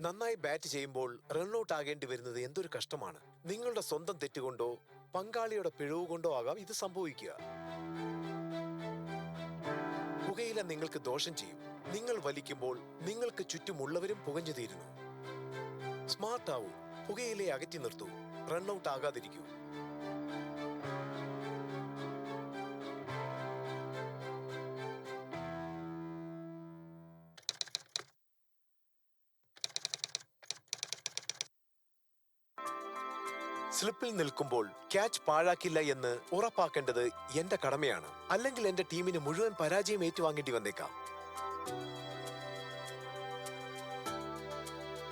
നന്നായി ബാറ്റ് ചെയ്യുമ്പോൾ റൺഔട്ട് ആകേണ്ടി വരുന്നത് എന്തൊരു കഷ്ടമാണ്. നിങ്ങളുടെ സ്വന്തം തെറ്റുകൊണ്ടോ പങ്കാളിയുടെ പിഴവ് കൊണ്ടോ ആകാം ഇത് സംഭവിക്കുക. പുകയില നിങ്ങൾക്ക് ദോഷം ചെയ്യും. നിങ്ങൾ വലിക്കുമ്പോൾ നിങ്ങൾക്ക് ചുറ്റുമുള്ളവരും പുകഞ്ഞു തീരുന്നു. സ്മാർട്ട് ആവൂ, പുകയിലെ അകറ്റി നിർത്തൂ, റൺഔട്ട് ആകാതിരിക്കൂ. സ്ലിപ്പിൽ നിൽക്കുമ്പോൾ ക്യാച്ച് പാഴാക്കില്ല എന്ന് ഉറപ്പാക്കേണ്ടത് എന്റെ കടമയാണ്. അല്ലെങ്കിൽ എന്റെ ടീമിന് മുഴുവൻ പരാജയം ഏറ്റുവാങ്ങേണ്ടി വന്നേക്കാം.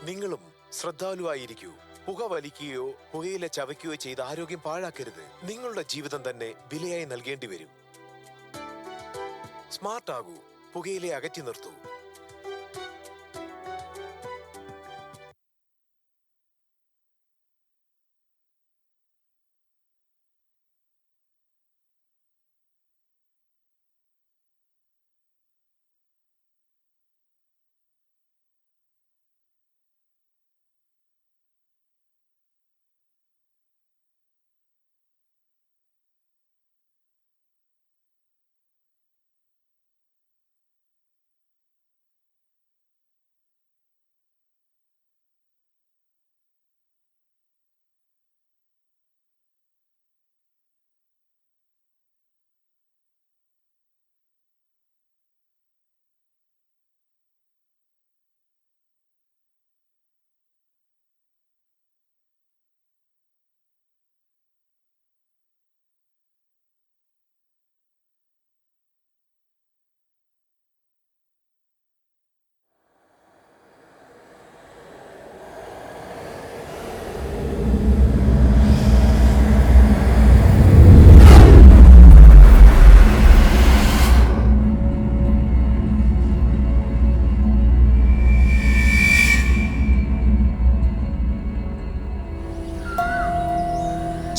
നിങ്ങളും ശ്രദ്ധാലുവായിരിക്കൂ. പുക വലിക്കുകയോ പുകയില ചവയ്ക്കുകയോ ചെയ്ത് ആരോഗ്യം പാഴാക്കരുത്. നിങ്ങളുടെ ജീവിതം തന്നെ വിലയായി നൽകേണ്ടി വരും. സ്മാർട്ട് ആകൂ, പുകയിലെ അകറ്റി നിർത്തൂ.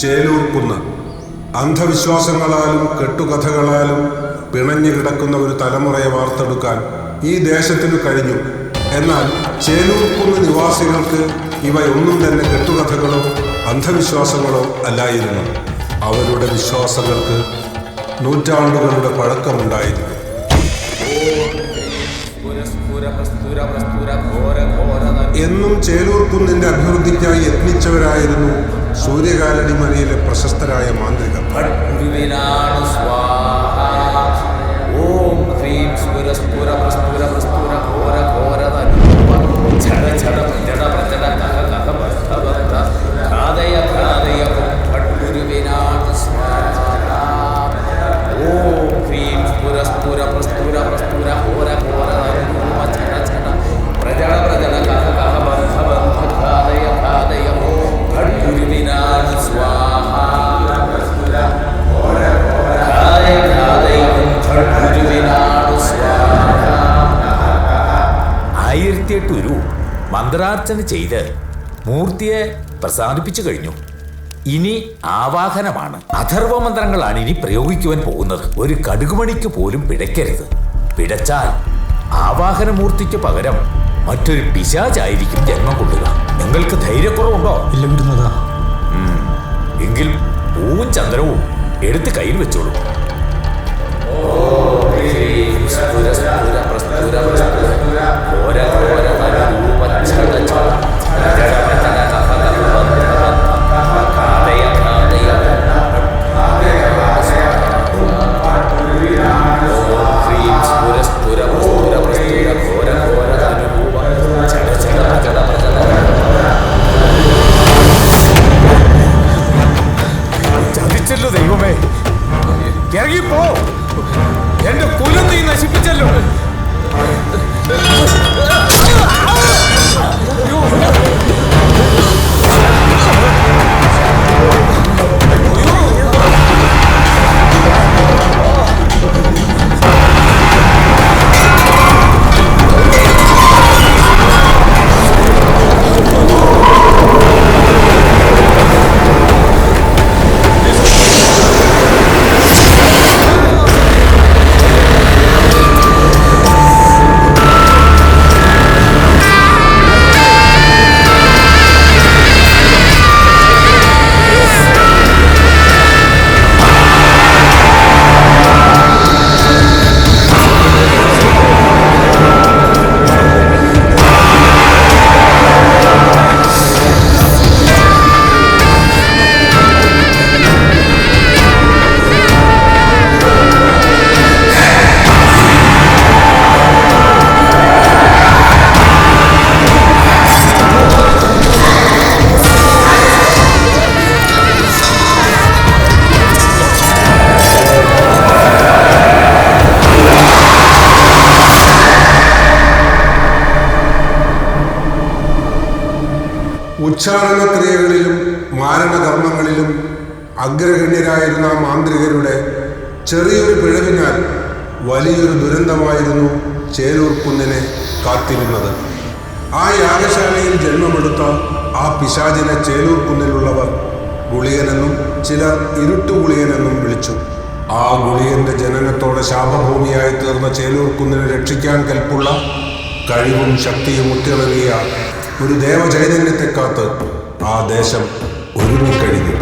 ചേലൂർക്കുന്ന് അന്ധവിശ്വാസങ്ങളാലും കെട്ടുകഥകളാലും പിണഞ്ഞു കിടക്കുന്ന ഒരു തലമുറയെ വാർത്തെടുക്കാൻ ഈ ദേശത്തിന് കഴിഞ്ഞു. എന്നാൽ ചേലൂർക്കുന്ന് നിവാസികൾക്ക് ഇവയൊന്നും തന്നെ കെട്ടുകഥകളോ അന്ധവിശ്വാസങ്ങളോ അല്ലായിരുന്നു. അവരുടെ വിശ്വാസങ്ങൾക്ക് നൂറ്റാണ്ടുകളുടെ പഴക്കമുണ്ടായിരുന്നു. എന്നും ചേലൂർക്കുന്നിന്റെ അഭിവൃദ്ധിക്കായി യത്നിച്ചവരായിരുന്നു സൂര്യകാലടിമലയിലെ പ്രശസ്തരായ മാന്ത്രികർ. മന്ത്രാർച്ചന ചെയ്ത് മൂർത്തിയെ പ്രസാദിപ്പിച്ചു കഴിഞ്ഞു. ഇനി ആവാഹനമാണ്. അഥർവ മന്ത്രങ്ങളാണ് ഇനി പ്രയോഗിക്കുവാൻ പോകുന്നത്. ഒരു കടുകുമണിക്ക് പോലും പിഴയ്ക്കരുത്. പിഴച്ചാൽ ആവാഹനമൂർത്തിക്ക് പകരം മറ്റൊരു പിശാചായിരിക്കും ജന്മം കൊള്ളുക. നിങ്ങൾക്ക് ധൈര്യക്കുറവുണ്ടോ? ഇല്ല വിടുന്നതാ. എങ്കിൽ പൂവും ചന്ദ്രവും എടുത്ത് കയ്യിൽ വെച്ചോളൂ. ചതിച്ചല്ലോ ദൈവമേ, ഇറങ്ങിപ്പോ. എന്റെ കുലം നീ നശിപ്പിച്ചല്ലോ. ഉച്ചാരണ ക്രിയകളിലും മാരണകർമ്മങ്ങളിലും അഗ്രഗണ്യരായിരുന്ന മാന്ത്രികരുടെ ചെറിയൊരു പിഴവിനാൽ വലിയൊരു ദുരന്തമായിരുന്നു ചേലൂർ കുന്നിനെ കാത്തിരുന്നത്. ആ യാഗശാലയിൽ ജന്മമെടുത്ത ആ പിശാചിനെ ചേലൂർ കുന്നിലുള്ളവർ ഗുളികനെന്നും ചിലർ ഇരുട്ടുഗുളികനെന്നും വിളിച്ചു. ആ ഗുളികന്റെ ജനനത്തോടെ ശാപഭൂമിയായി തീർന്ന ചേലൂർ കുന്നിനെ രക്ഷിക്കാൻ കൽപ്പുള്ള കഴിവും ശക്തിയും മുത്തിളങ്ങിയ ഒരു ദേവചൈതന്യത്തെ കാത്ത് ആ ദേശം ഒരുങ്ങിക്കഴിഞ്ഞു.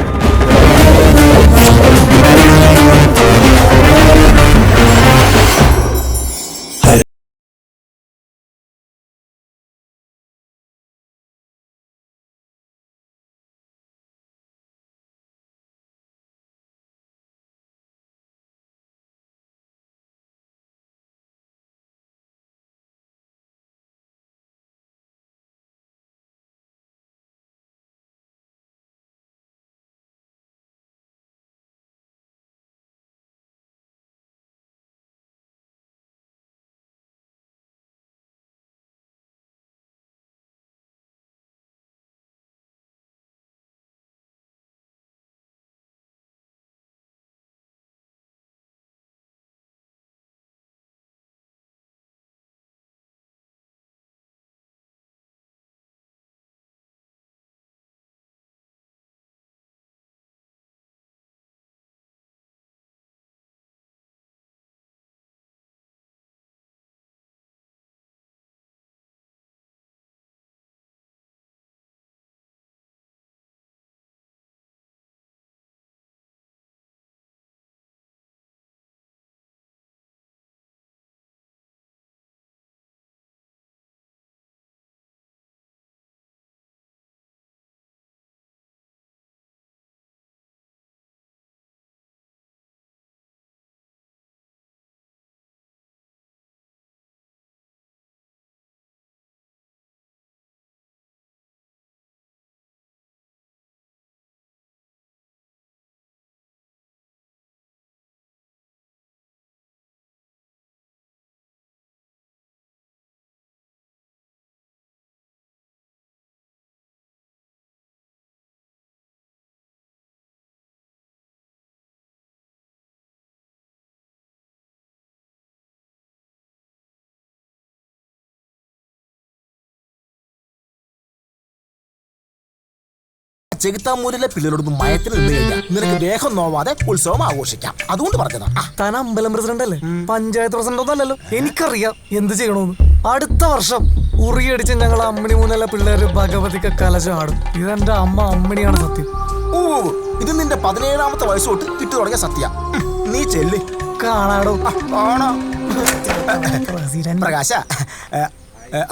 ചെകുത്താമൂരിലെ പിള്ളേരോടൊന്നും മയത്തിന് നിന്ന് കഴിഞ്ഞാൽ നിനക്ക് ദേഹം നോവാതെ ഉത്സവം ആഘോഷിക്കാം. അതുകൊണ്ട് പറഞ്ഞതാ. താൻ അമ്പലം പ്രസിഡന്റ് അല്ലേ, പഞ്ചായത്ത് പ്രസിഡന്റ് ഒന്നല്ലല്ലോ. എനിക്കറിയാം എന്ത് ചെയ്യണമെന്ന്. അടുത്ത വർഷം ഉറിയടിച്ച് ഞങ്ങൾ അമ്മിണി മൂന്നല്ല പിള്ളേര് ഭഗവതിക്ക് കലശം ആടും. ഇതെന്റെ അമ്മ അമ്മിണിയാണ് സത്യം. ഓ, ഇത് നിന്റെ 17ാമത്തെ വയസ്സ് തൊട്ട് ഇട്ടു തുടങ്ങിയ സത്യ. നീ ചെല്ല് കാണാടോ. പ്രകാശ,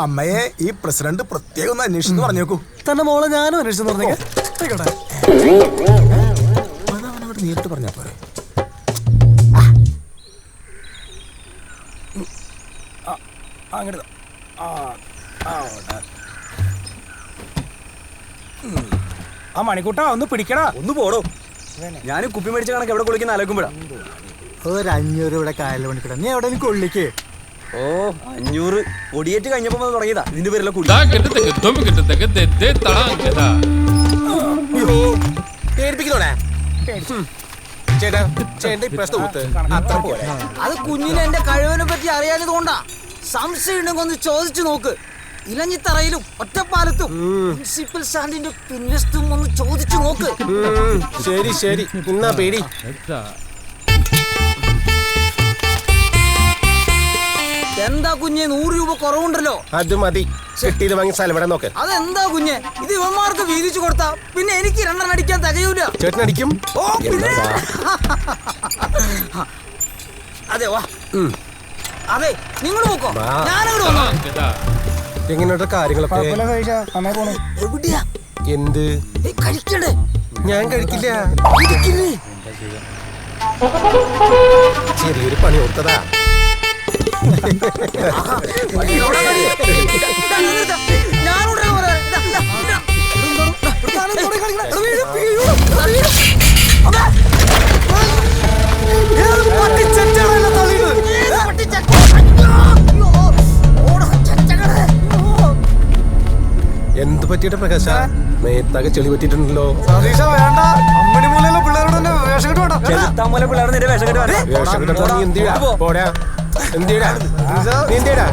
അമ്മയെ ഈ പ്രസിഡന്റ് പ്രത്യേകം ഒന്ന് അന്വേഷിച്ചു പറഞ്ഞേക്കൂ. തന്റെ മോളെ ഞാനും അന്വേഷിച്ചു പറഞ്ഞേക്കാം. അവനോട് നേരിട്ട് പറഞ്ഞാ പോരെ. അങ്ങോട്ട് ആ മണിക്കൂട്ടാ ഒന്ന് പിടിക്കടാ. ഒന്ന് പോടോ. ഞാൻ കുപ്പി മേടിച്ച കണക്ക് എവിടെ കുളിക്കുന്ന ആലോചിക്കുമ്പോഴാ ഒരു 500 ഇവിടെ കായലിൽ പണിക്കിടാ. നീ എവിടെ കൊള്ളിക്കേ? ഓ 500 കൊടിയേറ്റ് കഴിഞ്ഞപ്പോ തുടങ്ങിയതാ ഇതിന്റെ പേരിലെ കുടി. ചേട്ടാ, ചേട്ടൻ ഇപ്രാവശ്യത്തെ ഊത്ത് അത്ര പോലെ. അത് കുഞ്ഞിനെ എന്റെ കഴിവിനെ പറ്റി അറിയാഞ്ഞത് കൊണ്ടാ. സംശയം ഉണ്ടെങ്കിൽ ഒന്ന് ചോദിച്ചു നോക്ക്. ഇലഞ്ഞിത്തറയിലും ഒറ്റപ്പാലത്തും പ്രിൻസിപ്പൽ സ്റ്റാൻഡിന്റെ പിൻവശത്തും ഒന്ന് ചോദിച്ചു നോക്ക്. ശരി ശരി, ഇന്നാ പേടി. എന്താ കുഞ്ഞെ 100 രൂപ കുറവുണ്ടല്ലോ. അത് മതി, കിട്ടിയത് വാങ്ങി സ്ഥലം ഇവിടെ നോക്ക്. അതെന്താ കുഞ്ഞെ, ഇത് ഇവന്മാർക്ക് വീതിച്ചു കൊടുത്താ പിന്നെ എനിക്ക് 2 അടിക്കാൻ തികയൂല. ചേട്ടൻ അടിക്കും. ഓ പിന്നെ അതെ വാ. അതെ നിങ്ങൾ നോക്കോ, ഞാനങ്ങോട്ട് വന്നോ. എങ്ങനെയുള്ള കാര്യങ്ങളൊക്കെ എവിടെയാ എന്ത് കഴിക്കണ്ടേ? ഞാൻ കഴിക്കില്ല. ഇരിക്കില്ലേ? ചെറിയൊരു പണി കൊടുത്തതാ. എന്ത് പറ്റിയിട്ട് പ്രകാശ മേത്താകെ ചെളി പറ്റിയിട്ടുണ്ടല്ലോ. സതീശ വേണ്ട, അമ്മണി മൂലയിലെ പിള്ളേരോട് തന്നെ വേഷം കെട്ട് വേണ്ട. വേഷം കെട്ടാൻ നീ എന്ത് ചെയ്യടാ? പോടാ, എന്ത് ചെയ്യടാ? നീ എന്ത് ചെയ്യടാ?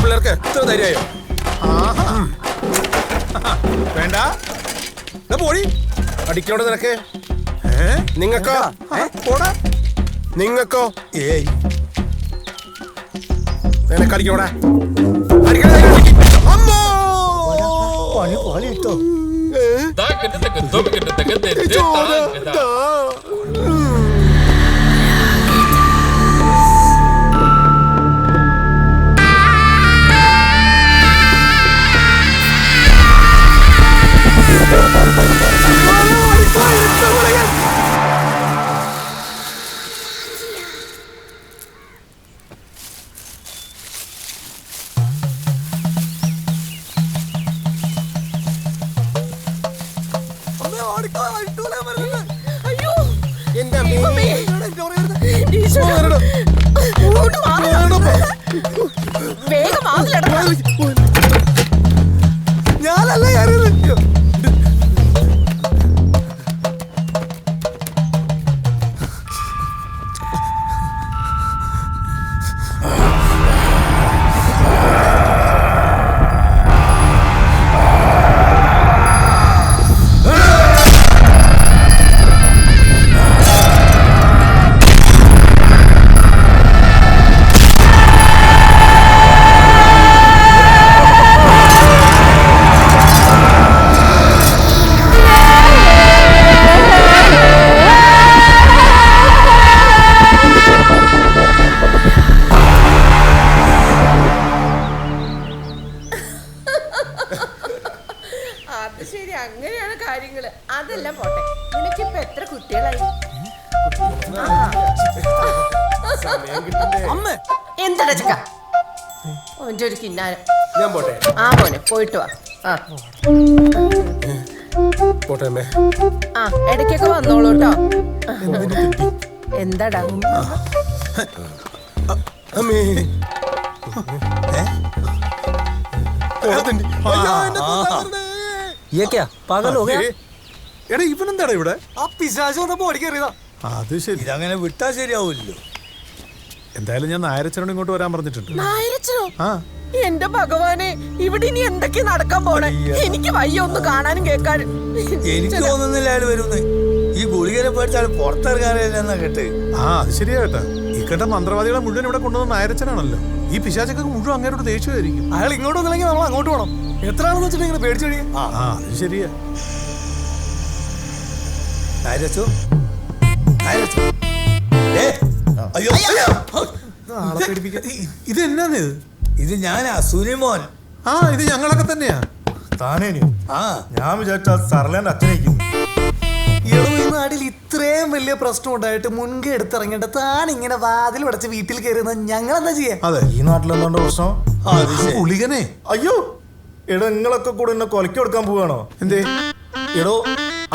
പിള്ളേർക്ക് എത്ര ധൈര്യമായോ? വേണ്ട പോടി അടിക്കണോട് നിനക്ക്. നിങ്ങൾക്കോ? നിങ്ങൾക്കോ? ഏയ് നിനക്ക് അടിക്കണോടാ? അമ്മോ പണി പാളിട്ടോ. അങ്ങനെയാണ് കാര്യങ്ങള്. അതെല്ലാം പോട്ടെ, നിനക്കിപ്പോ എത്ര കുട്ടികളായി? എന്താ ചക്ക ഓൻ്റെ ഒരു കിന്നാരം. ഞാൻ പോട്ടെ. ആ മോനെ പോയിട്ട് വാ. പോട്ടെ അമ്മേ. ആ ഇടയ്ക്കൊക്കെ വന്നോളൂ കേട്ടോ. എന്താടാ അമ്മേ. എടാ ഇവനെന്താടാ ഇവിടെ? ആ പിശാച് വന്നപ്പോ ഓടിക്കേറിയതാ. അത് ശരി. ഇതങ്ങനെ വിട്ടാ ശരിയാവില്ലല്ലോ. എന്തായാലും ഞാൻ നായരച്ചനോട് ഇങ്ങോട്ട് വരാൻ പറഞ്ഞിട്ടുണ്ട്. നായരച്ചനോ? ആ എന്റെ ഭഗവാനെ, ഇവിടെ ഇനി എന്തൊക്കെ നടക്കാൻ പോണേ? എനിക്ക് വയ്യ ഒന്ന് കാണാനും കേൾക്കാനും. എനിക്ക് തോന്നുന്നില്ല അയാൾ വരുന്ന്. ഈ ഗുളികനെ പേടിച്ചാൽ പുറത്തിറങ്ങാറില്ലെന്നാ കേട്ട്. ആ അത് ശരിയാ കേട്ടാ. ഈ കേട്ട മന്ത്രവാദികളെ മുഴുവൻ ഇവിടെ കൊണ്ടുവന്ന നായരച്ചനാണല്ലോ. ഈ പിശാചൊക്കെ മുഴുവൻ അങ്ങോട്ട് ദേഷ്യമായിരിക്കും. അയാൾ ഇങ്ങോട്ട് വന്നില്ലെങ്കിൽ നമ്മൾ അങ്ങോട്ട് പോകണം. എത്ര ആണെന്ന് വെച്ചിട്ടുണ്ടെങ്കിൽ പേടിച്ചു കഴിയും. ആ അത് ശരിയാ. ഇത് എന്നാണ് ഇത്? ഇത് ഞാനാ സുനിമോൻ. ആ ഇത് ഞങ്ങളൊക്കെ തന്നെയാ. താനേനു? ആ ഞാൻ വിചാരിച്ച സർലേന്റെ അച്ഛനേക്കും. ഈ നാട്ടിൽ ഇത്രയും വലിയ പ്രശ്നം ഉണ്ടായിട്ട് മുൻകൈ എടുത്തിറങ്ങേണ്ട താൻ ഇങ്ങനെ വാതിൽ അടച്ച് വീട്ടിൽ കയറുന്നത് ഞങ്ങൾ എന്താ ചെയ്യാ? അതെ, ഈ നാട്ടിലെന്താണ്ട് പ്രശ്നം? പുളികനെ. അയ്യോ എടോ, നിങ്ങളൊക്കെ കൂടെ എന്നെ കൊലക്കി കൊടുക്കാൻ പോവാണോ? എന്തേ? എടോ,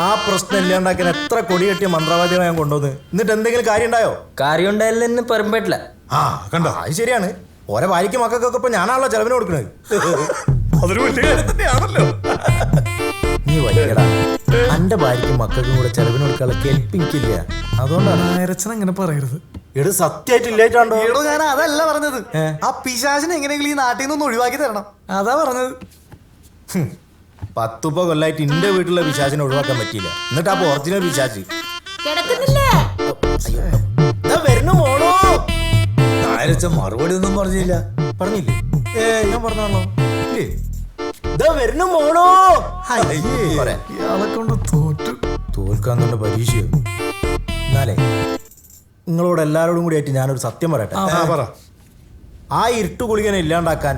ആ പ്രശ്നം ഇല്ലാണ്ടാക്കാൻ എത്ര കൊടി കെട്ടിയ മന്ത്രവാദികളെ ഞാൻ കൊണ്ടുവന്ന്. എന്നിട്ട് എന്തെങ്കിലും കാര്യം ഉണ്ടായോ? കാര്യം ഉണ്ടായില്ലെന്ന് പറയാൻ പറ്റില്ല. ആ കണ്ടോ, അത് ശരിയാണ്. ഓരോ ഭാര്യയ്ക്ക് മക്കൾക്കൊക്കെ ഇപ്പൊ ഞാനാണല്ലോ ചെലവിന് കൊടുക്കുന്നത്. അതൊരു വലിയ കാര്യം തന്നെയാണല്ലോ. നീ വയ്യടാ, എന്റെ ഭാര്യയ്ക്കും മക്കൾക്കും കൂടെ ചെലവിന് കൊടുക്കാനുള്ള കെൽപ്പിക്കില്ല. അതുകൊണ്ടാണ് നായരച്ചൻ അങ്ങനെ പറയരുത്. എടോ സത്യമായിട്ടില്ലായിട്ടാണ്ടോ? എടോ ഞാൻ അതല്ല പറഞ്ഞത്. ആ പിശാചിനെ എങ്ങനെയെങ്കിലും ഈ നാട്ടിൽ നിന്ന് ഒഴിവാക്കി തരണം, അതാ പറഞ്ഞത്. 10 കൊല്ലായിട്ട് എന്റെ വീട്ടിലെ പിശാചിനെ ഒഴിവാക്കാൻ പറ്റിയില്ല. എന്നിട്ട് അപ്പൊ ഒറിജിനൽ പിശാചി വരുന്നു മോളോ. നായരച്ച മറുപടി ഒന്നും പറഞ്ഞില്ല. പറഞ്ഞില്ലേ? ഞാൻ പറഞ്ഞാണോ? വരുന്നു മോളോ. ഇയാളെ കൊണ്ട് തോറ്റു. തോൽക്കാൻ തന്നെ പരീക്ഷയോ? എന്നാലേ നിങ്ങളോട് എല്ലാവരോടും കൂടി ആയിട്ട് ഞാനൊരു സത്യം പറയട്ടെ. ആ ഇരുട്ടു ഗുളികനെ ഇല്ലാണ്ടാക്കാൻ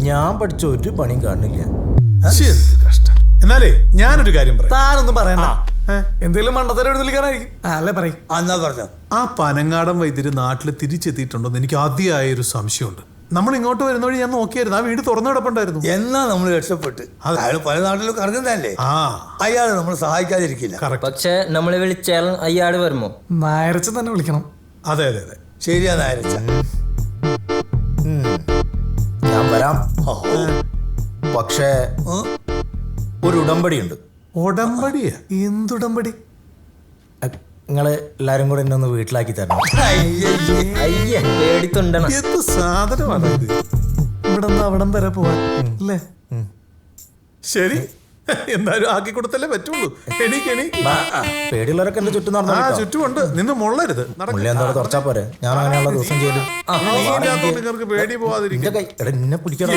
ഞാൻ പഠിച്ച ഒരു പണിയും കാണുന്നില്ല. കഷ്ടം. എന്നാലേ ഞാനൊരു കാര്യം പറയാം. താനൊന്നും പറയണ്ട. എന്തെങ്കിലും മണ്ടത്തരം എഴുന്നള്ളിക്കാനായിരിക്കും. അല്ലേ പറയും. എന്നാ പറഞ്ഞോ. ആ പനങ്ങാടൻ വൈദ്യര് നാട്ടിൽ തിരിച്ചെത്തിയിട്ടുണ്ടോന്ന് എനിക്ക് അതിയായൊരു സംശയമുണ്ട്. നമ്മൾ ഇങ്ങോട്ട് വരുന്ന വഴി ഞാൻ നോക്കിയായിരുന്നു, ആ വീട് തുറന്നു കിടപ്പുണ്ടായിരുന്നു. എന്നാ നമ്മൾ രക്ഷപ്പെട്ട്. അയാൾ പല നാട്ടിലും കറങ്ങുന്നതല്ലേ. ആ അയാള് നമ്മൾ സഹായിക്കാതിരിക്കില്ല. പക്ഷെ നമ്മളെ വിളിച്ചാൽ അയാള് വരുമോ? നായരച്ചൻ തന്നെ വിളിക്കണം. അതെ അതെ അതെ, ശരിയാ നായരച്ച. ഞാൻ വരാം. പക്ഷേ ഒരു ഉടമ്പടിയുണ്ട്. ഉടമ്പടിയാ? എന്തുടമ്പടി? നിങ്ങള് എല്ലാരും കൂടെ എന്നെ ഒന്ന് വീട്ടിലാക്കി തരണം. അയ്യേ പേടിത്തുണ്ടണം. എന്ത് സാധനമാണ് ഇത്? ഇവിടെ നിന്ന് അവിടം വരെ പോവാൻ അല്ലേ? ശരി, എന്തായാലും ആക്കി കൊടുത്തല്ലേ പറ്റുള്ളൂ. പേടിയുള്ളവരൊക്കെ എന്റെ ചുറ്റും നടന്നു. ചുറ്റുമുണ്ട്, നിന്ന് മുള്ളരുത്. എന്തോടെ തുറച്ചാ പോരെ. ഞാൻ അങ്ങനെയുള്ള ദിവസം ചെയ്യലും. നിങ്ങൾക്ക് പേടി പോവാതിരിക്കും. എന്നെ പിടിക്കണം.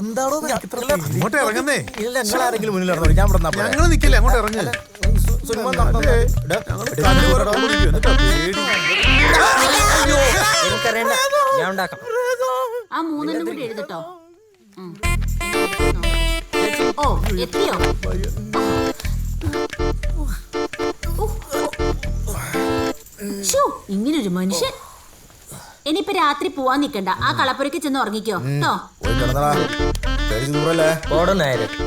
എന്താണോ അങ്ങോട്ട് ഇറങ്ങുന്നേ? നിങ്ങളാരെങ്കിലും മുന്നിൽ ഇറങ്ങി ഞാൻ ഞങ്ങൾ നിക്കില്ലേ, അങ്ങോട്ട് ഇറങ്ങ്. എനിക്കറിയണ്ട, ഞാൻ ഉണ്ടാക്കാം. ആ 3 കൂടി എഴുതട്ടോ. ഓ എത്തിയോ? ഇങ്ങനൊരു മനുഷ്യൻ. ഇനിയിപ്പൊ രാത്രി പോവാൻ നിക്കണ്ട, ആ കളപ്പുരക്ക് ചെന്ന് ഉറങ്ങിക്കോ കേട്ടോ.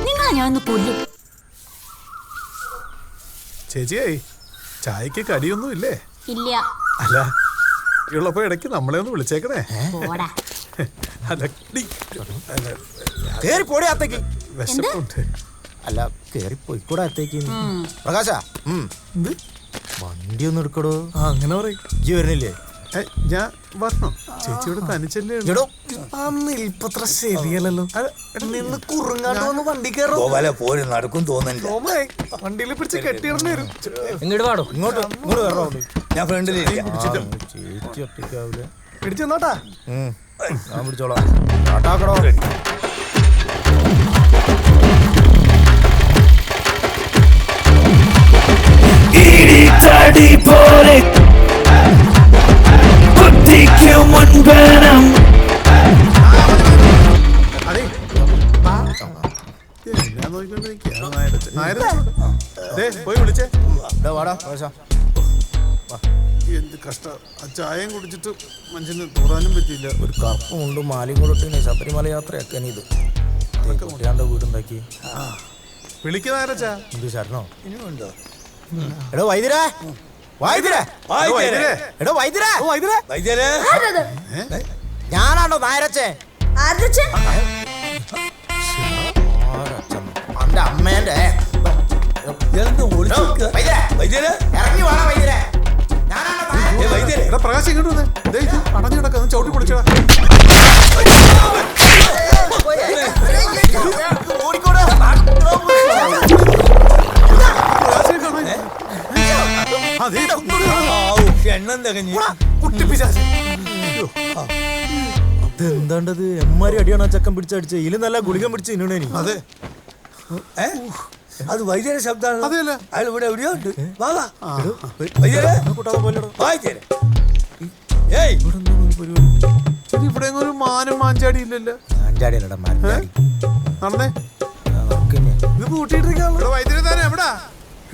നിങ്ങളെ ഞാൻ ഒന്ന് കൊല്ലും. ചേച്ചിയായി ചായക്ക് കടിയൊന്നും ഇല്ലേ? ഇല്ല. അല്ല ഉള്ളപ്പോ ഇടയ്ക്ക് നമ്മളെ ഒന്ന് വിളിച്ചേക്കണേ. പോടാ. വിശപ്പുണ്ട്. അല്ല കേറി പോയിക്കൂടെ അകത്തേക്ക്. പ്രകാശ വണ്ടി ഒന്ന് എടുക്കടോ. അങ്ങനെ പറയും. ഇജ്ജ് വരുന്നില്ലേ? ഞാൻ വരണോ? ചേച്ചിയോട് തനിച്ചല്ലേ? ഇപ്പത്ര ശരിയല്ലല്ലോ. നിന്ന് കുറുങ്ങാണ്ട് വണ്ടി കയറും. പോരും നടക്കും തോന്നല്ലേ. വണ്ടിയിൽ പിടിച്ച് കെട്ടിയിടേണ്ടി വരും. ഇങ്ങോട്ട് പാടും. ഇങ്ങോട്ട് വരണോ? ഞാൻ ഫ്രണ്ടിൽ ചേച്ചി ഒറ്റയ്ക്കാവില്ല. പിടിച്ചെന്നോട്ടാ. ഞാൻ പിടിച്ചോളാം. ആട്ടാക്കടോ. നോക്കിക്കൊണ്ടിരിക്കുക പോയി വിളിച്ചേ. വാടാ എന്ത് കഷ്ട, ആ ചായയും കുടിച്ചിട്ട് മനുഷ്യന് തോറാനും പറ്റിയില്ല. ഒരു കറുപ്പും ഉണ്ട് മാലയും കൂടെ ശബരിമല യാത്രയാക്കാൻ ഇത് കുട്ടിയാണ്ട് വീടുണ്ടാക്കി. വിളിക്കുന്നതാരച്ചാ? എന്ത് ശരണോ? ഇനിയുണ്ടോ? എടോ വൈദ്യരേ, വൈദ്യരേ, എടോ വൈദ്യരേ, വൈദ്യരെ ഞാനാണോ നായരച്ചേ? അന്റെ അമ്മേന്റെ വൈദ്യരെ ഇറങ്ങി വേണ വൈദ്യരേ. എടാ പ്രകാശ് ഇങ്ങോട്ട് വന്നേ. അടഞ്ഞു കിടക്കാം, ചവിട്ടി പൊളിച്ചടാ. എണ്ണം തികഞ്ഞു. എന്താണ്ടത് എമ്മാരി അടിയാണ് ആ ചക്കൻ പിടിച്ചടിച്ച്. ഇതിൽ നല്ല ഗുളികം പിടിച്ച് ഇന്നണേനി. അതെ, അത് വൈദ്യരെ ശബ്ദമാണ്. അതെയല്ല, അയാൾ ഇവിടെ എവിടെയോ ഉണ്ട്. ഇവിടെ ഒരു മാനും മാഞ്ചാടി ഇല്ലല്ലോ. നടന്നേ, ഇത് കൂട്ടിയിട്ടിരിക്കാണല്ലോ. വൈദ്യുതി താരം എവിടാ?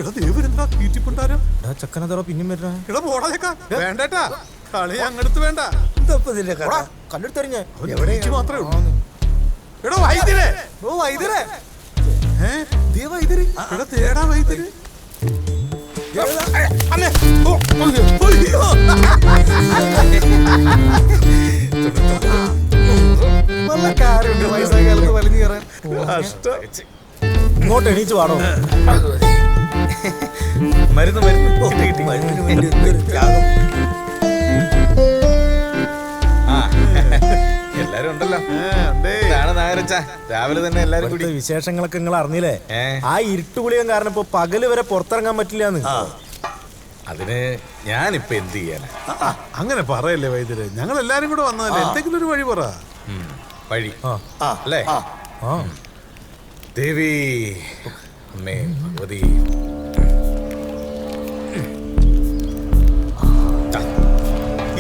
എടാ ദേവരെന്താ തീറ്റിപ്പുണ്ടാരം? ചക്കനതറ പിന്നെയും വരണ. എടാ പോടാ ചക്ക, വേണ്ടേട്ടാ കളി അങ്ങടുത്ത് വേണ്ട. കല്ലെടുത്തെറിഞ്ഞേ മാത്രമേ ഉള്ളൂ. എടാ വൈദ്യരെ, ഓ വൈദ്യരെ, വൈദ്യര് എടാ തേടാ വൈദ്യര്. നല്ല കാര്യമുണ്ട് വയസ്സായ കാലത്ത് വലിഞ്ഞു കയറാൻ. ഇങ്ങോട്ട് എണീച്ച് പാടോ. മരുന്ന് മരുന്നിന് വേണ്ടി എന്തൊരു ത്യാഗം. എല്ലാരും ഉണ്ടല്ലോ. രാവിലെ തന്നെ എല്ലാരും കൂടി വിശേഷങ്ങളൊക്കെ നിങ്ങൾ അറിഞ്ഞില്ലേ? ആ ഇരുട്ടുകുളിയും കാരണം ഇപ്പൊ പകല് വരെ പുറത്തിറങ്ങാൻ പറ്റില്ലാന്ന്. അതിന് ഞാനിപ്പോ എന്ത് ചെയ്യാനാ? അങ്ങനെ പറയല്ലേ വൈദ്യര്, ഞങ്ങൾ എല്ലാരും കൂടെ വന്നതല്ലേ, എന്തെങ്കിലും ഒരു വഴി പറ. വഴി അല്ലേ? ദേവി അമ്മേ ഭഗവതി,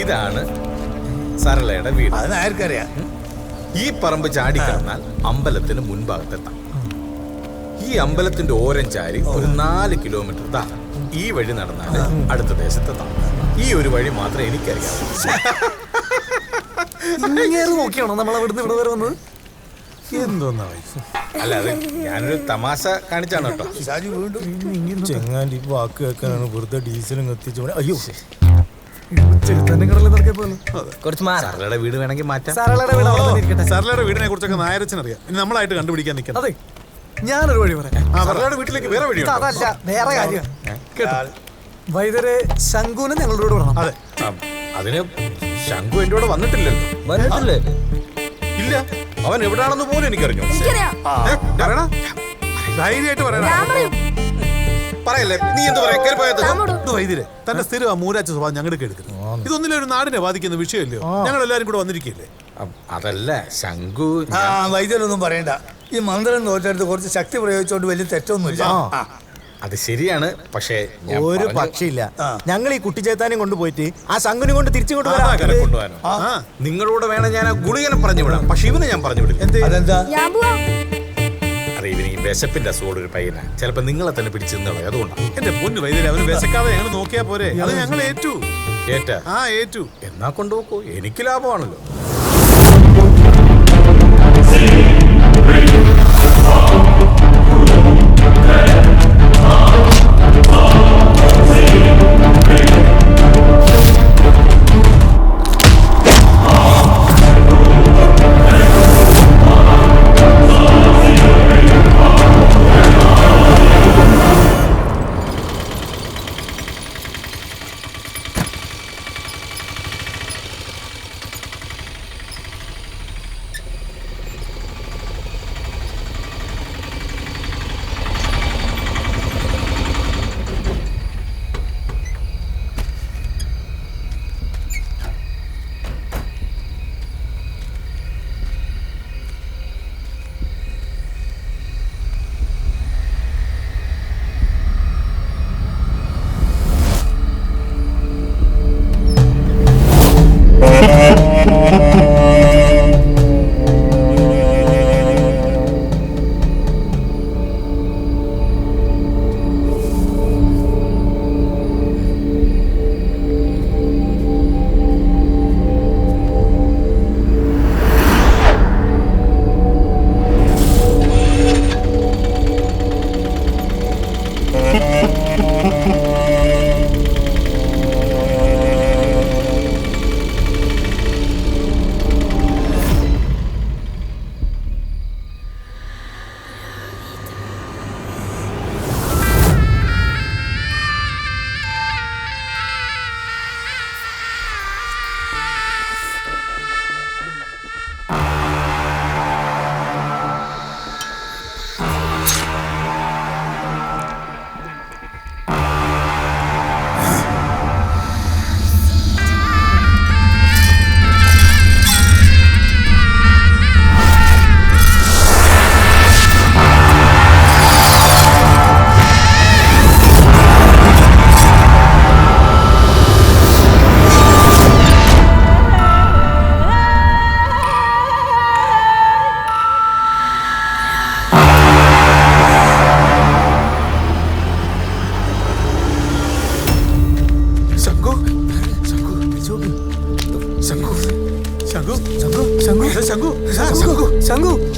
ഇതാണ് സരളയുടെ വീട്. അത് ആർക്കറിയാം. ഈ പറമ്പ് ചാടിക്കടന്നാൽ അമ്പലത്തിന് മുൻഭാഗത്തെത്താം. ഈ അമ്പലത്തിന്റെ ഓരം ചാരി ഒരു 4 കിലോമീറ്റർ താ ഈ വഴി നടന്നാൽ അടുത്ത ദേശത്തെത്താം. ഈ ഒരു വഴി മാത്രമേ എനിക്കറിയാവൂ. നോക്കിയാണോ നമ്മൾ അവിടുന്ന് ഇവിടെ വരെ വന്നത്? എന്തോന്നാ അല്ല, അത് ഞാനൊരു തമാശ കാണിച്ചാണ് കേട്ടോ. ചെങ്ങാൻ്റെ ഈ വാക്ക് കേൾക്കാനാണ് വെറുതെ ഡീസലും കത്തിച്ചു. അയ്യോ, കുറച്ച് സരളയുടെ വീട് വേണമെങ്കിൽ മാറ്റാം. സരളയുടെ വീടിനെ കുറിച്ചൊക്കെ നായരച്ചനറിയാം. ഇനി നമ്മളായിട്ട് കണ്ടുപിടിക്കാൻ നിൽക്കണം. അതെ, ഞാനൊരു വഴി പറയാം. സരളയുടെ വീട്ടിലേക്ക് വേറെ വഴി. അതല്ല, വേറെ കാര്യം. വൈദ്യരെ ശങ്കുവിനെ ഞങ്ങളുടെ കൂടെ വരണം. അതെ, അതിന് ശംഖു എന്റെ കൂടെ വന്നിട്ടില്ലല്ലോ. ഇല്ല, അവൻ എവിടാണെന്ന് പോലും എനിക്കറിഞ്ഞു. ധൈര്യമായിട്ട് പറയണം. പറയല്ലേ, നീ എന്ത് പറയാ? വൈദ്യരെ തന്റെ സ്ഥിരം മൂരാച്ച സ്വഭാവം ഞങ്ങൾക്ക് എടുക്കുന്നത്. ഇതൊന്നില്ല ഒരു നാടിനെ ബാധിക്കുന്ന വിഷയമല്ലയോ? ഞങ്ങൾ എല്ലാരും കൂടെ വന്നിരിക്കില്ലേ? അതല്ല ശംഖു. വൈദ്യരൊന്നും പറയണ്ട. ഈ മന്ത്രം തോറ്റെടുത്ത് കുറച്ച് ശക്തി പ്രയോഗിച്ചോണ്ട് വലിയ തെറ്റൊന്നുമില്ല. അത് ശരിയാണ്, പക്ഷേ ഒരു പക്ഷിയില്ല. ഞങ്ങൾ ഈ കുട്ടിച്ചേത്താനും കൊണ്ടുപോയിട്ട് ആ ശങ്കുനെ കൊണ്ട് തിരിച്ചു കൊണ്ടുപോകാനോ? നിങ്ങളോട് വേണം ഞാൻ ആ ഗുളികനെ പറഞ്ഞു വിടാം, പക്ഷെ ഇവനെ ഞാൻ പറഞ്ഞു വിടില്ല. അതെന്താ? ഇവന് ഈ വിശപ്പിന്റെ അസുഖമുള്ള ഒരു പയ്യനാ. ചിലപ്പോ നിങ്ങളെ തന്നെ പിടിച്ചു നിന്നോളൂ. അതുകൊണ്ടാണ്. എന്റെ പൊന്നു വൈദ്യരെ, അവന് വിശക്കാതെ ഞങ്ങൾ നോക്കിയാ പോരെ? അത് ഞങ്ങൾ ഏറ്റു. ഏറ്റു എന്നാ കൊണ്ടുപോക്കോ, എനിക്ക് ലാഭമാണല്ലോ.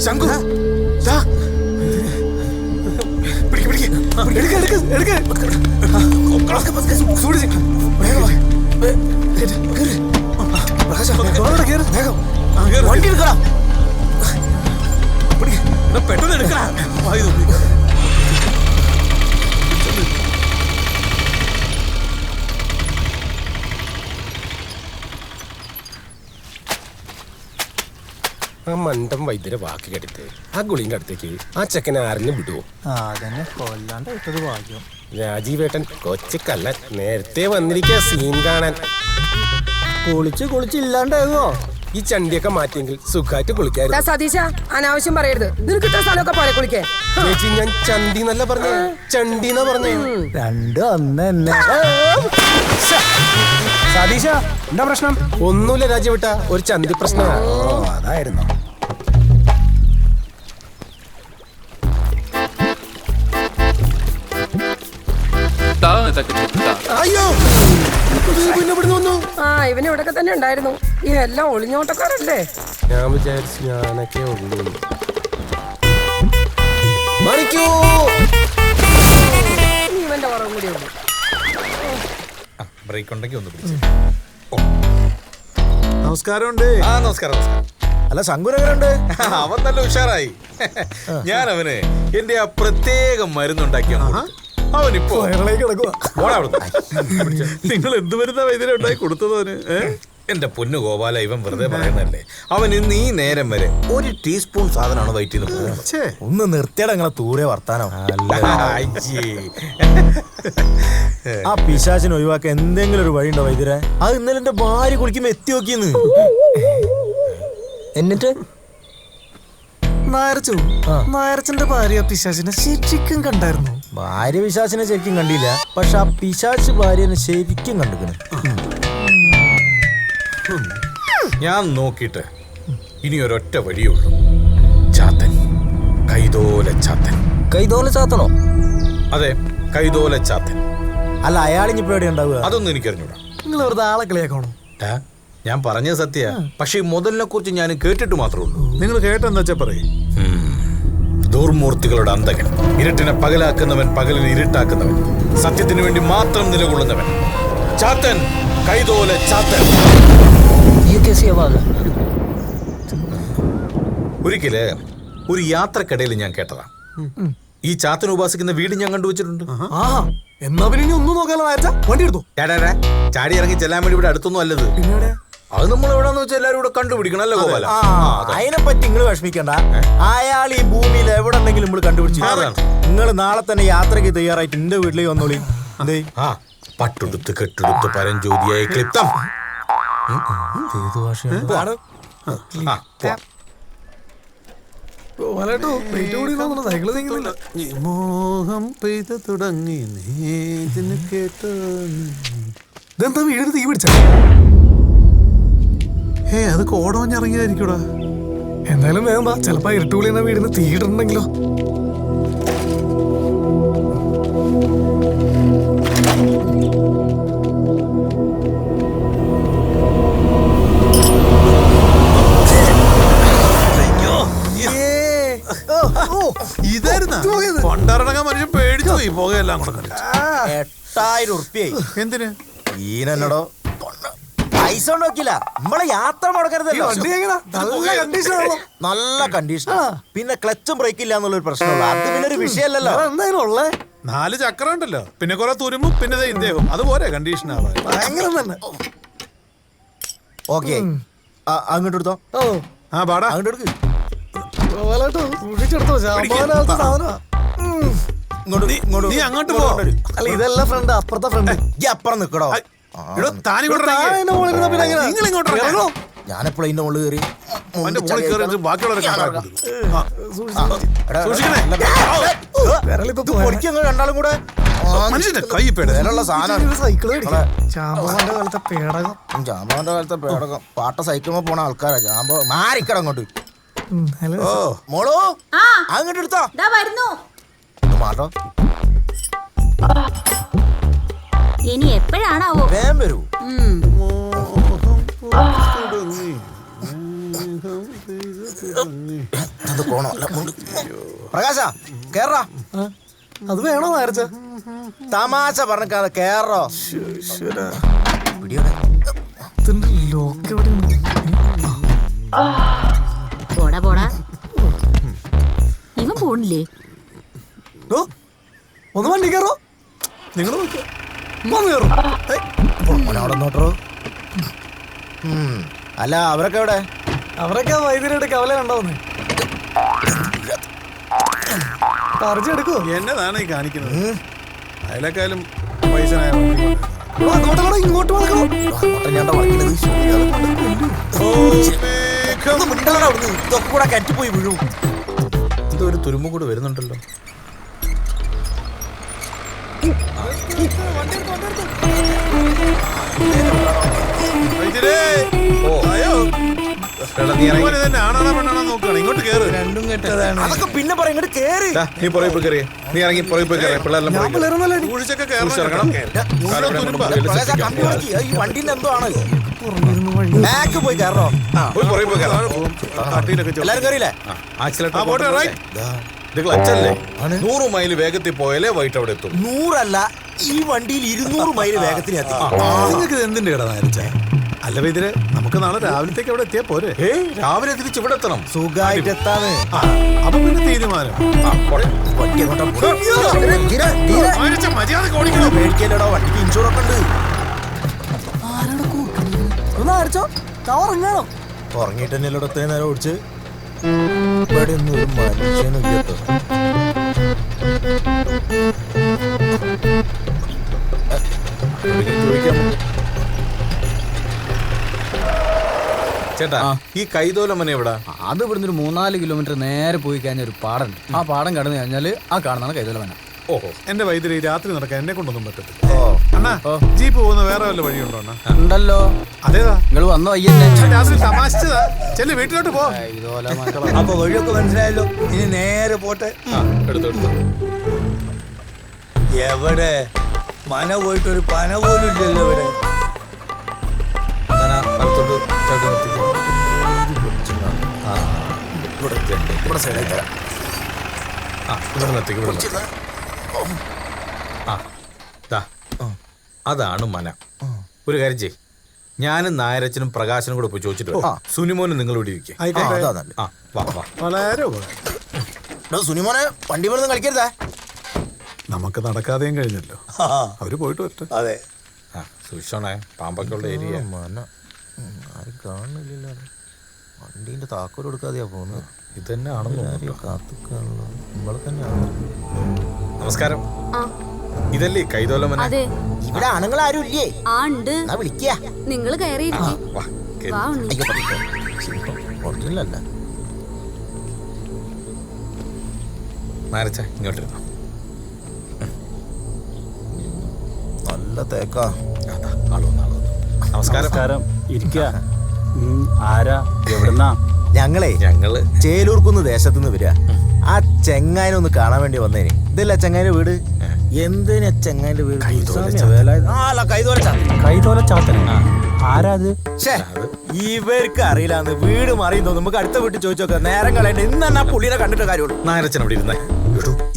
ശങ്കു ദാ. പിടിക്ക്, പിടിക്ക്. സൂക്ഷിച്ച്. വേഗം വാ. കേറ്. പ്രകാശ, വേഗം കേറ്. വേഗം. വണ്ടി എടുക്കടാ. പെട്ടെന്ന് എടുക്കടാ. ആ മണ്ടം വൈദ്യരെ വാക്ക് കെടുത്ത് ആ ഗുളിന്റെ അടുത്തേക്ക് ആ ചെക്കനെ അറിഞ്ഞു വിടുവോ? അതന്നെ കൊല്ലാണ്ട് വിട്ടത് ഭാഗ്യം. രാജീവേട്ടൻ കൊച്ചിക്കല്ലൻ നേരത്തെ വന്നിരിക്കുക സീൻ കാണാൻ. കുളിച്ച് ഇല്ലാണ്ടാകുമോ? ഈ ചണ്ടിയൊക്കെ മാറ്റിയെങ്കിൽ സുഖമായിട്ട് കുളിക്കായിരുന്നു. സതീശ അനാവശ്യം പറയരുത്. നിനക്ക് ഇത്ര സ്ഥലമൊക്കെ പോലെ കുളിക്കേ. ചേച്ചി ഞാൻ ചണ്ടി എന്നല്ല പറഞ്ഞേ, ചണ്ടി എന്നാ പറഞ്ഞേ. രണ്ടും അന്ന് തന്നെ. സതീശ എന്താ പ്രശ്നം? ഒന്നുമില്ല രാജീവേട്ട, ഒരു ചന്തി പ്രശ്നമാണ്. അതായിരുന്നു. അയ്യോ പിന്നെ ഇവിടുന്ന് വന്നു. ആ ഇവന് ഇവിടൊക്കെ തന്നെ ഉണ്ടായിരുന്നു. ഈ എല്ലാം ഒളിഞ്ഞോട്ടക്കാരല്ലേ? ഞാൻ വിചാരിച്ചു ഞാനൊക്കെ ഉള്ളൂ. മണിക്കൂ ഇവന്റെ കുറവും കൂടി ഉള്ളു. ബ്രേക്ക് ഉണ്ടെങ്കിൽ ഒന്ന് പിടിച്ചു. നമസ്കാരമുണ്ട്. നമസ്കാരം. അല്ല ശങ്കുരങ്ങളുണ്ട്. അവൻ നല്ല ഉഷാറായി. ഞാൻ അവന് എന്റെ ആ പ്രത്യേക മരുന്നുണ്ടാക്കിയ അവനിപ്പോ നിങ്ങൾ എന്ത് വരുന്ന വൈദ്യുതി ഉണ്ടായി കൊടുത്തത് അവന്? എന്റെ പൊന്നു ഗോപാല, ഇവൻ വെറുതെ പറയുന്നല്ലേ. അവൻ ഇന്ന് ഈ നേരം വരെ 1 ടീസ്പൂൺ സാധനമാണ് വയറ്റിൽ നിന്ന് പോകുന്നത്. ഒന്ന് നിർത്തിയടാ നിങ്ങളെ തൂരെ വർത്താനോ. ആ പിശാചിനെ ഒഴിവാക്കാൻ എന്തെങ്കിലും ഒരു വഴി ഉണ്ടോ വൈദ്യരെ? അത് ഇന്നലെ എന്റെ ഭാര്യ കുളിക്കുമ്പോ എത്തി നോക്കിയെന്ന്. എന്നിട്ട് നായരച്ചന്റെ ഭാര്യ പിശാചിനെ ശരിക്കും കണ്ടായിരുന്നു. ഭാര്യ പിശാചിനെ ശരിക്കും കണ്ടില്ല, പക്ഷെ ആ പിശാച് ഭാര്യനെ ശരിക്കും കണ്ടിക്കണ്. ഞാൻ നോക്കിയിട്ട് ഇനി ഒരൊറ്റ വഴിയുള്ളൂ. ചാത്തൻ, കൈതോല ചാത്തൻ. കൈതോല ചാത്തനോ? അതെ, കൈതോല ചാത്തൻ. അല്ല അയാളിപ്പോ എവിടെ ഉണ്ടാവുക? അതൊന്നും എനിക്കറിഞ്ഞൂടാ. നിങ്ങൾ വെറുതെ ആളെ കളിയാക്കണോ? ഞാൻ പറഞ്ഞ സത്യ, പക്ഷെ ഈ മുതലിനെ കുറിച്ച് ഞാൻ കേട്ടിട്ട് മാത്രമേ ഉള്ളൂ. നിങ്ങൾ കേട്ടെന്ന് വെച്ചാ പറയും. ദുർമൂർത്തികളുടെ അന്തകൻ, ഇരുട്ടിനെ പകലാക്കുന്നവൻ, പകലിനെ ഇരുട്ടാക്കുന്നവൻ, സത്യത്തിന് വേണ്ടി മാത്രം നിലകൊള്ളുന്നവൻ, ചാത്തൻ, കൈതോല ചാത്തൻ. ഒരിക്കല് ഒരു യാത്രക്കിടയിൽ ഞാൻ കേട്ടതാ. ഈ ചാത്തൻ ഉപാസിക്കുന്ന വീട് ഞാൻ കണ്ടുവച്ചിട്ടുണ്ട്. എന്നാ പിന്നെ ഒന്നും നോക്കാലോ. വണ്ടി എടുത്തു ചാടി ഇറങ്ങി ചെല്ലാൻ വേണ്ടി ഇവിടെ അടുത്തൊന്നും അല്ലത്. അത് നമ്മൾ എവിടെന്ന് വെച്ചാൽ എല്ലാരും ഇവിടെ കണ്ടുപിടിക്കണല്ലോ ഗോപാല. അതിനെ പറ്റി നിങ്ങൾ വിഷമിക്കണ്ട. അയാൾ ഈ ഭൂമിയിൽ എവിടെ ഉണ്ടെങ്കിലും നമ്മൾ കണ്ടുപിടിച്ചു. നിങ്ങൾ നാളെ തന്നെ യാത്രയ്ക്ക് തയ്യാറായിട്ട് എന്റെ വീട്ടിലേക്ക് വന്നോളി. പട്ടുടുത്ത് കെട്ടുടുത്ത് പരഞ്ജ്യോതിയായി ക്ലിപ്തം. മോഹം പെയ്തു തുടങ്ങി ഇതെന്താ വീടിന് തീ പിടിച്ച? അത് കോടോഞ്ഞിറങ്ങിയതായിരിക്കൂടാ. എന്തായാലും വേഗം വാ. ചിലപ്പോ ഇരുട്ടുപുളി എന്ന വീടിന് തീയിടണ്ടെങ്കിലോ? ഇതായിരുന്ന കൊണ്ടറങ്ങാൻ മനുഷ്യൻ പേടിച്ചു പോയി. പോകെല്ലാം കൂടെ 8000 ഉറുപ്പിയായി. എന്തിന്? ഈനോടോ പൈസ നോക്കില്ല. നമ്മളെ യാത്ര മുടക്കരുതല്ലോ. നല്ല കണ്ടീഷൻ. പിന്നെ ക്ലച്ചും ബ്രേക്ക് ഇല്ല എന്നുള്ളൊരു പ്രശ്നമുള്ള അത് പിന്നെ ഒരു വിഷയമല്ലല്ലോ. എന്തായാലും ഉള്ളേ 4 ചക്രം ഉണ്ടല്ലോ, പിന്നെ കുറെ തുരുമ്പും, പിന്നെ ഇദ്ദേഹം. അതുപോലെ കണ്ടീഷൻ ആവാൻ ഭയങ്കര തന്നെ. ഓക്കെ, അങ്ങോട്ട് എടുത്തോ. പാടാ അങ്ങോട്ട് എടുക്ക്. സൂക്ഷിച്ചെടുത്തോ. നീ അങ്ങോട്ട് പോ. അല്ല ഇതല്ല ഫ്രണ്ട്, അപ്പുറത്തെ ഫ്രണ്ട്. അപ്പുറം നിക്കടോ. ഞാനെപ്പോഴും ഇതിന്റെ മുകളിൽ കയറി രണ്ടാളും കൂടെ വിലയുള്ള സാധനമാണ്. ജാമ്പവാന്റെ കാലത്തെ പേടകം. ജാമ്പവാന്റെ കാലത്തെ പേടകം. പാട്ട സൈക്കിളുമ്പോ പോണ ആൾക്കാരാ. ജാമ്പോ മാറിക്കട അങ്ങോട്ട്. മോളോ അങ്ങോട്ട് എടുത്തോ. മാട്ടോ ഇനി എപ്പോഴാണാവോ വേഗം വരൂ. പ്രകാശ കേറാ. അത് വേണോ നാരച്ച? തമാശ പറഞ്ഞ കേറോ. ലോക്ക് എവിടെ? പോടാ പോടാ. ഇവൻ പോണില്ലേ? ഒന്ന് വണ്ടി കയറോ. നിങ്ങൾ അവിടെ നോട്ടോ. അല്ല അവരൊക്കെ എവിടെ? അവരൊക്കെ വൈദ്യുതിയുടെ കവല കണ്ടോന്ന് പറിച്ചെടുക്കോ. എന്നതാണ് ഈ കാണിക്കുന്നത്? അതിലേക്കാളും പൈസ ഇങ്ങോട്ട് വളക്കണം. കൂടെ കറ്റുപോയി വീഴും. എന്തോ ഒരു തുരുമ്പ് കൂടെ വരുന്നുണ്ടല്ലോ. ഇങ്ങോട്ട് കേറ്. രണ്ടും കെട്ടതാണ്. അതൊക്കെ പിന്നെ പറയാം. ഇങ്ങോട്ട് കേറി. നീ പുറകെ പോയി കയറി. നീ ഇറങ്ങി പുറകെ പോയി കയറി. പിള്ളേരെല്ലാം കുഴിച്ചൊക്കെ ഇറങ്ങണം. ഈ വണ്ടിയിൽ എന്തോ ആണ്. ബാക്ക് പോയി കയറോ. പുറകെ പോയി കയറാം. എല്ലാരും കയറിയില്ലേ? ഇത് ക്ലച്ചല്ലേ? 100 മൈൽ വേഗത്തിൽ പോയാലേ വൈകിട്ട് അവിടെ എത്തും. 100 അല്ല, ഈ വണ്ടിയിൽ 200 മൈൽ വേഗത്തിൽ എത്തി. നിങ്ങൾക്ക് ഇത് എന്തിന്റെ കട നാരിച്ച? അല്ല വൈദ്യരെ, നമുക്ക് നാളെ രാവിലത്തേക്ക് അവിടെ എത്തിയാ പോരെ? രാവിലെ തിരിച്ച് ഇവിടെ എത്തണം. സുഖമായിട്ട് എത്താന്ന്. അപ്പൊ പിന്നെ തീരുമാനം. പേടിക്കല്ലടോ, വണ്ടിക്ക് ഇൻഷുറൻസ് ഉണ്ട്. ഉറങ്ങിയിട്ട് തന്നെയല്ലോ ഇത്രയും നേരം ഓടിച്ച്. ഇവിടെ ഒന്നും ഒരു മനുഷ്യനും കേട്ടോ. ചേട്ടാ, ഈ കൈതോലമന എവിടാ? അത് ഇവിടുന്ന് ഒരു 3-4 കിലോമീറ്റർ നേരെ പോയി കഴിഞ്ഞ ഒരു പാടം. ആ പാടം കടന്നു കഴിഞ്ഞാല് ആ കാണുന്നതാണ് കൈതോലമന. ഓഹോ, എന്റെ വൈദ്യുതി രാത്രി നടക്കാൻ എന്നെ കൊണ്ടൊന്നും പറ്റത്തില്ല. അണ്ണാ, ജീപ്പ് പോകുന്ന വേറെ വല്ല വഴിയുണ്ടോ അണ്ണാ? ഉണ്ടല്ലോ. അതേതാ? നിങ്ങൾ വന്ന വയ്യന്നെ. രാത്രി തമാശിച്ചതാ. ചെല്ലു വീട്ടിലോട്ട് പോ. അപ്പൊ വഴിയൊക്കെ മനസ്സിലായല്ലോ. ഇനി നേരെ പോട്ടെ. എവിടെ മന പോയിട്ട് ഒരു പന പോലും ഇല്ലല്ലോ ഇവിടെ. അതാണ് മന. ഒരു കാര്യം ചെയ്യ്, ഞാനും നായരച്ചനും പ്രകാശനും കൂടെ പോയി ചോദിച്ചിട്ട് സുനിമോനും നിങ്ങൾ ഇവിടെ ഇരിക്കും. വളരെ സുനിമോനെ വണ്ടി പോലൊന്നും കളിക്കരുതേ. നമുക്ക് നടക്കാതെയും കഴിഞ്ഞല്ലോ. അവര് പോയിട്ട് വരട്ടെ. അതെ, സൂക്ഷിച്ചോണേ, പാമ്പൊക്കെ ഉള്ള ഏരിയ. മന ആരും കാണുന്നില്ലല്ലോ. വണ്ടീന്റെ താക്കോൽ കൊടുക്കാതെയാ പോകുന്നത്. ഇത് തന്നെ ആണെന്ന് കാത്തുക്കാണല്ലോ. നമ്മളെ തന്നെയാണ്. നമസ്കാരം. ഇതല്ലേ കൈതോലമന? ഇവിടെ ആണുങ്ങൾ ആരും ഇല്ലേ? വിളിക്കാ. നിങ്ങൾ കയറിയിരിക്കും. ഒറിജിനലല്ല. നാരച്ച ഇങ്ങോട്ടിരുന്നോ. നല്ല തേക്കാ. നമസ്കാരം. ഇരിക്കുക. ആരാ? എവിടുന്നാ? ഞങ്ങള് ചേലൂർക്കുന്ന് ദേശത്തുനിന്ന് വരിക. ആ ചെങ്ങായിനൊന്ന് കാണാൻ വേണ്ടി വന്നേന്. ഇതല്ല ചെങ്ങായിന്റെ വീട്. എന്തിനാ ചെങ്ങായിന്റെ വീട്? കൈതോലച്ചാത്തൻ. ആരാ അത്? ഇവർക്ക് അറിയില്ലാന്ന്. വീട് മാറിയെന്ന് തോന്നുന്നു. നമുക്ക് അടുത്ത വീട്ടിൽ ചോദിച്ചു നോക്കാം. നേരം കളയണ്ട. ഇന്ന് തന്നെ ആ പുള്ളിനെ കണ്ടിട്ട് കാര്യമുള്ളൂ. നായരച്ചൻ അവിടെ ഇരുന്നേ.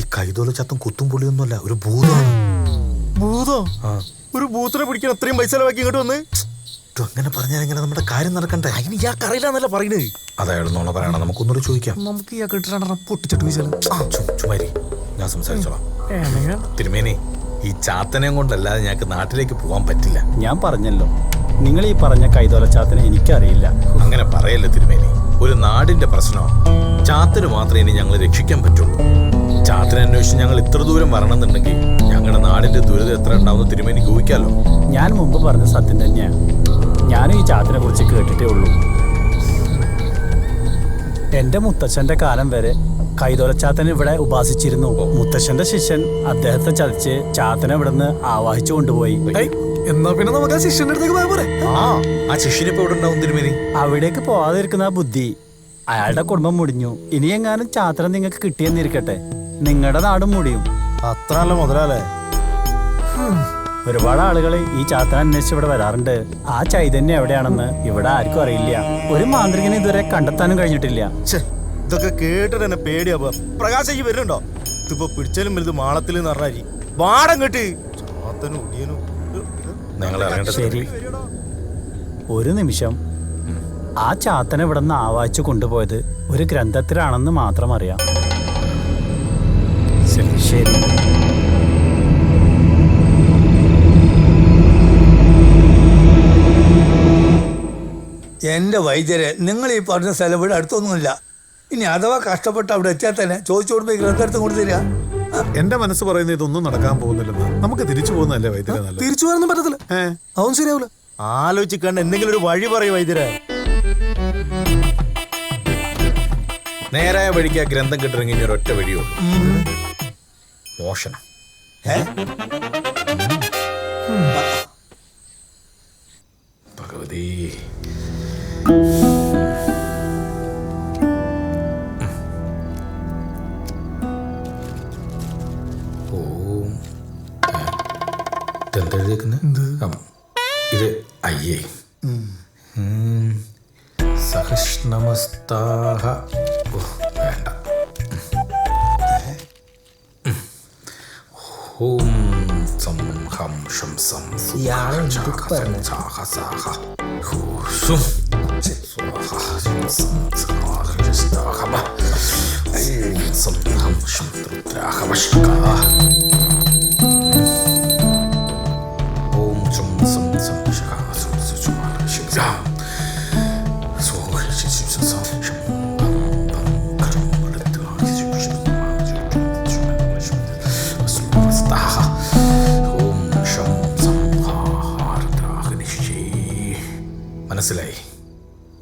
ഈ കൈതോലച്ചാത്തൻ കുത്തും പുള്ളിയൊന്നുമല്ല, ഒരു ഭൂതമാണ്. ഭൂതോ? ഒരു ഭൂത്തിനെ പിടിക്കാൻ അത്രയും പൈസ ചെലവാക്കി ഇങ്ങോട്ട് വന്ന്. അങ്ങനെ പറഞ്ഞാൽ എങ്ങനെ നമ്മുടെ കാര്യം നടക്കണ്ടേ? അതിന് ഇയാൾക്ക് അറിയില്ലെന്നല്ല പറയുന്നത്. അതായിരുന്നു പറയണം. നമുക്കൊന്നുകൂടെ ചോദിക്കാം. നമുക്ക് ഇയാൾക്ക് ഇട്ടിട്ടാണ് പൊട്ടിച്ചിട്ട് ചുമാരി, ഞാൻ സംസാരിച്ചോളാം. തിരുമേനി, ഈ ചാത്തനെയും കൊണ്ടല്ലാതെ ഞങ്ങൾക്ക് നാട്ടിലേക്ക് പോകാൻ പറ്റില്ല. ഞാൻ പറഞ്ഞല്ലോ, നിങ്ങൾ ഈ പറഞ്ഞ കൈതോലച്ചാത്തനെ എനിക്കറിയില്ല. അങ്ങനെ പറയല്ലേ തിരുമേനി. ഒരു നാടിന്റെ പ്രശ്നമാണ്. ചാത്തന് മാത്രമേ ഇനി ഞങ്ങൾ രക്ഷിക്കാൻ പറ്റുള്ളൂ. ചാത്തനെ അന്വേഷിച്ച് ഞങ്ങൾ ഇത്ര ദൂരം വരണമെന്നുണ്ടെങ്കിൽ ഞങ്ങളുടെ നാടിന്റെ ദുരിതം എത്ര ഉണ്ടാവുന്ന തിരുമേനിക്ക് ഊഹിക്കാലോ. ഞാൻ മുമ്പ് പറഞ്ഞ സത്യം തന്നെയാണ്. ഞാനും ഈ ചാത്തിനെ കുറിച്ച് കേട്ടിട്ടേ ഉള്ളൂ. എന്റെ മുത്തച്ഛന്റെ കാലം വരെ കൈതോലച്ചാത്തൻ ഇവിടെ ഉപാസിച്ചിരുന്നു. മുത്തച്ഛന്റെ ശിഷ്യൻ അദ്ദേഹത്തെ ചതിച്ച് ചാത്തനെ ഇവിടുന്ന് ആവാഹിച്ചു കൊണ്ടുപോയി. എന്നാ പിന്നെ നമുക്ക് ആ ശിഷ്യന്റെ അടുത്തേക്ക് പോയാ പോരെ? ആ ശിഷ്യനെ ഇപ്പൊ ഇവിടെ ഉണ്ടാവും തിരുമേനി. അവിടേക്ക് പോവാതിരിക്കുന്ന ബുദ്ധി. അയാളുടെ കുടുംബം മുടിഞ്ഞു. ഇനി എങ്ങാനും ചാത്തനെ നിങ്ങൾക്ക് കിട്ടിയെന്നിരിക്കട്ടെ, നിങ്ങളുടെ നാടും മുടിയും. അത്ര നല്ല മുതലല്ലേ? ഒരുപാട് ആളുകൾ ഈ ചാത്തനെ അന്വേഷിച്ച് ഇവിടെ വരാറുണ്ട്. ആ ചൈതന്യം എവിടെയാണെന്ന് ഇവിടെ ആർക്കും അറിയില്ല. ഒരു മാന്ത്രികനെ ഇതുവരെ കണ്ടെത്താനും കഴിഞ്ഞിട്ടില്ല. ഇതൊക്കെ കേട്ടിട്ട് തന്നെ പേടിയാ. പ്രകാശ് ഈ വരുന്നുണ്ടോ? ഇതിപ്പോ പിടിച്ചാലും വലുത് മാളത്തിൽ എന്ന് പറഞ്ഞാൽ വാടം കെട്ടി ചാത്തനും ഒടിയനും. ശരി, ഒരു നിമിഷം. ആ ചാത്തനെ ഇവിടെ നിന്ന് ആവാഹിച്ചു കൊണ്ടുപോയത് ഒരു ഗ്രന്ഥത്തിലാണെന്ന് മാത്രം അറിയാം. ശരി. എൻ്റെ വൈദ്യരെ, നിങ്ങൾ ഈ പറഞ്ഞ സ്ഥലം ഇവിടെ അടുത്തൊന്നുമില്ല. ഇനി അഥവാ കഷ്ടപ്പെട്ട് അവിടെ എത്തിയാൽ തന്നെ ചോദിച്ചു കൊടുത്ത് ഗ്രന്ഥം കൊടുത്തില്ല. എന്റെ മനസ്സ് പറയുന്നത് ഇതൊന്നും നടക്കാൻ പോകുന്നില്ലെന്ന്. നമുക്ക് തിരിച്ചു പോകുന്നതല്ലേ വൈദ്യരെ നല്ലത്. തിരിച്ചു പോകാനൊന്നും പറ്റത്തില്ല, അതൊന്നും ശരിയാവില്ല. ആലോചിക്കാണ്ട് എന്തെങ്കിലും ഒരു വഴി പറയൂ വൈദ്യരെ. നേരായ വഴിക്ക് ആ ഗ്രന്ഥം കിട്ടിറങ്ങി ഒരൊറ്റ വഴിയുള്ളൂ, മോഷണം. ഭഗവതി, ഓം. ഇതെന്തെഴുതിയേക്കുന്നത്? ഇത് അയ്യേ. സഹഷ്ണമസ്താഹ. വേണ്ട. ഓം സം ഹം ഷം സം സ്വാഹ സാഹ സാഹ ഹൂഷും സ്വാഹ സം സ്വാഹ സ്വാഹ സം ഹം ഷം രുദ്രാഹ വഷ്കാ. ഓം ഷം സം സം ശകാ സം സുചുമാ ശിവ്രാ. മനസ്സിലായി.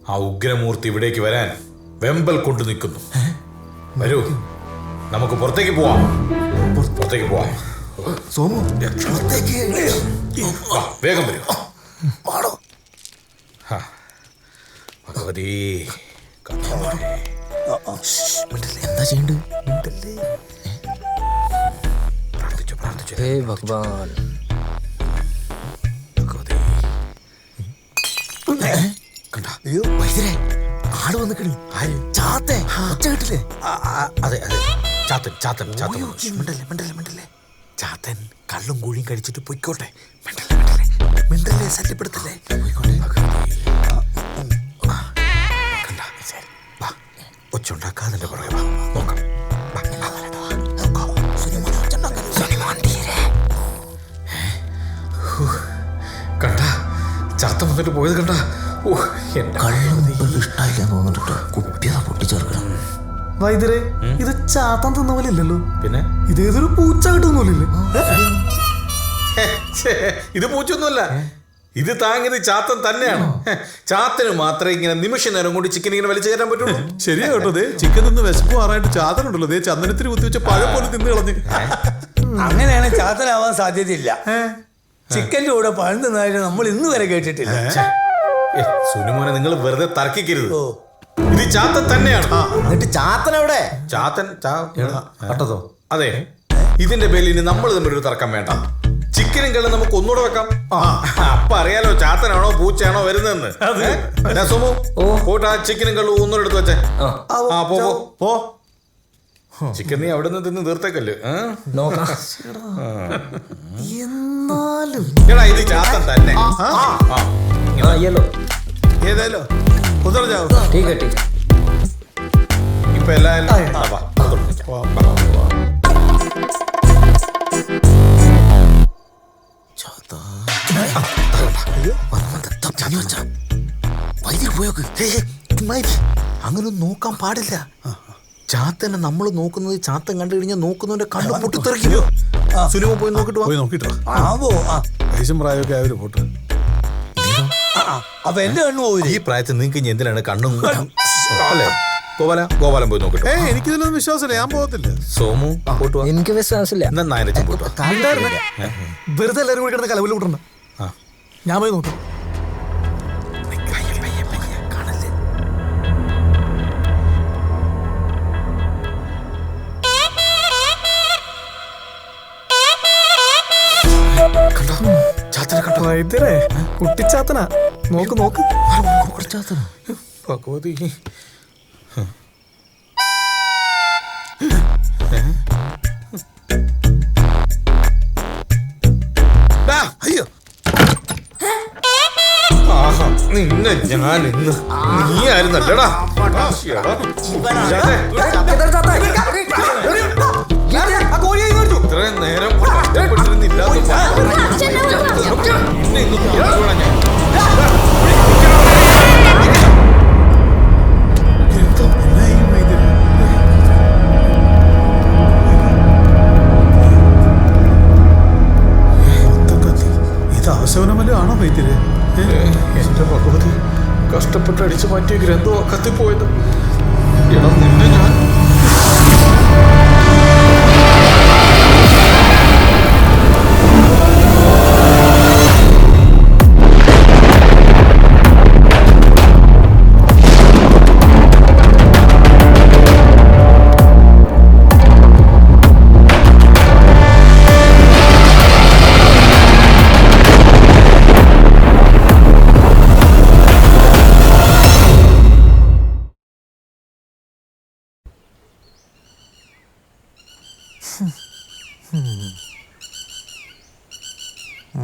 ആ ഉഗ്രമൂർത്തി ഇവിടേക്ക് വരാൻ വെമ്പൽ കൊണ്ടു നിൽക്കുന്നു. വരൂ, നമുക്ക് പുറത്തേക്ക് പോവാം. പുറത്തേക്ക് പോവാം. സോമു, വേഗം വരൂ. ഭഗവതി, എന്താ ചെയ്യണ്ട്? പ്രാർത്ഥിച്ചു പ്രാർത്ഥിച്ചു. ഹേ ഭഗവാൻ. വൈദ്യരെ, ആട് വന്നിക്കണി. ചാത്തേ, ഒച്ച കിട്ടില്ലേ? അതെ അതെ, ചാത്തൻ ചാത്തൻ ചാത്തൻ. മിണ്ടല്ലേ. ചാത്തൻ കള്ളും കൂഴിയും കഴിച്ചിട്ട് പൊയ്ക്കോട്ടെ. മിണ്ടല്ലേ, ശല്യപ്പെടുത്തല്ലേ. ഒച്ചുണ്ടാക്കാതെ പുറകെ വാ, നോക്കാം. കണ്ട, ചാത്തൻ വന്നിട്ട് പോയത് കണ്ട. വൈദ്യരെ, ഇത് ചാത്തൻ തിന്ന പോലെ ഇല്ലല്ലോ. പിന്നെ ഇതേതൊരു പൂച്ച കിട്ടുന്നില്ലേ? ഇത് പൂച്ചൊന്നുമല്ല, ഇത് താങ്ങിയത് ചാത്തൻ തന്നെയാണ്. ചാത്തന് മാത്രമേ ഇങ്ങനെ നിമിഷ നേരം കൊണ്ട് ചിക്കൻ ഇങ്ങനെ വലിച്ചു കയറ്റാൻ പറ്റുള്ളൂ. ശരിയാ കേട്ടോ. ദേ ചിക്കൻ നിന്ന് വിശപ്പ് മാറാനായിട്ട് ചാത്തനുണ്ടല്ലോ. ദേ ചന്ദനത്തിന് കുത്തിവെച്ച പഴം പോലെ തിന്ന് കളഞ്ഞ്. അങ്ങനെയാണ് ചാത്തനാവാൻ സാധ്യതയില്ല. ചിക്കൻ്റെ കൂടെ പഴം തിന്നായിട്ട് നമ്മൾ ഇന്ന് വരെ കേട്ടിട്ടില്ല. സുനുമോനെ, നിങ്ങൾ വെറുതെ തർക്കിക്കരുത്. ഇത് ചാത്തൻ തന്നെയാണ്. എന്നിട്ട് ചാത്തൻ എവിടെ? ചാത്തൻ കട്ടതോ? അതെ, ഇതിന്റെ പേരിൽ ഇനി നമ്മൾ തമ്മിലൊരു തർക്കം വേണ്ട. ചിക്കനും കള്ളും നമുക്ക് ഒന്നുകൂടെ വെക്കാം. അപ്പൊ അറിയാലോ ചാത്തനാണോ പൂച്ചയാണോ വരുന്നതെന്ന്. സോമു, പോയിട്ട് ആ ചിക്കനും കള്ളും ഒന്നുകൂടെ എടുത്ത് വെച്ചേ. പോ. ചിക്കൻ നീ അവിടെ നിന്ന് തിന്ന് തീർത്തേക്കല്ലേ. എന്നാലും എടാ, ഇത് ചാത്തൻ തന്നെ. ഏതായാലോ ഉദർ ജാവോ. ഇപ്പൊ എല്ലാവരും വൈദ്യർ പോയോക്ക്. അങ്ങനെ നോക്കാൻ പാടില്ല. ചാത്തനെ നമ്മൾ നോക്കുന്നത് ചാത്തൻ കണ്ടു കഴിഞ്ഞാൽ നോക്കുന്നവന്റെ കണ്ണ് പൊട്ടിത്തെറിക്കോ. സുലുമ പോയി നോക്കിട്ട് വയസ്സും പ്രായമൊക്കെ ആയൊരു പോട്ട്. അപ്പൊ എന്റെ കണ്ണു പോയി. ഈ പ്രായത്തിൽ നിങ്ങൾക്ക് ഇനി എന്തിനാണ് കണ്ണും അല്ലേ? ഗോപാലൻ പോയി നോക്കട്ടെ. എനിക്കിതിലൊന്നും വിശ്വാസമില്ല, ഞാൻ പോകത്തില്ല. സോമു, എനിക്ക് വിശ്വാസമില്ല. എന്നാ നായരച്ചും പോട്ടോ. വെറുതെ എല്ലാവരും കൂടി കിടന്ന് കലവിൽ വിട്ടണ്ട. ഞാൻ പോയി നോക്കാം. വൈദ്യരെ, കുട്ടിച്ചാത്തനാ. നോക്ക്. ഭഗവതി, മോനെ ഞാൻ ഇന്ന് നീ ആയിരുന്നല്ലടാ. ഇത്രയും നേരം കഷ്ടപ്പെട്ടിരുന്നില്ല ഇത് അവശവനമല്ലോ ആണോ വൈദ്യര്? എന്റെ ഭഗവതി, കഷ്ടപ്പെട്ട് അടിച്ചു മാറ്റിയ ഗ്രന്ഥമോ കത്തിപ്പോയത്. എടാ നിന്നെ ഞാൻ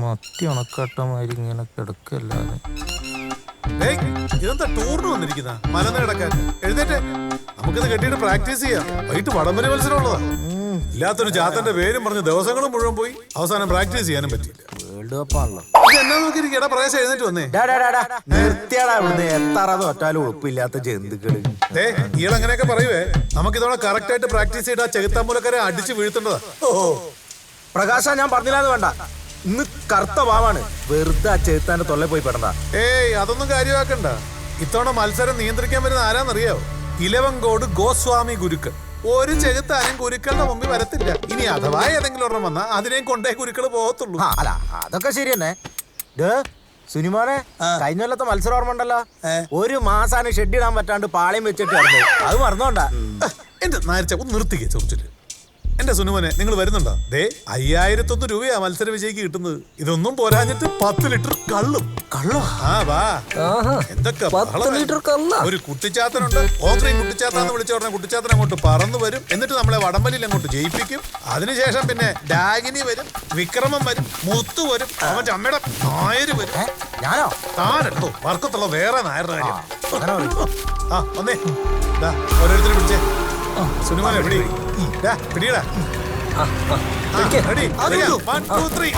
മത്തി ഉണക്കാട്ടമാതിരി ഇങ്ങനെ കിടക്കല്ലാതെ. ഇതെന്താ ടൂറിന് വന്നിരിക്കുന്ന മലന്ന് കിടക്കാൻ? എഴുന്നേറ്റ്, നമുക്കിത് കെട്ടിയിട്ട് പ്രാക്ടീസ് ചെയ്യാം. വൈകിട്ട് വടംവലി മത്സരം ഉള്ളതാ. ഇല്ലാത്തൊരു ചാത്തന്റെ പേരും പറഞ്ഞ് ദിവസങ്ങളും മുഴുവൻ പോയി അവസാനം പ്രാക്ടീസ് ചെയ്യാനും പറ്റില്ല. വേൾഡ് കപ്പ് ആണല്ലോ. എന്നാ നോക്കിയിരിക്കടാ, പ്രകാശം എഴുന്നേറ്റ് വന്നേ. നിർത്തിയാടാ ഇവിടുന്ന് എത്താറാതെ ഒറ്റാലും ഉറപ്പില്ലാത്ത ജന്തുക്കള്. ഈളങ്ങനെയൊക്കെ പറയുവേ. നമുക്കിതോടെ കറക്റ്റ് ആയിട്ട് പ്രാക്ടീസ് ചെയ്ത് ആ ചെകുത്താമ്പൂലക്കാരെ അടിച്ച് വീഴ്ത്തേണ്ടതാ. ഓ പ്രകാശ, ഞാൻ പറഞ്ഞില്ലാന്ന് വേണ്ട. ഇന്ന് കറുത്ത പാവാണ്, വെറുതെ ആ ചെകുത്താന്റെ തൊല്ലെ പോയി പെടണ്ട. ഏയ് അതൊന്നും കാര്യമാക്കണ്ട. ഇത്തവണ മത്സരം നിയന്ത്രിക്കാൻ വരുന്ന ആരാന്നറിയാവോ? ഇലവങ്കോട് ഗോസ്വാമി ഗുരുക്കൾ. ഒരു ചെകുത്താനും ഗുരുക്കളുടെ മുമ്പിൽ വരത്തില്ല. ഇനി അഥവാ ഏതെങ്കിലും ഒരെണ്ണം വന്നാ അതിനെയും കൊണ്ടേ ഗുരുക്കള് പോകത്തുള്ളൂ. അല്ല അതൊക്കെ ശരി തന്നെ. സുനിമോനെ, കഴിഞ്ഞ കൊല്ലത്തെ മത്സരം ഓർമ്മ ഉണ്ടല്ലോ? ഒരു മാസാണ് ഷെഡ് ഇടാൻ പറ്റാണ്ട് പാളയം വെച്ചിട്ട് ഇറങ്ങി. അത് മറന്നോണ്ടാ. എന്റെ നാരിച്ച ഒന്ന് നിർത്തിക്കേ ചോദിച്ചിട്ട്. എന്റെ സുനുമനെ, നിങ്ങൾ വരുന്നുണ്ടോ? 5001 രൂപയാ മത്സര വിജയിക്ക് കിട്ടുന്നത്. ഇതൊന്നും പോരാഞ്ഞിട്ട് 10 ലിറ്റർ കള്ളും. കള്ളോ? ആ വാ. എന്തൊക്കെ ഒരു കുട്ടിച്ചാത്തനുണ്ട്. ഓങ്ക്രീൻ കുട്ടിച്ചാത്താന്ന് വിളിച്ച ഉടനെ കുട്ടിച്ചാത്തൻ അങ്ങോട്ട് പറന്നു വരും. എന്നിട്ട് നമ്മളെ വടംവലിയിൽ അങ്ങോട്ട് ജയിപ്പിക്കും. അതിനുശേഷം പിന്നെ ഡാഗിനി വരും, വിക്രമം വരും, മുത്തു വരും, അവന്റെ അമ്മയുടെ നായര് വരും. ഞാനോ? താനെടുത്തോ വർക്കത്തുള്ള വേറെ നായരുടെ കാര്യം. ആ ഒന്നേ ഓരോരുത്തരും പിടിച്ചേ. സുനുമാനെ പിടി, പിടിയടാ. റെഡി? 1 2 3.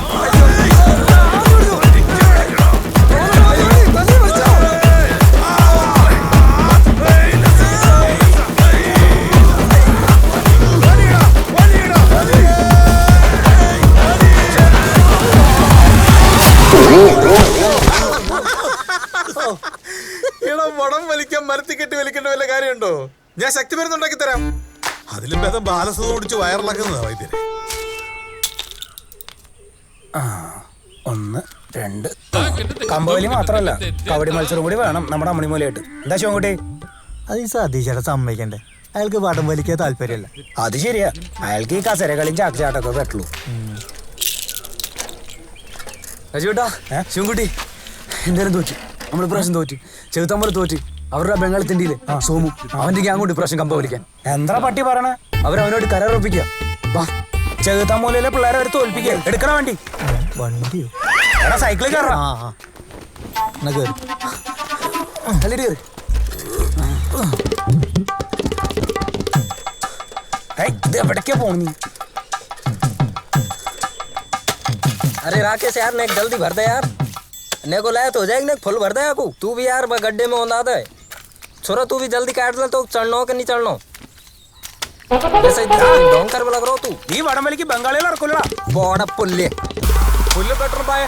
വടം വലിക്കാൻ മരത്തി കെട്ടി വലിക്കേണ്ട വല്ല കാര്യമുണ്ടോ? ഞാൻ ശക്തി മരുന്നുണ്ടാക്കി തരാം. അതിലും ഭേദം ബാലസുഖം ഓടിച്ച് വയറിളക്കുന്നതാ വൈദ്യരെ. 1 2 കമ്പവലി മാത്രമല്ല, കബഡി മത്സരം കൂടി വേണം നമ്മുടെ അമ്മണിമൂലയായിട്ട്. എന്താ ശിവൻകുട്ടി? അത് ഈ സതീശേട്ടാ സമ്മതിക്കണ്ടേ? അയാൾക്ക് വടം വലിക്കാൻ താല്പര്യമല്ല. അത് ശരിയാ, അയാൾക്ക് ഈ കസരകളിയും ചാക്കച്ചാട്ടൊക്കെ പറ്റുള്ളൂ. രാജുവേട്ടാ, ശിവൻകുട്ടി എന്തായാലും തോറ്റു. നമ്മൾ ഇപ്രാവശ്യം തോറ്റു. ചെറുത്തമ്പല തോറ്റ്. അവരുടെ ബംഗാളത്തിൻ്റെ സോമു, അവന്റെ ഗ്യാങ് കൊണ്ട് ഇപ്രാവശ്യം കമ്പ വലിക്കാൻ. എന്താ പട്ടി പറയണേ? അവനോട് കരാറുറപ്പിക്കുക. വാ, ചെറുത്തമ്മൂലയിലെ പിള്ളേരെ അവർ തോൽപ്പിക്കുക. എടുക്കണ വണ്ടി. വണ്ടിയോ? എടാ സൈക്കിളിൽ കയറാം. ഇത് എവിടേക്കാ പോണി? अरे राकेश यार, ने जल्दी भर दे यार. ने को लाया तो हो जाएगी, ने फुल भर दे आपको. तू भी यार गड्ढे में होना दे. छोरा तू भी जल्दी काट ले. तो चढ़ना हो कि नहीं चढ़ना? जैसे डोंकर में लग रहा हो तू. ഈ വടംവലിക്ക് ബംഗാളികൾ ഇറക്കൂലടാ. ബോട പുല്ല് പുല്ല് പെട്രോൾ പായ.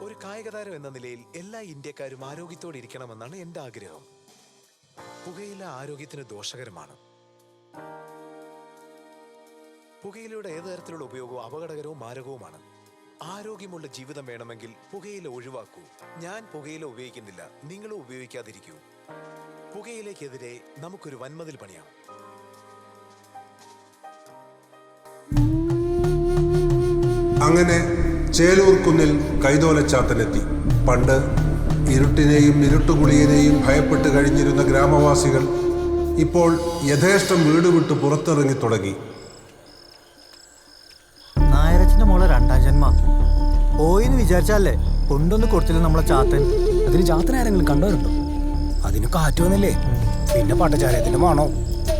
ഒരു കായികതാരം എന്ന നിലയിൽ എല്ലാ ഇന്ത്യക്കാരും ആരോഗ്യത്തോടെ ഇരിക്കണമെന്നാണ് എന്റെ ആഗ്രഹം. പുകയില ആരോഗ്യത്തിന് ദോഷകരമാണ്. പുകയിലയുടെ ഏത് തരത്തിലുള്ള ഉപയോഗവും അപകടകരവും മാരകവുമാണ്. ആരോഗ്യമുള്ള ജീവിതം വേണമെങ്കിൽ പുകയില ഒഴിവാക്കൂ. ഞാൻ പുകയില ഉപയോഗിക്കുന്നില്ല, നിങ്ങളും ഉപയോഗിക്കാതിരിക്കൂ. പുകയിലേക്കെതിരെ നമുക്കൊരു വൻമതിൽ പണിയാം. അങ്ങനെ ചേലൂർ കുന്നിൽ കൈതോലച്ചാത്തനെത്തി. പണ്ട് ഇരുട്ടിനെയും ഇരുട്ടുകുളിയനെയും ഭയപ്പെട്ട് കഴിഞ്ഞിരുന്ന ഗ്രാമവാസികൾ ഇപ്പോൾ യഥേഷ്ടം വീട് വിട്ട് പുറത്തിറങ്ങി തുടങ്ങി. നായരച്ചന്റെ മോളെ രണ്ടാം ജന്മ പോയിന്ന് വിചാരിച്ചാലേ കൊണ്ടൊന്ന് കൊടുത്തില്ല നമ്മളെ ചാത്തൻ. അതിന് ചാത്തൻ ആരെങ്കിലും കണ്ടവരുണ്ടോ? അതിന് കാറ്റ് വന്നില്ലേ, പിന്നെ പട്ടചാരത്തിന്റെ മണോ.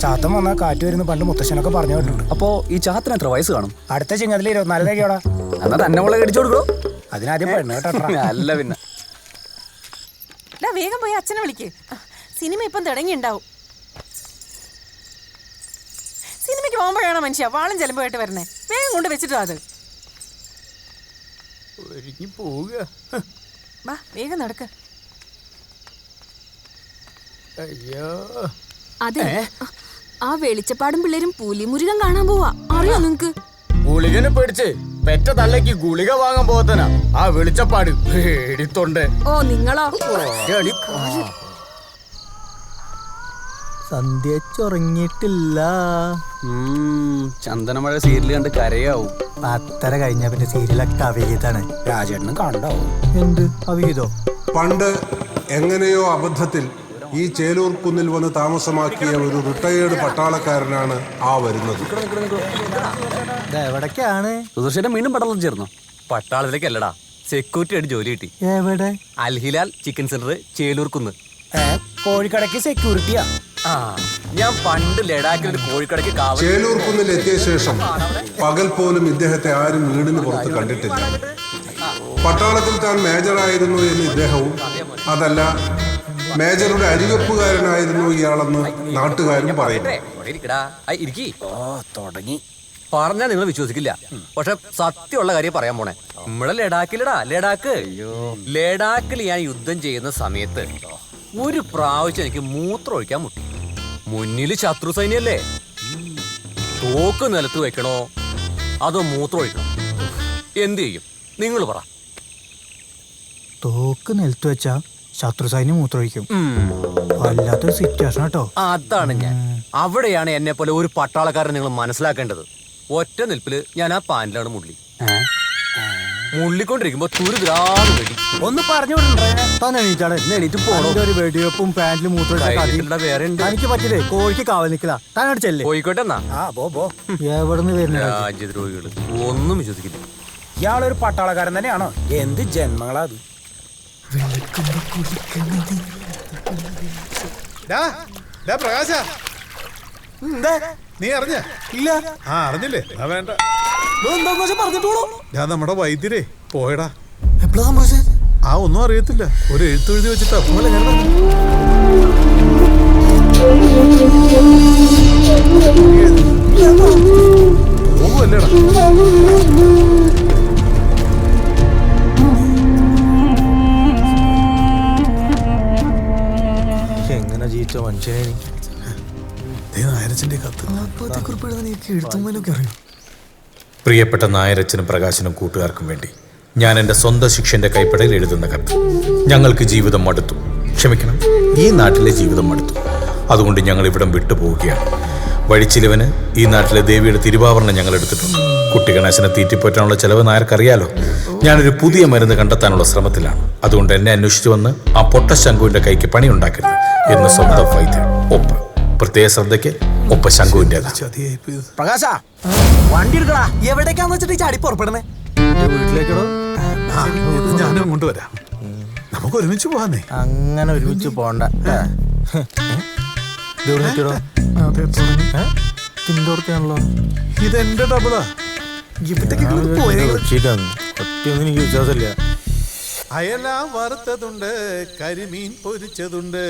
ചാത്തൻ വന്നാൽ കാറ്റ് വരുന്ന പണ്ട് മുത്തശ്ശനൊക്കെ പറഞ്ഞു കേട്ടിട്ടുണ്ട്. അപ്പോ ഈ ചാത്തിന് എത്ര വയസ്സ് കാണും? അടുത്ത ചിങ്ങത്തിൽ 24 എന്നാ തന്നെ മോളെ കടിച്ചു കൊടുക്കോ? അതിനാദ്യം പെണ്ണ് കേട്ടോ. അല്ല പിന്നെ വേഗം പോയി അച്ഛനെ വിളിക്ക്. സിനിമ ഇപ്പം തുടങ്ങിണ്ടാവും. സിനിമയ്ക്ക് പോകുമ്പോഴാണോ മനുഷ്യ വാളും ചെലമ്പുമായിട്ട് വരണേ? വേഗം കൊണ്ട് വെച്ചിട്ടോ അത്. വാ വേഗം നടക്ക. അതെ, ആ വെളിച്ചപ്പാടും പിള്ളേരും പുലിമുരുകൻ കാണാൻ പോവാ. അറിയോ നിങ്ങക്ക്? ഗുളികനെ പേടിച്ച് പെറ്റ തള്ളക്ക് ഗുളിക വാങ്ങാൻ പോകത്തനാ ആ വെളിച്ചപ്പാട് പേടിത്തൊണ്ട്. ഓ നിങ്ങളോ? സന്ധ്യ ചൊറങ്ങിയിട്ടില്ല. ചന്ദനമഴ സീരിയൽ കണ്ട് കരയാവും. അത്ര കഴിഞ്ഞ പിന്നെ സീരിയലൊക്കെ അവിഹിതാണ്. രാജേട്ടനും കണ്ടോ? എന്ത് അവിഹിതോ? പണ്ട് എങ്ങനെയോ അബദ്ധത്തിൽ ഈ ചേലൂർ കുന്നിൽ വന്ന് താമസമാക്കിയ ഒരു റിട്ടയേർഡ് പട്ടാളക്കാരനാണ് ആ വരുന്നത്. എവിടേക്കാണ്? സുദർശന്റെ വീണ്ടും പട്ടാളം ചേർന്നു. പട്ടാളത്തിലേക്കല്ലടാ, സെക്യൂരിറ്റി ആയിട്ട് ജോലി കിട്ടി. എവിടെ? അൽഹിലാൽ ചിക്കൻ സെന്റർ, ചേലൂർ കുന്ന്. കോഴിക്കടയ്ക്ക് സെക്യൂരിറ്റിയാ. ഞാൻ പണ്ട് ലഡാക്കിൽ ഒരു കോഴിക്കടയ്ക്ക് ചേലൂർ കുന്നിൽ എത്തിയ ശേഷം പകൽ പോലും ഇദ്ദേഹത്തെ ആരും വീടിന് പുറത്ത് കണ്ടിട്ടില്ല. പട്ടാളത്തിൽ താൻ മേജറായിരുന്നു എന്ന് ഇദ്ദേഹവും, അതല്ല മേജറുടെ അരിവെപ്പുകാരനായിരുന്നു ഇയാളെന്ന് നാട്ടുകാരും പറയുന്നു. തുടങ്ങി പറഞ്ഞാൽ നിങ്ങൾ വിശ്വസിക്കില്ല, പക്ഷെ സത്യമുള്ള കാര്യം പറയാൻ പോണേ. നമ്മുടെ ലഡാക്കിൽ ഞാൻ യുദ്ധം ചെയ്യുന്ന സമയത്ത് ഒരു പ്രാവശ്യം എനിക്ക് മൂത്രം ഒഴിക്കാൻ മുട്ടി. മുന്നിൽ ശത്രു സൈന്യല്ലേ, തോക്ക് നിലത്ത് വെക്കണോ അതോ മൂത്രം ഒഴിക്കണോ? എന്ത് ചെയ്യും നിങ്ങൾ പറ? തോക്ക് നിലത്ത് വെച്ചാ ശത്രു സൈന്യം മൂത്രമൊഴിക്കും. വല്ലാത്തൊരു സിറ്റുവേഷൻ കേട്ടോ. അതാണ് ഞാൻ. അവിടെയാണ് എന്നെ പോലെ ഒരു പട്ടാളക്കാരൻ നിങ്ങൾ മനസ്സിലാക്കേണ്ടത്. ഒറ്റ നിൽപ്പില് ഞാൻ ആ പാനിലാണ് മുള്ളിക്കൊണ്ടിരിക്കുമ്പോ തുരുതിരാന്ന് വെടി. ഒന്ന് പറഞ്ഞു എണീറ്റ് പോണോ? ഒരു വെടിവെപ്പും പാന്റിൽ മൂത്രം വേറെ എനിക്ക് പറ്റില്ലേ? കോഴിക്ക് കാവൽ നിൽക്കല. താനോട് ചെല്ലേ. പോയിക്കോട്ടെ എന്നാ. എവിടുന്ന് വരുന്ന രാജ്യദ്രോഹികള് ഒന്നും വിശ്വസിക്കില്ല. ഇയാളൊരു പട്ടാളക്കാരൻ തന്നെയാണോ? എന്ത് ജന്മങ്ങളാ അത്. പ്രകാശ, നീ അറിഞ്ഞ? ഇല്ല. അറിഞ്ഞില്ലേ? വേണ്ട, പറഞ്ഞിട്ടോളൂ. ഞാൻ നമ്മുടെ വൈദ്യരെ പോയടാ. എപ്പോഴാ സംഭവിച്ചത്? ഒന്നും അറിയത്തില്ല, ഒരു എഴുത്തെഴുതി വെച്ചിട്ടാ. പോവല്ലേടാ. എങ്ങനെ ജീവിച്ച മനുഷ്യനെ നായരച്ചന്റെ കത്ത് അറിയും. പ്രിയപ്പെട്ട നായരച്ചനും പ്രകാശനും കൂട്ടുകാർക്കും വേണ്ടി ഞാൻ എൻ്റെ സ്വന്തം ശിഷ്യന്റെ കൈപ്പടയിൽ എഴുതുന്ന കത്ത്. ഞങ്ങൾക്ക് ജീവിതം മടുത്തു, ക്ഷമിക്കണം, ഈ നാട്ടിലെ ജീവിതം മടുത്തു. അതുകൊണ്ട് ഞങ്ങൾ ഇവിടം വിട്ടുപോവുകയാണ്. വഴിച്ചിലവന് ഈ നാട്ടിലെ ദേവിയുടെ തിരുവാഭരണം ഞങ്ങൾ എടുത്തിട്ടുണ്ട്. കുട്ടി ഗണേശനെ തീറ്റിപ്പോറ്റാനുള്ള ചെലവ് നായർക്കറിയാലോ. ഞാനൊരു പുതിയ മരുന്ന് കണ്ടെത്താനുള്ള ശ്രമത്തിലാണ്. അതുകൊണ്ട് എന്നെ അന്വേഷിച്ചു വന്ന് ആ പൊട്ട ശംഖുവിന്റെ കൈക്ക് പണി ഉണ്ടാക്കരുത് എന്ന് സ്വന്തം വൈദ്യൻ. ഒപ്പ് പ്രത്യേക ശ്രദ്ധയ്ക്ക് ഒപ്പ ശംഖുവിൻ്റെതാ. പ്രകാശ, വണ്ടി എടുക്കടാ. എവിടേക്കാന്ന് വെച്ചിട്ട് ചാടി പുറപ്പെടണേ? വീട്ടിലേക്കോ? ഞാനും കൊണ്ടുവരാം, നമുക്ക് ഒരുമിച്ച് പോവാന്നേ. അങ്ങനെ ഒരുമിച്ച് പോണ്ട. ഇതെന്റെ ഡബിളാ. ഒറ്റയൊന്നും എനിക്ക് വിശ്വാസമില്ല. അയല വറുത്തതുണ്ട്, കരിമീൻ പൊരിച്ചതുണ്ട്,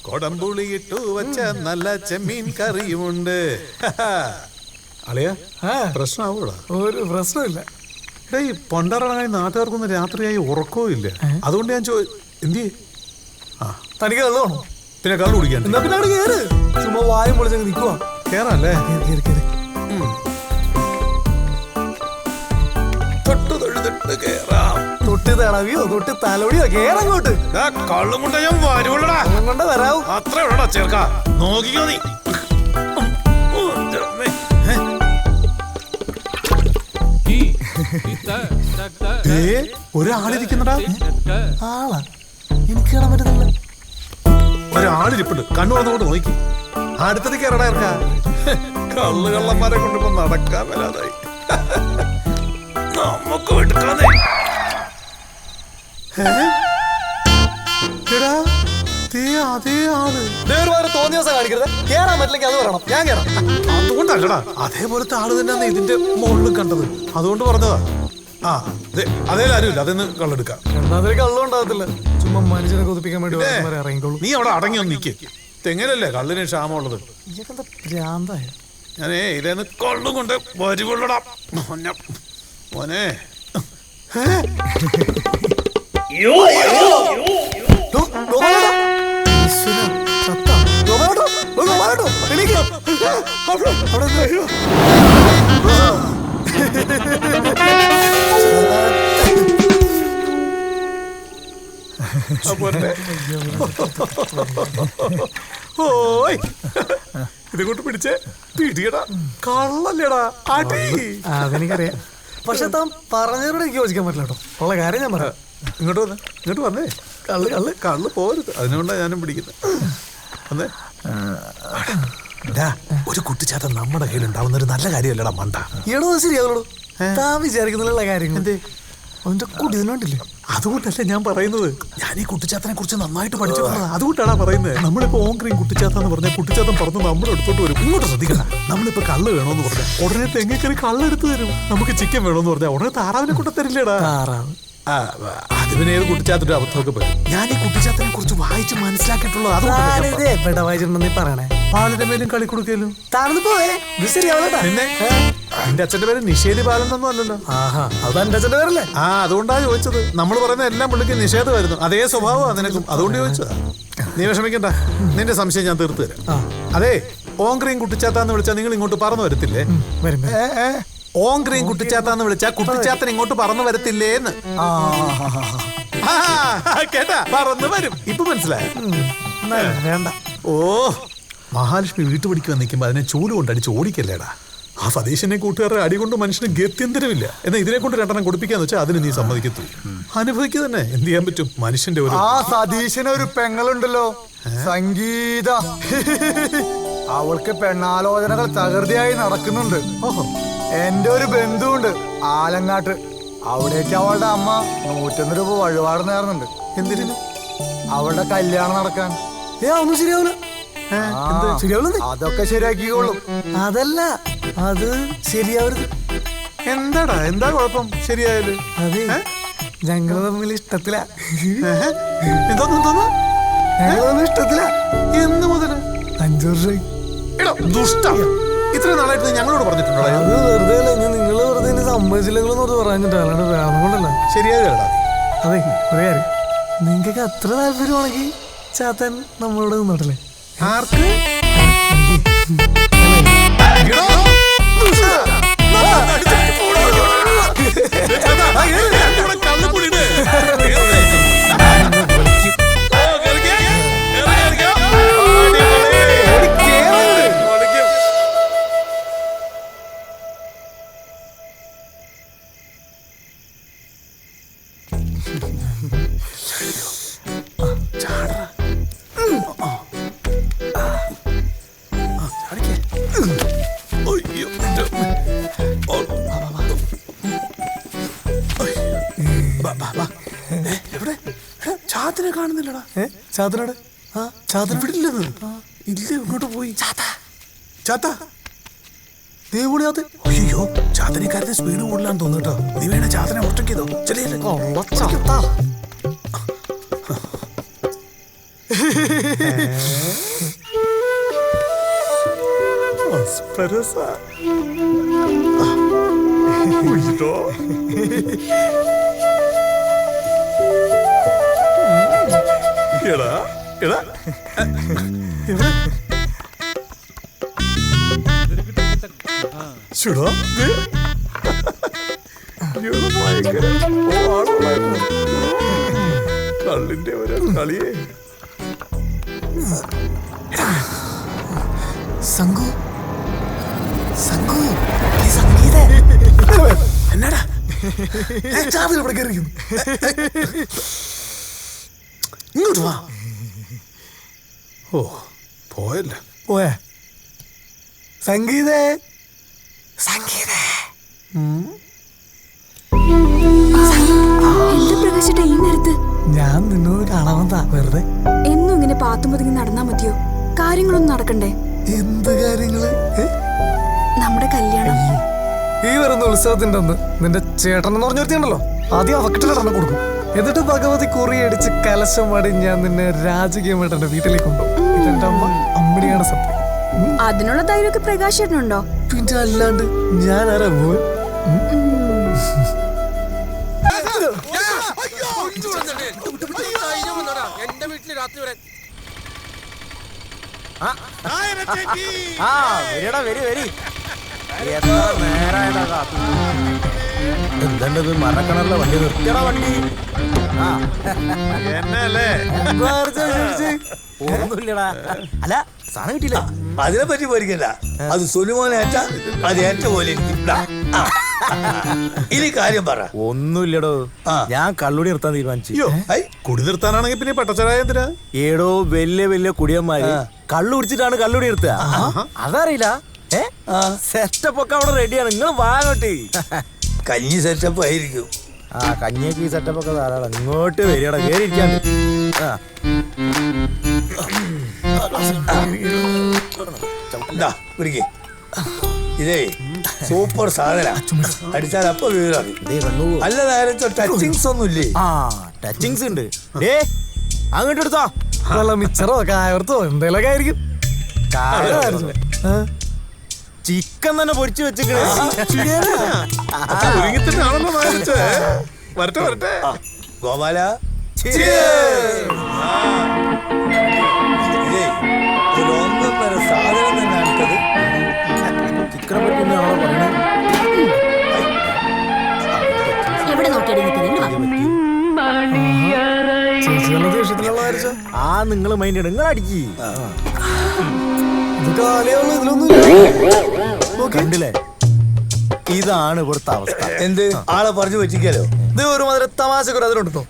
കൊടംപുളി ഇട്ടു വച്ച നല്ല ചെമ്മീൻ കറിയുമുണ്ട്. അളിയ പ്രശ്നമാവൂടാ? ഒരു പ്രശ്നമില്ല. ഈ പണ്ടാറങ്ങായി നാട്ടുകാർക്കൊന്നും രാത്രിയായി ഉറക്കവും ഇല്ല. അതുകൊണ്ട് ഞാൻ എന്ത് തനിക്ക് കള്ളു വേണോ? പിന്നെ കള്ളു കുടിക്കാൻ എന്നാ പിന്നെ അവിടെ കേറ്. ചുമ്മാ വായും പൊളിച്ചങ്ങ് നിൽക്കുവാ. കേറല്ലേ? തൊട്ട് തടവിയോ തൊട്ട് തലോടിയോ കേറങ്ങോട്ട്. കള്ളും കൊണ്ട് ഞാൻ വരുള്ളടാ. കള്ളും കൊണ്ട് വരാവൂ. അത്ര ഉള്ളടാ ചേർക്ക. നോക്കിക്കോ നീ. ഒരാളിരിക്കുന്നടാ. ആളാ? എനിക്ക് കാണാൻ പറ്റുന്നില്ല. ഒരാളിരിപ്പുണ്ട്. കണ്ണു വന്നുകൊണ്ട് നോക്കി. അടുത്തത് കേറടാ ഇറക്ക. കള്ളുകള്ളന്മാരെ കൊണ്ടിപ്പോ നടക്കാൻ വരാതായി. നമുക്ക് എടുക്കാതെ. അതേ ആള്. തോന്നിയ ദിവസം കാണിക്കരുത്. കേറാൻ പറ്റില്ലെങ്കിൽ അത് പറയണം. ഞാൻ കേറാം. അതുകൊണ്ടല്ലടാ, അതേപോലത്തെ ആള് തന്നെയാണ് ഇതിന്റെ മുകളിൽ കണ്ടത്. അതുകൊണ്ട് പറഞ്ഞതാ. അതേ ആരുമില്ല. അതെന്ന് കള്ളെടുക്കാം. എന്നാ കള്ളും ഉണ്ടാകത്തില്ല. ചുമ്മാ മനുഷ്യനെ കൊതിപ്പിക്കാൻ വേണ്ടി ഇറങ്ങിക്കോളൂ. നീ അവിടെ അടങ്ങി ഒന്ന് നിൽക്കേ. തെങ്ങനല്ലേ കള്ളിന് ക്ഷാമമുള്ളത്. ഭ്രാന്തായ ഞാനേ ഇതേന്ന് കള്ളും കൊണ്ട് വരുകൊള്ളടാ മോനെ. ഓയ് ഇത് കൊണ്ട് പിടിച്ചേ. പിടിയടാ. കള്ളല്ലേടാ. അതെനിക്കറിയാം. പക്ഷെ താൻ പറഞ്ഞവരോട് എനിക്ക് യോജിക്കാൻ പറ്റില്ല കേട്ടോ. ഉള്ള കാര്യം ഞാൻ പറയാം. ഇങ്ങോട്ട് വന്നേ. കള്ള് പോരുത്. അതിനുകൊണ്ടാണ് ഞാനും പിടിക്കുന്നത്. വന്നേ. ഒരു കുട്ടിച്ചാത്ത നമ്മുടെ കയ്യിൽ ഉണ്ടാവുന്ന ഒരു നല്ല കാര്യമല്ലടാ മണ്ട. എടോ ശരിയാവുള്ളൂ. താൻ വിചാരിക്കുന്നുള്ള കാര്യങ്ങൾ എന്തേ അവന്റെ കുട്ടി ഇതിനുണ്ടില്ലേ? അതുകൊണ്ടല്ലേ ഞാൻ പറയുന്നത്. ഞാൻ ഈ കുട്ടിച്ചാത്തനെ കുറിച്ച് നന്നായിട്ട് പഠിച്ചു വന്നത്. അതുകൊണ്ടാണ് പറയുന്നത്. നമ്മളിപ്പോ ഓങ്ക്രീം കുട്ടിച്ചാത്ത എന്ന് പറഞ്ഞാൽ കുട്ടിച്ചാത്തൻ പറഞ്ഞ് നമ്മുടെ അടുത്തോട്ട് വരും. ഇങ്ങോട്ട് ശ്രദ്ധിക്കണം. നമ്മളിപ്പോ കള്ള് വേണോന്ന് പറഞ്ഞാൽ ഉടനെ തെങ്ങേക്കറി കള്ളെടുത്ത് തരും. നമുക്ക് ചിക്കൻ വേണോന്ന് പറഞ്ഞാൽ ഉടനെ താറാവിനെ കൊണ്ട് തരില്ലേടാ. താറാവ് അത് പിന്നെ ഏത് കുട്ടിച്ചാത്തിന്റെ അബദ്ധമൊക്കെ പറ്റും. ഞാൻ ഈ കുട്ടിച്ചാത്തനെ കുറിച്ച് വായിച്ച് മനസ്സിലാക്കിയിട്ടുള്ളത്. അതുകൊണ്ട് പറയണേ. പാലിന്റെ മേലും കളി കൊടുക്കലും. പിന്നെ എന്റെ അച്ഛന്റെ പേര് നിഷേധി ബാലനൊന്നും അല്ലല്ലോ. അതെന്റെ അച്ഛന്റെ പേരല്ലേ? അതുകൊണ്ടാണ് ചോദിച്ചത്. നമ്മൾ പറയുന്ന എല്ലാം പുള്ളിക്ക് നിഷേധമായിരുന്നു. അതേ സ്വഭാവമാണ് നിനക്കും. അതുകൊണ്ട് ചോദിച്ചതാ. നീ വിഷമിക്കണ്ട. നിന്റെ സംശയം ഞാൻ തീർത്തു തരാം. അതെ, ഓങ്ക്രീം കുട്ടിച്ചാത്താന്ന് വിളിച്ചാൽ നിങ്ങൾ ഇങ്ങോട്ട് പറന്നു വരത്തില്ലേ? ഓങ്ക്രീം കുട്ടിച്ചാത്താന്ന് വിളിച്ചാൽ കുട്ടിച്ചാത്തൻ ഇങ്ങോട്ട് പറന്നു വരത്തില്ലേന്ന്. കേട്ടാ? പറന്നു വരും. ഇപ്പൊ മനസ്സിലായ? വേണ്ട. ഓ, മഹാലക്ഷ്മി വീട്ടുപടിക്ക് വന്നിരിക്കുമ്പോ അതിനെ ചൂല് കൊണ്ടടിച്ച് ഓടിക്കല്ലേടാ. ആ സതീശനെ കൂട്ടുകാരുടെ അടി കൊണ്ട് മനുഷ്യന് ഗത്യന്തരമില്ല. എന്നാൽ ഇതിനെ കൊണ്ട് രണ്ടെണ്ണം കൊടുപ്പിക്കാന്ന് വെച്ചാൽ അതിന് നീ സമ്മതിക്കത്തു. അനുഭവിക്കുക തന്നെ. എന്ത് ചെയ്യാൻ പറ്റും? മനുഷ്യന്റെ ഒരു സതീശനൊരു പെങ്ങളുണ്ടല്ലോ, സംഗീത. അവൾക്ക് പെണ്ണാലോചനകൾ തകൃതിയായി നടക്കുന്നുണ്ട്. എന്റെ ഒരു ബന്ധുവുണ്ട് ആലങ്ങാട്ട്. അവിടേക്ക് അവളുടെ അമ്മ 101 രൂപ വഴിപാട് നേർന്നുണ്ട്. എന്തിനു? അവളുടെ കല്യാണം നടക്കാൻ. ഒന്നും ശരിയാവില്ല. അതൊക്കെ ശരിയാക്കിക്കോളും. അതല്ല, അത് ശരിയാവരുത്. എന്താടാ? എന്താ കുഴപ്പം? ശരിയായാലും അതെ, ഞങ്ങൾ തമ്മിൽ ഇഷ്ടത്തില. ഞങ്ങൾ തമ്മിൽ ഇഷ്ടത്തില. എന്ന് മുതൽ? 5 വർഷമായി. ദുഷ്ട. ഇത്രയും നാളായിട്ട് ഞങ്ങളോട് പറഞ്ഞിട്ടുണ്ടോ? അത് വെറുതെ അല്ല. നിങ്ങൾ വെറുതെ സമ്മതിച്ചില്ലെന്ന് പറഞ്ഞിട്ട് അല്ലാണ്ട് വേണം കൊണ്ടല്ല. ശരിയാകേടാ. അതെ, ഒരു കാര്യം, നിങ്ങക്ക് അത്ര താല്പര്യമാണെങ്കിൽ ചാത്തൻ നമ്മളോട് നിന്നോട്ടല്ലേ? ആർക്ക്? ചാത്തനെ കാണുന്നില്ലടാ. ചാത്തനോട് ചാത്തൻ വിടില്ലെന്ന്. ഇല്ല, ഇങ്ങോട്ട് പോയി. ചാത്ത നീ കൂടി അത്. അയ്യോ, ചാത്തനെക്കാരത്തെ സ്പീഡ് കൂടുതലാന്ന് തോന്നുട്ടോ. നീ വേണേ ചാത്തനെ ഒറ്റയ്ക്ക് ചെയ്തോ. ചെറിയ ഇഷ്ടോ എടാ എടാ ചുടാ കള്ളിന്റെ ഒരു കളിയേ സംഗു സംഗു സംഗീത എന്നാടാ ഇവിടെ കയറിയിരിക്കുന്നു ഇങ്ങോട്ട് വാ ഓ പോയല്ല പോയാ സംഗീതേ സംഗീതേ എന്താ പ്രകാശേട്ടാ ഈ നേരത്ത്? ഞാൻ നിന്നോട് കാണാൻ വന്നാ വെറുതെ. എന്നും ഇങ്ങനെ പാത്തുമ്പതിങ്ങി നടന്നാ മതിയോ? കാര്യങ്ങളൊന്നും നടക്കണ്ടേ? എന്ത് കാര്യങ്ങള്? നമ്മുടെ കല്യാണം. ഈ വരുന്ന ഉത്സവത്തിന്റെ അന്ന് നിന്റെ ചേട്ടൻ എന്ന് പറഞ്ഞൊരുത്തിയുണ്ടല്ലോ, ആദ്യം അവക്കിട്ട് കടന്നു കൊടുക്കും. എന്നിട്ട് ഭഗവതി കുറിയടിച്ച് കലശം പാടി ഞാൻ നിന്നെ രാജകീയമായിട്ട് എന്റെ വീട്ടിലേക്ക് കൊണ്ടുപോകും. ഇതെന്റെ അമ്മ അമ്മടിയാണ് സത്യം. അതിനുള്ള ധൈര്യമൊക്കെ പ്രകാശേട്ടനുണ്ടോ? പിന്നെ അല്ലാണ്ട് ഞാൻ ആരാ പോയി. എന്റെ വീട്ടില് രാത്രി വരെ എന്തത് മരക്കണറിലെ വണ്ടി നിർത്തിയടാ വണ്ടി. എന്നല്ലേ ഒന്നുമില്ലടാ. അല്ല സാധനം കിട്ടിയില്ല. അതിനെ പറ്റി പോയിരിക്കല്ല, അത് സുലുമോനേറ്റ അത് ഏറ്റ പോലെ ഇരിക്കും. ഇനി കാര്യം പറ. ഒന്നുമില്ലടോ, ഞാൻ കള്ളുടി നിർത്താൻ തീരുമാനിച്ചു. കുടി നിർത്താനാണെങ്കിൽ പിന്നെ പട്ടച്ചരായ എന്തിനാ? ഏടോ വലിയ വലിയ കുടിയന്മാര് കള്ളു കുടിച്ചിട്ടാണ് കള്ളുടി നിർത്തുക. അതറിയില്ല. സെറ്റപ്പ് ഒക്കെ അവിടെ റെഡിയാണ്. നിങ്ങൾ വാങ്ങോട്ട്. കഞ്ഞി സെറ്റപ്പ് ആയിരിക്കും. ആ കഞ്ഞിയൊക്കെ ഈ സെറ്റപ്പ് ഒക്കെ ധാരാളം. ഇങ്ങോട്ട് വരികട, കയറി ഇരിക്കാണ്ട്. ഇതേ സൂപ്പർ സാധന, അടിച്ചാൽ അപ്പൊ വീഴാം. അല്ല നേരത്തെ ടച്ചിങ്സ് ഒന്നുമില്ലേ? ആ ടച്ചിങ്സ് ഉണ്ട്. അങ്ങോട്ട് എടുത്തോ. മിച്ചറോ കായർത്തോ എന്തെങ്കിലുമൊക്കെ ആയിരിക്കും. ചിക്കൻ തന്നെ പൊരിച്ചു വെച്ചിക്കണേ. വരട്ടെ വരട്ടെ ഗോപാല, ഒന്നൊന്നര സാധനം തന്നെ അടുത്തത്. ചിക്കനെ പറ്റി ആണോ പറയുന്നത്? എവിടെ നോക്കിയാടി നിൽക്കുന്നത്? ആ നിങ്ങള് മൈൻഡ് നിങ്ങൾ അടിക്കി. കണ്ടില്ലേ, ഇതാണ് ഇവിടുത്തെ അവസ്ഥ. എന്ത് ആളെ പറഞ്ഞു പറ്റിക്കാലോ? ഇത് ഒരുമാതിരി തമാശക്ക് അതിലുണ്ടോ?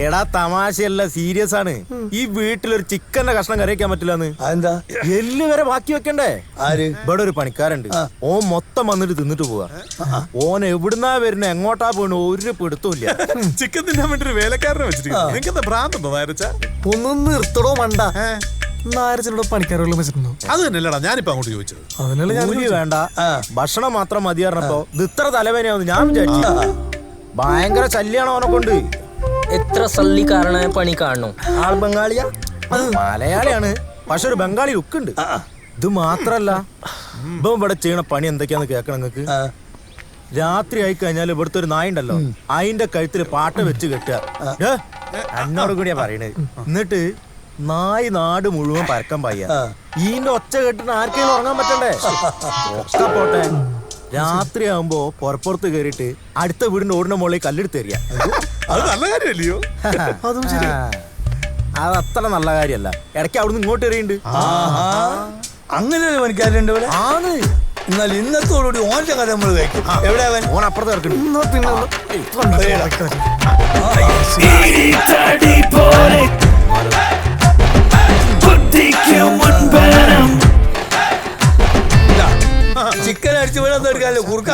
എടാ തമാശയല്ല, സീരിയസ് ആണ്. ഈ വീട്ടിലൊരു ചിക്കന്റെ കഷ്ണം കറിയിക്കാൻ പറ്റില്ലെന്ന്. എന്താ? എല്ല് വരെ ബാക്കി വെക്കണ്ടേ? ഇവിടെ ഒരു പണിക്കാരുണ്ട്, ഓൻ മൊത്തം വന്നിട്ട് തിന്നിട്ട് പോവാ. ഓൻ എവിടുന്നാ വരുന്ന എങ്ങോട്ടാ പോണു ഒരു പിടുത്തമില്ല. ചിക്കൻ തിന്നാൻ വേണ്ടി ഒരു വേലക്കാരനെ വെച്ചിരിക്കുന്നു. നിങ്ങൾക്ക് ഭ്രാന്തുണ്ടോ നായരച്ച? ഒന്നും നിർത്തടോ മണ്ട. നായരച്ചനോട് പണിക്കാരുള്ള വെച്ചിട്ടുണ്ടോ? അത് തന്നെയല്ലടാ ഞാനിപ്പോ അങ്ങോട്ട് ചോദിച്ചത്. കൂലി വേണ്ട, ഭക്ഷണം മാത്രം മതി പറഞ്ഞപ്പോ ഇത് ഇത്ര തലവേനയാവുന്നു ഞാൻ വിചാരിച്ചു. ഭയങ്കര ശല്യാണ് ഓനെ കൊണ്ട്. എത്ര സല്ലിക്കാരനായ പണി കാണുന്നു. ആൾ ബംഗാളിയാ? മലയാളിയാണ്, പക്ഷെ ഒരു ബംഗാളി ലുക്ക് ഉണ്ട്. ഇത് മാത്രല്ല, ഇപ്പം ഇവിടെ ചെയ്യണ പണി എന്തൊക്കെയാന്ന് കേക്കണം നിങ്ങക്ക്. രാത്രി ആയി കഴിഞ്ഞാൽ ഇവിടുത്തെ ഒരു നായ ഉണ്ടല്ലോ, അതിന്റെ കഴുത്തിൽ പാട്ട വെച്ച് കെട്ടുക. എന്നോട് കൂടിയാ പറയണത്. എന്നിട്ട് നായി നാട് മുഴുവൻ പരക്കം പായ. ഈന്റെ ഒച്ച കെട്ടിട്ട് ആർക്കെങ്കിലും ഉറങ്ങാൻ പറ്റണ്ടേ? ഒക്കെ പോട്ടെ, രാത്രി ആവുമ്പോ പുറപ്പുറത്ത് കയറിയിട്ട് അടുത്ത വീടിന്റെ ഓടിന്റെ മുകളിൽ കല്ലെടുത്ത് തരിക. അത് നല്ല കാര്യമല്ലയോ? അത് അത്ര നല്ല കാര്യമല്ല. ഇടയ്ക്ക് അവിടുന്ന് ഇങ്ങോട്ട് എറിയുണ്ട്. അങ്ങനെ ഒരു പണിക്കാരുണ്ട് ഇവിടെ. ആണ്. എന്നാൽ ഇന്നത്തോടുകൂടി ഓന്റെ കഥ നമ്മൾ കഴിക്കും. എവിടെ അവൻ? ഓൻ അപ്പുറത്ത് ഇറക്കുന്നുണ്ട്. ചിക്കൻ അടിച്ചു വിടാൻ എടുക്കാല്ലോ കുറുക്ക.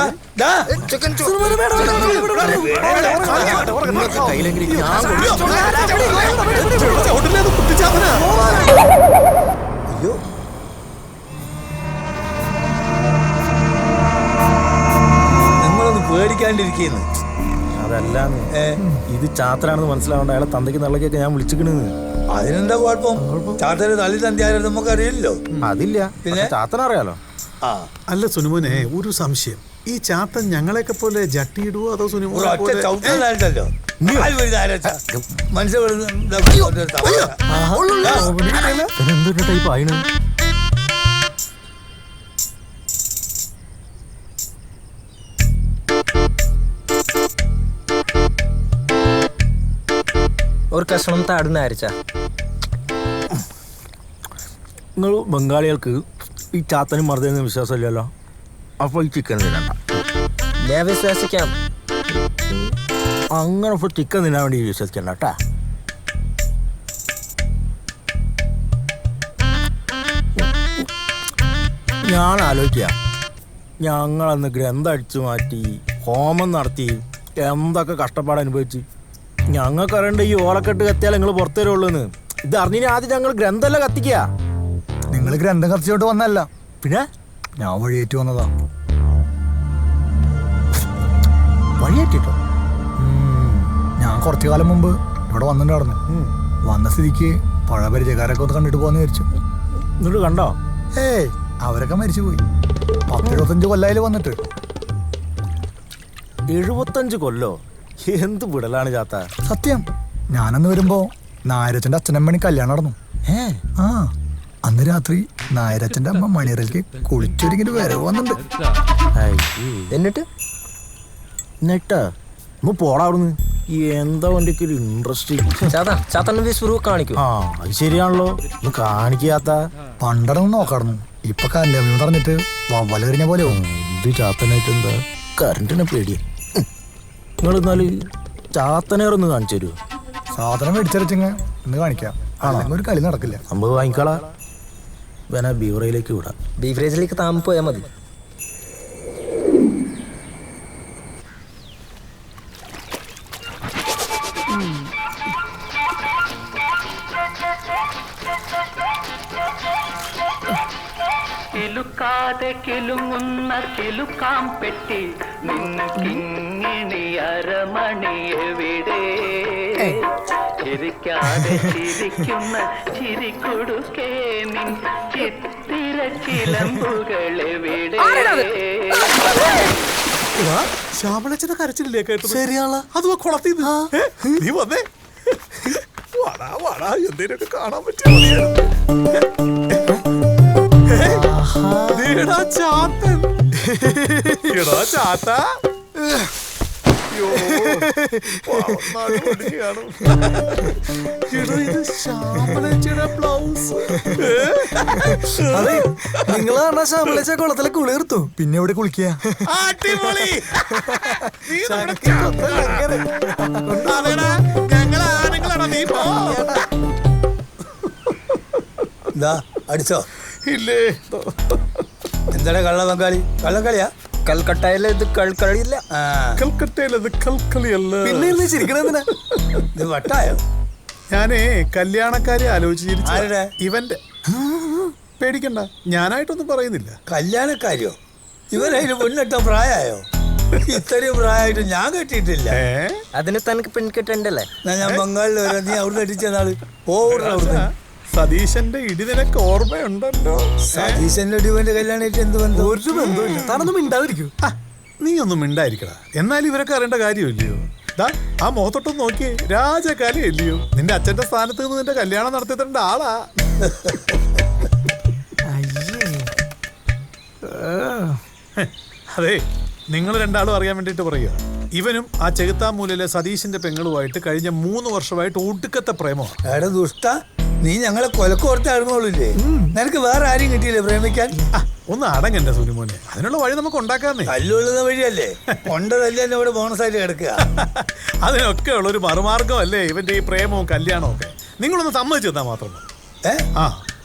അയ്യോ, നിങ്ങളൊന്ന് പേടിക്കാണ്ടിരിക്കുന്നു. അതല്ലാന്ന്, ഇത് ചാത്തനാണെന്ന് മനസ്സിലാവണ്ട. അയാളെ തന്തയ്ക്ക് നള്ളക്കൊക്കെ ഞാൻ വിളിച്ചിക്കണെന്ന്. അതിനെന്താ കുഴപ്പം? ചാത്തന് തള്ളി തന്തിയാലും നമുക്ക് അറിയില്ലല്ലോ. അതില്ല, പിന്നെ ചാത്തന അറിയാലോ. അല്ല സുനുമോനെ, ഒരു സംശയം. ഈ ചാത്തൻ ഞങ്ങളെയൊക്കെ പോലെ ജട്ടിയിടുവോ അതോ സുനിമോനെ ഒറ്റ പോലെ ചവിട്ടല്ലോ എന്തൊരു ടൈപ്പ് ആയിന്? ഒരു കഷ്ണം താടുന്ന അരച്ചാ. നിങ്ങൾ ബംഗാളികൾക്ക് ഈ ചാത്തനും മറുതെന്ന് വിശ്വാസമില്ലല്ലോ. അപ്പോൾ ഈ ചിക്കൻ തിന്നണ്ട. ഞാൻ വിശ്വസിക്കാം. അങ്ങനെ ഇപ്പോൾ ചിക്കൻ തിന്നാൻ വേണ്ടി വിശ്വസിക്കണ്ട കേട്ടാ. ഞാൻ ആലോചിക്കാം, ഞങ്ങളന്ന് ഗ്രന്ഥം അടിച്ചു മാറ്റി ഹോമം നടത്തി എന്തൊക്കെ കഷ്ടപ്പാട് അനുഭവിച്ച്. ഞങ്ങൾക്കറിയണ്ട ഈ ഓലക്കെട്ട് കത്തിയാൽ നിങ്ങൾ പുറത്തു വരുള്ളൂന്ന്. ഇത് അറിഞ്ഞിന് ആദ്യം ഞങ്ങൾ ഗ്രന്ഥമല്ല കത്തിക്കുക. നിങ്ങൾ ഗ്രന്ഥം കത്തിച്ചോട്ട് വന്നല്ല, പിന്നെ ഞാൻ വഴിയേറ്റ് വന്നതാ. വഴിയേറ്റിട്ടോ? ഞാൻ കുറച്ചു കാലം മുമ്പ് ഇവിടെ വന്നിട്ടുണ്ടായിരുന്നു. വന്ന സ്ഥിതിക്ക് പഴയ പരിചയക്കാരൊക്കെ ഒന്ന് കണ്ടിട്ട് പോകാന്ന് വിചാരിച്ചു. എന്നിട്ട് കണ്ടോ? ഏയ് അവരൊക്കെ മരിച്ചു പോയി. 10-25 കൊല്ലായാലും വന്നിട്ട്. 75 കൊല്ലോ? എന്ത് വിടലാണ് ചാത്ത. സത്യം, ഞാനന്ന് വരുമ്പോ നായരച്ചന്റെ അച്ഛനമ്മണി കല്യാണം നടന്നു. ആ അന്ന് രാത്രി നായരച്ചന്റെ അമ്മ മണിയറയിലേക്ക് കുളിച്ചൊരുങ്ങിട്ട് വരവ് വന്നിട്ടുണ്ട്. എന്നിട്ട് പോടാ അവിടുന്ന്. എന്താ വണ്ടിക്ക് ഒരു ഇൻട്രസ്റ്റ്. ചാത്തന്റെ വിശ്വരൂപം കാണിക്കും. ആ അത് ശരിയാണല്ലോ, ഒന്ന് കാണിക്കാത്ത. പണ്ടടന്ന് നോക്കാടുന്നു, ഇപ്പൊ കല്യാണം പറഞ്ഞിട്ട് വവലെറിഞ്ഞ പോലെ. ഇത് ചാത്തനായിട്ട് എന്താ കറണ്ടിനെ പേടിയ. നിങ്ങൾ എന്നാല് ചാത്തനേറൊന്ന് കാണിച്ചു തരുമോ? സാധനം മേടിച്ചരച്ചിങ്ങ ഒന്ന് കാണിക്കാം. ഒരു കളി നടക്കില്ല. സംഭവം വാങ്ങിക്കളാ. വേണ ബീവറയിലേക്ക് വിടാം. ബീവറേജിലേക്ക് താമ പോയാൽ മതി. കിലുക്കാതെ കിലുങ്ങുന്ന കിലുക്കാം പെട്ടി നിന്ന് കിങ്ങിണി അരമണി എവിടെ ചിരിക്കാതെ ചിരിക്കുന്ന ചിരിക്കൊടുക്കേ നിൻ ചിത്തിര ചിലമ്പുകളെവിടെ. ശ്യാമളച്ചന്റെ കരച്ചില്ലേ കേട്ടത്? ശരിയാണല്ലോ. അത് കുളത്തിന്ന് നീ വന്നേ. വാടാ വാടാ, എന്തേലൊക്കെ കാണാൻ പറ്റിയ ചാത്തൻ. എടാ ചാത്ത, നിങ്ങൾ പറഞ്ഞ ശ്യാമളച്ച കുളത്തിലെ കുളിർത്തു. പിന്നെ എവിടെ കുളിക്കുക? അടിച്ചോ? ഇല്ലേ. എന്താണ് കള്ള ബംഗാളി? കള്ളക്കളിയാ? കൽക്കട്ടയിലെ ഇത് കൽക്കളിയില്ല. കൽക്കട്ടയിലത് കൽക്കളിയല്ല. പിന്നെ ചിരിക്കണെന്തിനാ? ഇത് വട്ടായോ? ഞാനേ കല്യാണക്കാരെ ആലോചിച്ചിരിച്ച ഇവന്റെ. പേടിക്കണ്ട, ഞാനായിട്ടൊന്നും പറയുന്നില്ല. കല്യാണക്കാരിയോ? ഇവരതിന് മുന്നിട്ട പ്രായമായോ? ഇത്രയും പ്രായമായിട്ട് ഞാൻ കെട്ടിയിട്ടില്ല. അതിന് തനിക്ക് പെൺകെട്ടണ്ടല്ലേ? ഞാൻ ബംഗാളിൽ വരാം. നീ അവിടെ കെട്ടിച്ചെന്നാള് ഓടുന്ന സതീശന്റെ ഇടി നിനക്ക് ഓർമ്മയുണ്ടല്ലോ. സതീശന്റെ ഇടിവന്റെ കല്യാണമായിട്ട് എന്ത് ബന്ധം? ഒരു ബന്ധമില്ല. താനൊന്നും മിണ്ടാതിരിക്കൂ. നീ ഒന്നും മിണ്ടായിരിക്കടാ. എന്നാലും ഇവരൊക്കെ അറിയേണ്ട കാര്യമില്ലയോ? ആ മുഖത്തൊട്ടൊന്നും നോക്കിയേ, രാജകാലം ഇല്ലയോ? നിന്റെ അച്ഛന്റെ സ്ഥാനത്ത് നിന്ന് നിന്റെ കല്യാണം നടത്തിത്തരേണ്ട ആളാ. അതെ, നിങ്ങൾ രണ്ടാളും അറിയാൻ വേണ്ടിട്ട് പറയുക. ഇവനും ആ ചെകുത്താമൂലയിലെ സതീശന്റെ പെങ്ങളുമായിട്ട് കഴിഞ്ഞ 3 വർഷമായിട്ട് ഒടുക്കത്തെ പ്രേമമാണ്. എടാ ദുഷ്ട, നീ ഞങ്ങളെ കൊലക്കോർത്തായിരുന്നോളില്ലേ? നിനക്ക് വേറെ ആരെയും കിട്ടിയില്ലേ പ്രേമിക്കാൻ? ഒന്ന് അടങ്ങണ്ട സുനിമോനെ, അതിനുള്ള വഴി നമുക്ക് ഉണ്ടാക്കാന്നേ. തല്ലുകൊള്ളുന്ന വഴിയല്ലേ? കൊണ്ടതല്ലേ എന്നെ ഇവിടെ ബോണസായിട്ട് കിടക്കുക. അതിനൊക്കെ ഉള്ളൊരു മറുമാർഗമല്ലേ ഇവന്റെ ഈ പ്രേമവും കല്യാണവും ഒക്കെ. നിങ്ങളൊന്ന് സമ്മതിച്ചു തന്നാ മാത്രം.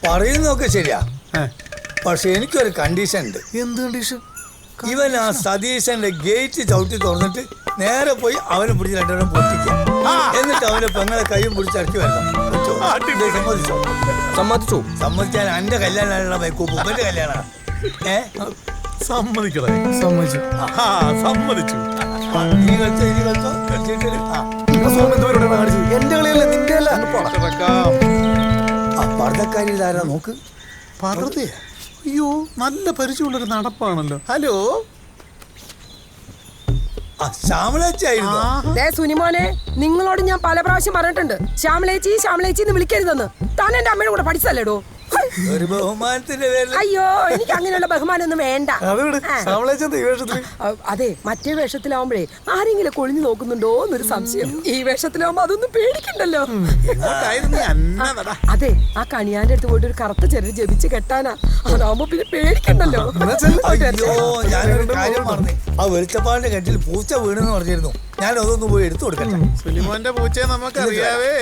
പറയുന്നതൊക്കെ ശരിയാ, പക്ഷെ എനിക്കൊരു കണ്ടീഷൻ ഉണ്ട്. എന്ത് കണ്ടീഷൻ? ഇവൻ ആ സതീശന്റെ ഗേറ്റ് ചവിട്ടി തുറന്നിട്ട് നേരെ പോയി അവനെ പിടിച്ച് രണ്ടെണ്ണം പൊട്ടിക്കാം. എന്നിട്ട് അവന്റെ പെങ്ങളെ കൈയും പിടിച്ച് ഇറക്കി വരണം. സമ്മതിച്ചോ? സമ്മതിച്ചു. സമ്മതിക്കാൻ എന്റെ കല്യാണ ഉപ്പന്റെ കല്യാണ. സമ്മതിക്കണേ. സമ്മതിച്ചു. സമ്മതിച്ചു. ഇനി കളിച്ചോ, ഇനി കളിച്ചോ. കളിച്ചിട്ട് എന്റെ കളിയല്ല, നിന്റെ അല്ല. പർദ്ദക്കാരി ഇതാരാ നോക്ക്. പർദ്ദ? അയ്യോ, നല്ല പരിചയമുള്ളൊരു നടപ്പാണല്ലോ. ഹലോ, ശ്യാമളേച്ചി സുനിമോനെ, നിങ്ങളോട് ഞാൻ പല പ്രാവശ്യം പറഞ്ഞിട്ടുണ്ട് ശ്യാമളേച്ചി ശ്യാമളേച്ചി എന്ന് വിളിക്കരുതെന്ന്. താൻ എന്റെ അമ്മയുടെ കൂടെ പഠിച്ചല്ലേടോ? ഒരു ബഹുമാനത്തിന്റെ പേരിൽ. അയ്യോ, എനിക്ക് അങ്ങനെയുള്ള ബഹുമാനം ഒന്നും വേണ്ട. ആ. അതെ, മറ്റേ വേഷത്തിലാവുമ്പോഴേ ആരെങ്കിലും കൊളിഞ്ഞു നോക്കുന്നുണ്ടോ എന്നൊരു സംശയം. ഈ വേഷത്തിലാവുമ്പോ അതൊന്നും പേടിക്കണ്ടല്ലോ. അതെ, ആ കണിയാന്റെ അടുത്ത് പോയിട്ട് ഒരു കറുത്ത ചെറിയ ജപിച്ച് കെട്ടാനാ. അതാവുമ്പോ പിന്നെ പേടിക്കണ്ടല്ലോ. അയ്യോ, ഞാനൊരു കാര്യം പറഞ്ഞു. ആ വെളിച്ചപ്പാടിന്റെ കെട്ടിൽ പൂച്ച വീണെന്ന് പറഞ്ഞിരുന്നു. ഞാൻ അതൊന്നും പോയി എടുത്തു കൊടുക്കട്ടെ. സുലിമോന്റെ പൂച്ചയെ നമുക്കറിയാവേ.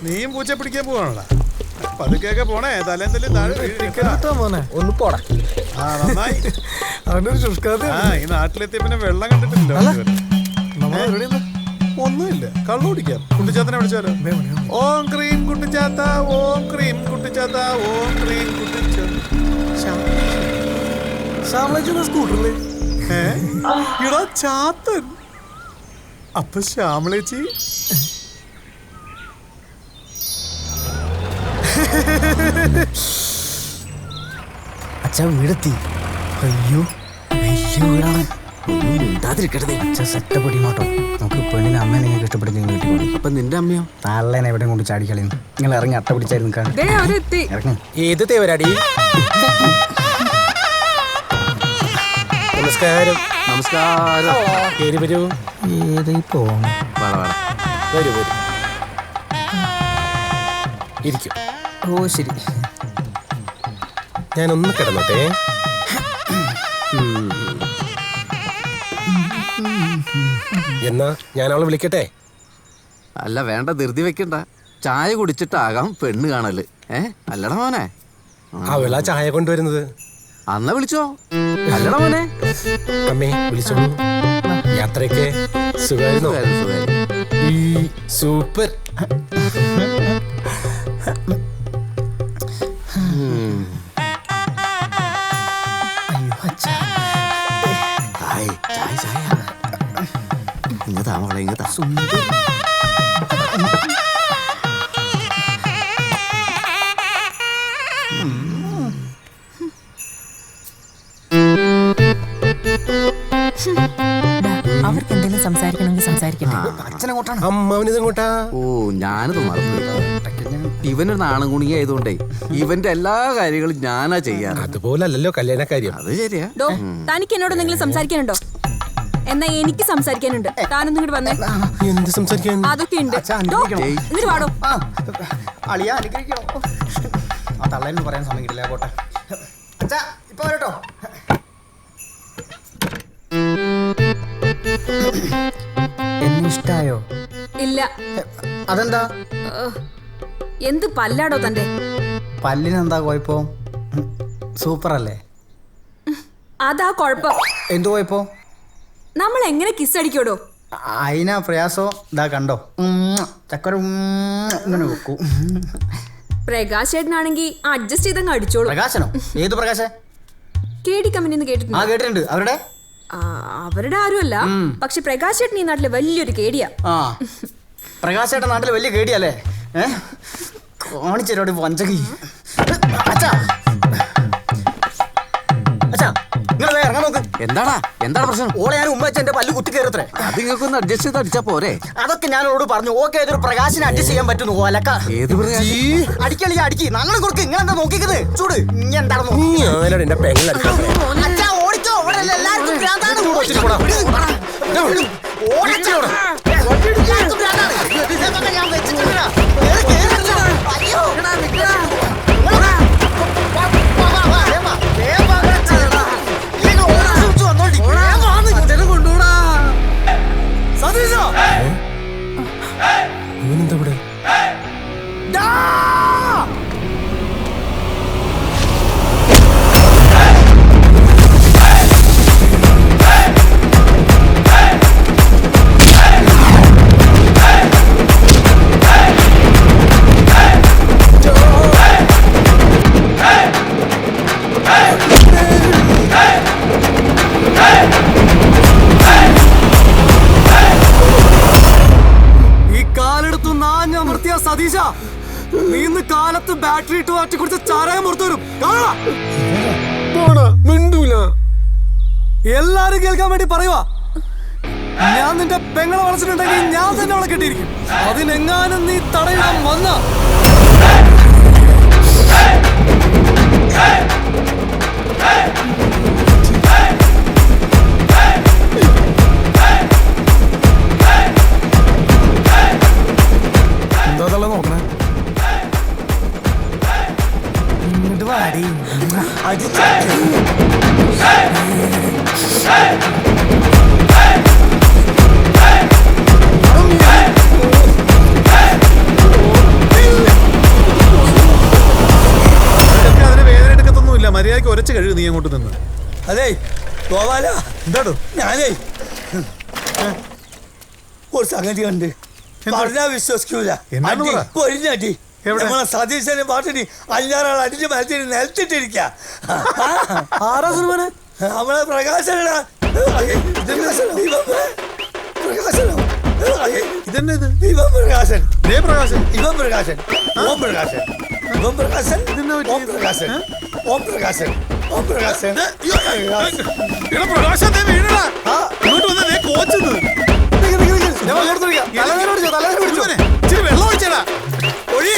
നീയും പൂച്ച പിടിക്കാൻ പോവാണല്ലോ. പതുക്കെ പോണേ, തലേന്തല്ലേ താഴെ ഒന്ന് പോടാ. നന്നായി. ഈ നാട്ടിലെത്തിയ പിന്നെ വെള്ളം കണ്ടിട്ടില്ല. ഒന്നുമില്ല, കള്ളു കുടിക്കാം. കുട്ടിച്ചാത്തനെ വിളിച്ചാലോ? ഓം ക്രീം കുട്ടിച്ചാത്ത, ഓം ക്രീം കുട്ടിച്ചാത്ത, ഓം ക്രീം സ്കൂട്ടറില് ഇടാ ചാത്തൻ. അപ്പൊ ശ്യാമളേച്ചി അച്ഛാ വീടെത്തി. അയ്യോ, വലിയ വീടാണ്. സെറ്റപ്പടിമാട്ടോ. നമുക്ക് പെണ്ണിനെ അമ്മേനെ ഇഷ്ടപ്പെടുന്ന വീട്ടിൽ. അപ്പൊ നിന്റെ അമ്മയോ? തള്ളേനെ എവിടെ കൊണ്ട് ചാടിക്കളയുന്നു. നിങ്ങൾ ഇറങ്ങി അട്ട പിടിച്ചായിരുന്നു. ഏത് തേവരാടി? നമസ്കാരം. നമസ്കാരം. പേര് വരൂ. ഏതായി പോണം? വരൂ വരൂ, ഇരിക്കും. ഓ ശരി, ഞാനൊന്ന് കിടന്നോട്ടെ. എന്നാ ഞാൻ അവളെ വിളിക്കട്ടെ? അല്ല വേണ്ട, ധൃതി വെക്കണ്ട. ചായ കുടിച്ചിട്ടാകാം പെണ്ണ് കാണല്. അല്ലടാ മോനെ? അവളാ ചായ കൊണ്ടുവരുന്നത്. അന്ന വിളിച്ചോ? അല്ലടാ മോനെ? അമ്മേ വിളിച്ചോളൂ. യാത്രയൊക്കെ സുഖമായിരുന്നോ? സൂപ്പർ. ഇങ്ങത്താ മോളെ, ഇങ്ങത്താ. അവർക്ക് എന്തെങ്കിലും സംസാരിക്കണമെങ്കിൽ സംസാരിക്കട്ടെ. ഓ, ഞാനത് മറന്നു. ഇവനൊരു നാണം കുണി ആയതുകൊണ്ടേ ഇവന്റെ എല്ലാ കാര്യങ്ങളും ഞാനാ ചെയ്യാറ്. അതുപോലല്ലോ കല്യാണ കാര്യം. അത് ശരിയാ. തനിക്ക് എന്നോട് എന്തെങ്കിലും സംസാരിക്കാനുണ്ടോ? എന്നാ എനിക്ക് സംസാരിക്കാനുണ്ട്. താനൊന്നും ഇങ്ങോട്ട് വന്നേ. എന്ത് സംസാരിക്കാൻ? അതൊക്കെ ഉണ്ട്. ഇങ്ങോട്ട് വാടോ. അളിയാ അനുഗ്രഹിക്കണോ? ആ തള്ളേന്ന് പറയാൻ സമയമില്ല. പോട്ടെ അച്ഛാ, ഇപ്പൊ വരട്ടോ. എന്നെ ഇഷ്ടായോ? ഇല്ല. അതെന്താ? എന്ത് പല്ലാടോ തന്റെ? പല്ലിനെന്താ കുഴപ്പം? സൂപ്പർ അല്ലേ? അതാ കുഴപ്പം. എന്തു കുഴപ്പം? നമ്മൾ എങ്ങനെ കിസ് അടിക്കോടോ? അതിനാ പ്രയാസോ? ഇതാ കണ്ടോ, ചക്കര ഇങ്ങനെ വെക്കൂ. പ്രകാശ് ചേട്ടനാണെങ്കിൽ അഡ്ജസ്റ്റ് ചെയ്തങ്ങ് അടിച്ചോളൂ. പ്രകാശനോ? ഏത് പ്രകാശ്? കേടി കമ്പനി കേട്ടിട്ടുണ്ട്? കേട്ടിട്ടുണ്ട്. അവരുടെ ആരുമല്ല, പക്ഷെ പ്രകാശ് ചേട്ടൻ ഈ നാട്ടിലെ വലിയൊരു കേടിയാ. പ്രകാശ് ചേട്ടൻ നാട്ടിലെ വലിയ കേടിയല്ലേ? കാണിച്ചോടി വഞ്ചകി. എന്താടാ എന്താണ് പ്രശ്നം? ഓളെ ഞാൻ ഉമ്മച്ച എന്റെ പല്ല് കുത്തി കയറത്രേ. അത് നിങ്ങൾക്കൊന്ന് അഡ്ജസ്റ്റ് ചെയ്ത് അടിച്ചാ പോരെ? അതൊക്കെ ഞാനോട് പറഞ്ഞു. ഓക്കെ, ഏതൊരു പ്രകാശിനെ അഡ്ജസ്റ്റ് ചെയ്യാൻ പറ്റുന്നു. ഓലക്ക അടിക്കളി അടിക്കി നല്ലോണം കൊടുക്ക്. ഇങ്ങനെ എന്താ നോക്കിക്കുന്നത്? ചൂട് ഇനി എന്താണെന്നോ? ഓടിക്കോ, ഇവിടെ എല്ലാവർക്കും ഭ്രാന്താണ്. ഞാൻ വെച്ചിട്ടില്ല. അയ്യോ ഇവനെന്താ ഇവിടെ? ഉപ്പിട്ട് മാറ്റി കുടിച്ച ചാരായം പുറത്തു വരും. മിണ്ടൂല. എല്ലാരും കേൾക്കാൻ വേണ്ടി പറയുവാ, ഞാൻ നിന്റെ പെങ്ങളെ വളച്ചിട്ടുണ്ടെങ്കിൽ ഞാൻ തന്നെ അവളെ കെട്ടിയിരിക്കും. അതിനെങ്ങാനും നീ തടയിടാൻ വന്ന എന്താ നോക്കണേ? ഇങ്ങോട്ട് വാടി. അതിന് വേദന എടുക്കത്തൊന്നുമില്ല. മര്യാദയ്ക്ക് ഒരച്ച് കഴുകു നീ അങ്ങോട്ട് നിന്ന്. അതെ ഗോപാല, എന്താടോ ഞാനേ ഒരു സംഗതി ഉണ്ട്, പറഞ്ഞാ വിശ്വസിക്കൂല. പൊരിഞ്ഞടി നമ്മളെ സതീശനെ പാട്ടിന് 5-6 ആൾ അടിച്ച് മരത്തിന് നിലത്തിട്ടിരിക്ക. നമ്മളെ പ്രകാശനാ. ഇതന്നെ ഇത് ഇവൻ പ്രകാശൻ, പ്രകാശൻ, ഇവൻ പ്രകാശൻ, ഓം പ്രകാശൻ, ഇവൻ പ്രകാശൻ, ഓം പ്രകാശൻ, ഓം പ്രകാശൻ, ഓം പ്രകാശൻ. പ്രകാശൻ വീണടാ. ഇങ്ങോട്ട് വന്നേ കോച്ചുന്നു. ഇച്ചിരി വെള്ളം ഒഴിച്ചടാ. ഒഴി.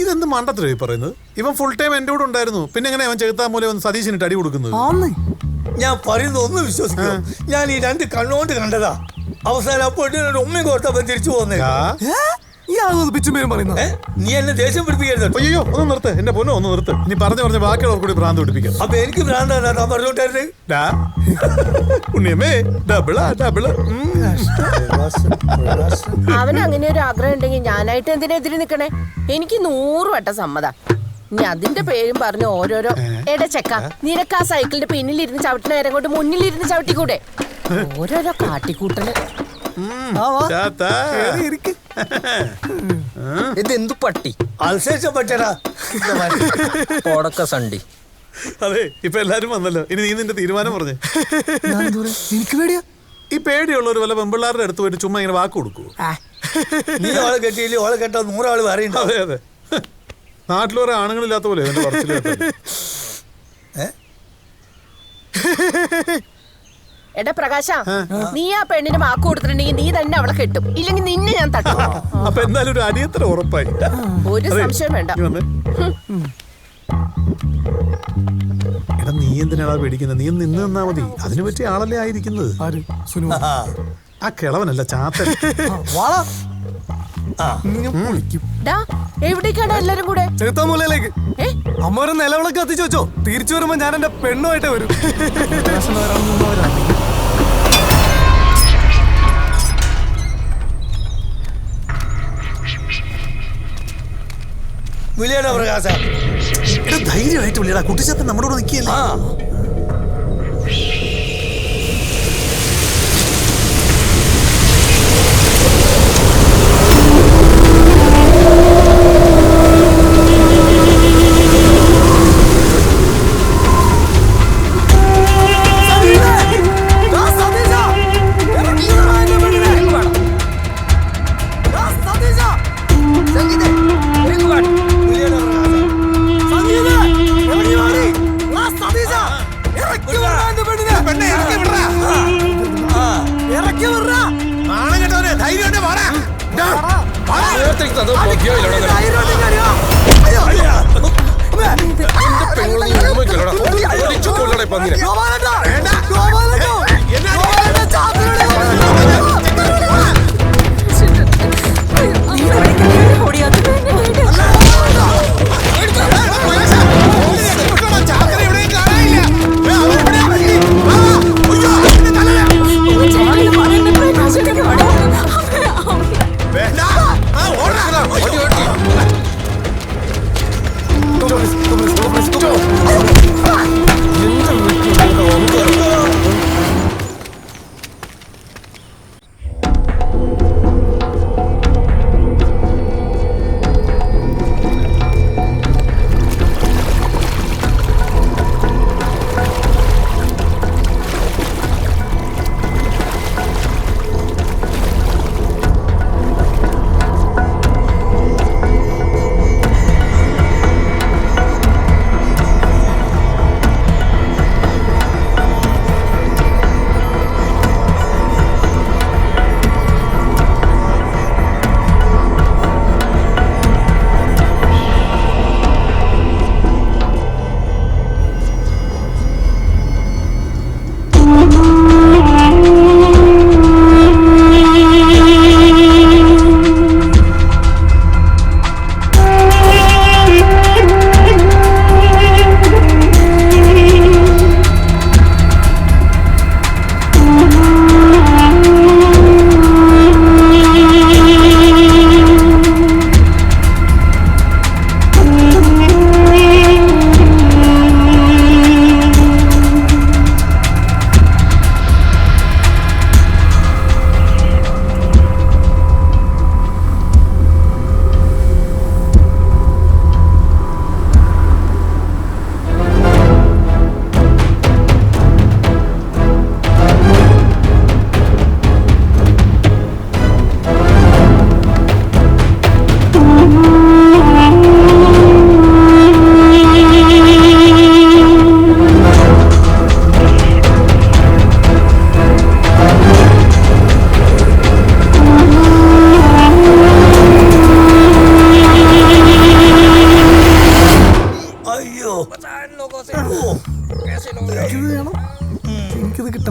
ഇതെന്ത് മണ്ടത്തിലോ ഈ പറയുന്നത്? ഇവൻ ഫുൾ ടൈം എന്റെ കൂടെ ഉണ്ടായിരുന്നു. പിന്നെ എങ്ങനെ അവൻ ചെകുത്താൻ മൂലം വന്ന് സതീശിനിട്ട് അടി കൊടുക്കുന്നത്? ഞാൻ പറയുന്നത് ഒന്ന് വിശ്വസിക്കും. ഞാൻ ഈ 2 കണ്ണുകൊണ്ട് കണ്ടതാ. അവസാനം അപ്പോൾ ഉമ്മയും കോർത്തപ്പം തിരിച്ചു പോന്നേ. നീ എന്നെ ദേഷ്യം പിടിപ്പിക്കരുത്. അയ്യോ ഒന്ന് നിർത്ത് എന്റെ പൊന്നോ, ഒന്ന് നിർത്ത്. ഇനി പറഞ്ഞ് ബാക്കിയുള്ളവർ കൂടി ഭ്രാന്ത് പിടിപ്പിക്കാം. അപ്പൊ എനിക്ക് ഭ്രാന്താണ് താൻ പറഞ്ഞോട്ടായിരുന്നു. ഉണ്ണിയമ്മേ ഡബിളാ ഡബിള്. അവന് അങ്ങനെ ഒരു ആഗ്രഹം ഉണ്ടെങ്കിൽ ഞാനായിട്ട് എന്തിനാ എതിര് നിക്കണേ? എനിക്ക് 100 വട്ടം സമ്മതാ. ഇനി അതിന്റെ പേരും പറഞ്ഞു ഓരോരോ എടാ ചെക്ക, നിനക്ക് ആ സൈക്കിളിന്റെ പിന്നിലിരുന്ന് ചവിട്ടുന്ന നേരം കൊണ്ട് മുന്നിലിരുന്ന് ചവിട്ടിക്കൂടെ? ഓരോരോ കാട്ടിക്കൂട്ടല്. ഇതെന്തു പട്ടി? അൽസേഷൻ പറ്റടാ സണ്ടി. അതെ ഇപ്പൊ എല്ലാരും വന്നല്ലോ. ഇനി നീ നിന്റെ തീരുമാനം പറഞ്ഞു. എനിക്ക് പേടിയാ. ഈ പേടിയുള്ളവർ വല്ല പെമ്പിള്ളാരുടെ അടുത്ത് പോയിട്ട് ചുമ്മാ ഇങ്ങനെ വാക്ക് കൊടുക്കൂ. നീ ഓളെ കെട്ടിയില്ലേ? ഓളെ കെട്ടാ 100 ആള് വേറെ. അതെ അതെ, നാട്ടിലോരെ ആണുങ്ങളില്ലാത്ത പോലെ എന്റെ പറച്ചില്. എടാ പ്രകാശ, നീ ആ പെണ്ണിന് വാക്ക് കൊടുത്തിട്ടുണ്ടെങ്കിൽ നീ തന്നെ അവളെ കെട്ടും, ഇല്ലെങ്കിൽ നിന്നെ ഞാൻ തട്ടും. അപ്പൊ എന്തായാലും ഒരു അടിയത്ര ഉറപ്പായി. ഒരു സംശയം വേണ്ട. എടാ നീ എന്തിനാ പേടിക്കുന്നത്? നീ നിന്ന് നിന്നാ മതി. അതിനു പറ്റിയ ആളല്ലേ ആയിരിക്കുന്നത്. ആ കിളവനല്ല ചാത്തൻ. എവിടേക്കാണ് എല്ലാരും കൂടെ? ചെറുത്താമൂലയിലേക്ക്. അമ്മ ഒരു നിലവിളക്ക് കത്തിച്ചു വെച്ചോ. തിരിച്ചു വരുമ്പോ ഞാൻ എന്റെ പെണ്ണുമായിട്ട് വരും. വിളിയടാ പ്രകാശ. ധൈര്യമായിട്ട് വിളിയടാ. കുട്ടിച്ചാത്തൻ നമ്മുടെ കൂടെ നിൽക്കിയല്ലേ. Go!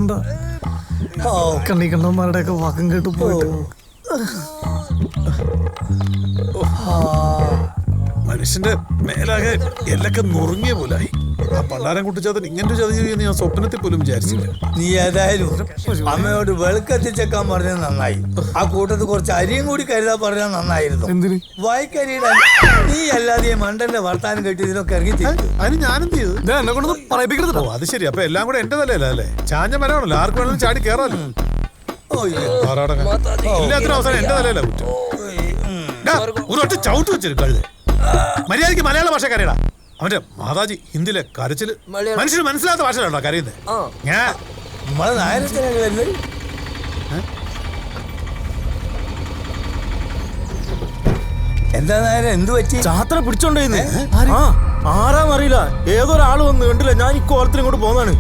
കണ്ട കണ്ണി കണ്ടന്മാരുടെ ഒക്കെ വാക്കും കേട്ട് പോയിട്ട് മനുഷ്യന്റെ മേലാകെ എല്ലൊക്കെ നുറുങ്ങിയ പോലായി. ആ പണ്ടാരം കുട്ടിച്ചാത്തൻ ഇങ്ങനൊരു ചതി ചെയ്യുമെന്ന് ഞാൻ സ്വപ്നത്തിൽ പോലും വിചാരിച്ചില്ല. നീ ഏതായാലും അമ്മയോട് വെളുക്കെത്തിച്ചേക്കാൻ പറഞ്ഞത് നന്നായി. ആ കൂട്ടത്തിൽ കുറച്ച് അരിയും കൂടി കരുതാൻ പറഞ്ഞാൽ നന്നായിരുന്നു. എന്തിന് വായിക്കരിയിടാൻ നീ അല്ലാതെ മണ്ടന്റെ വർത്താനം കേട്ട് ഇതിനൊക്കെ ഇറങ്ങി. അതിന് ഞാനെന്ത് ചെയ്തു? എന്നെ കൊണ്ടൊന്നും പറയിപ്പിക്കരുത്. ഓ അത് ശരി. അപ്പൊ എല്ലാം കൂടെ എന്റെ തലയല്ല അല്ലേ? ചാഞ്ഞ മരമാണല്ലോ, ആർക്ക് വേണമെങ്കിലും ചാടി കയറാമല്ലോ. എല്ലാത്തിനും അവസാനം എന്റെ തലയല്ല കുറ്റം. ഒരു ഒറ്റ ചവിട്ട് വെച്ചിട്ട് കഴുത. മര്യാദയ്ക്ക് മലയാള ഭാഷ കരയടാ. അവന്റെ മാതാജി ഹിന്ദിയിലെ കരച്ചില് മനുഷ്യന് മനസ്സിലാത്ത ഭാഷയിലാണോ കരയുന്നത്? ഞാൻ എന്താ നേരം എന്ത് പറ്റി? ചാത്തനെ പിടിച്ചോണ്ടേന്ന് ആരാന്നറിയില്ല. ഏതൊരാള് വന്ന് കണ്ടില്ല. ഞാൻ ഈ കോലത്തിൽ ഇങ്ങോട്ട് പോന്നാണ്.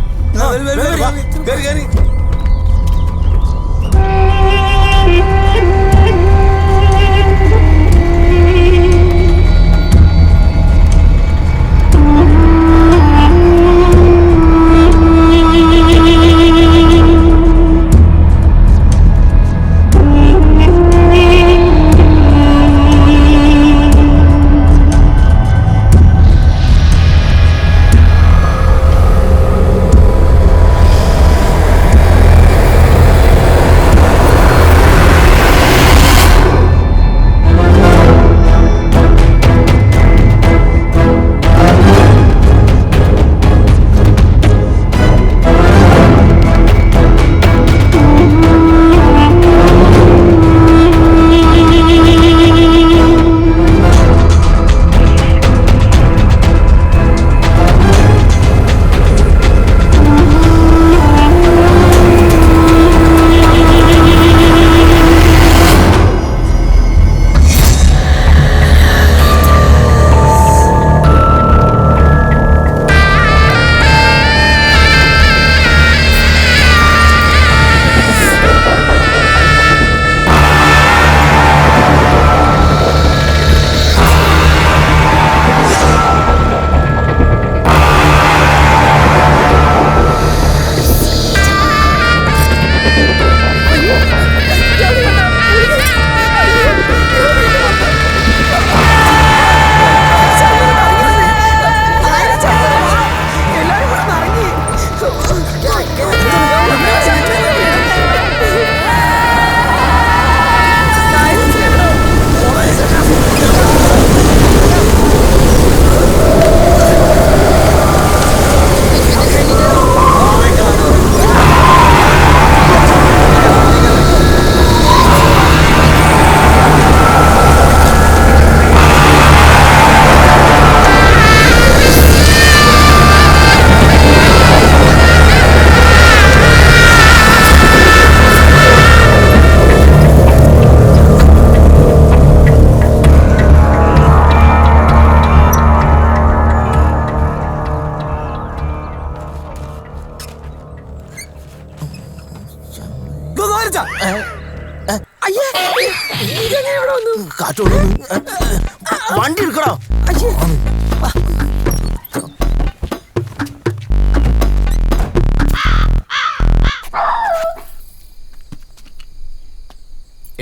വണ്ടി എടുക്കണോ?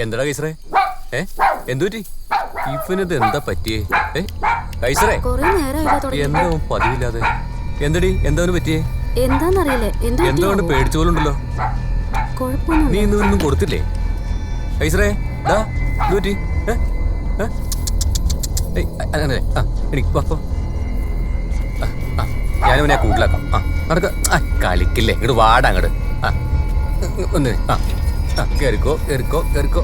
എന്താടാ കൈസറേ? എന്തുപറ്റി? ഇവനത് എന്താ പറ്റിയേ? കൈസറേ എന്താ പതിവില്ലാതെ? എന്തടി എന്താ പറ്റിയേ? എന്താ പേടിച്ചോലുണ്ടല്ലോ. നീ ഇന്നൊന്നും കൊടുത്തില്ലേ കൈസറേ? പറ്റി ഞാനവനെ കൂട്ടിലാക്കാം. നടക്ക കളിക്കില്ലേ? ഇങ്ങോട്ട് വാടാ അങ്ങോട്ട്. ഒന്ന് കേറിക്കോ കേറിക്കോ കേറിക്കോ.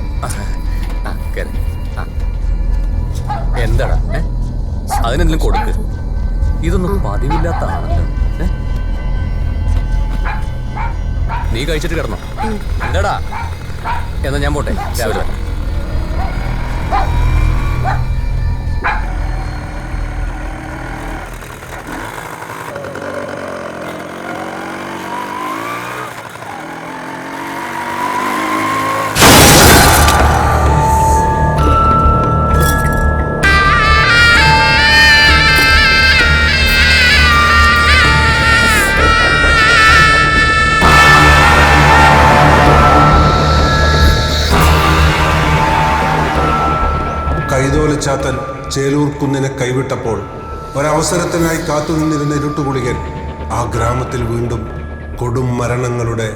കേറി. എന്താടാ അതിനെന്തെങ്കിലും കൊടുക്ക്. ഇതൊന്നും പതിവില്ലാത്താണല്ലോ. നീ കഴിച്ചിട്ട് കിടന്നോ? എന്താടാ? എന്നാ ഞാൻ പോട്ടെ, രാവിലെ വരാം. കൈതോലച്ചാത്തൻ ചേലൂർ കുന്നിനെ കൈവിട്ടപ്പോൾ ഒരവസരത്തിനായി കാത്തുനിന്നിരുന്ന ഇരുട്ടുകുളികൻ ആ ഗ്രാമത്തിൽ വീണ്ടും കൊടും മരണങ്ങളുടെ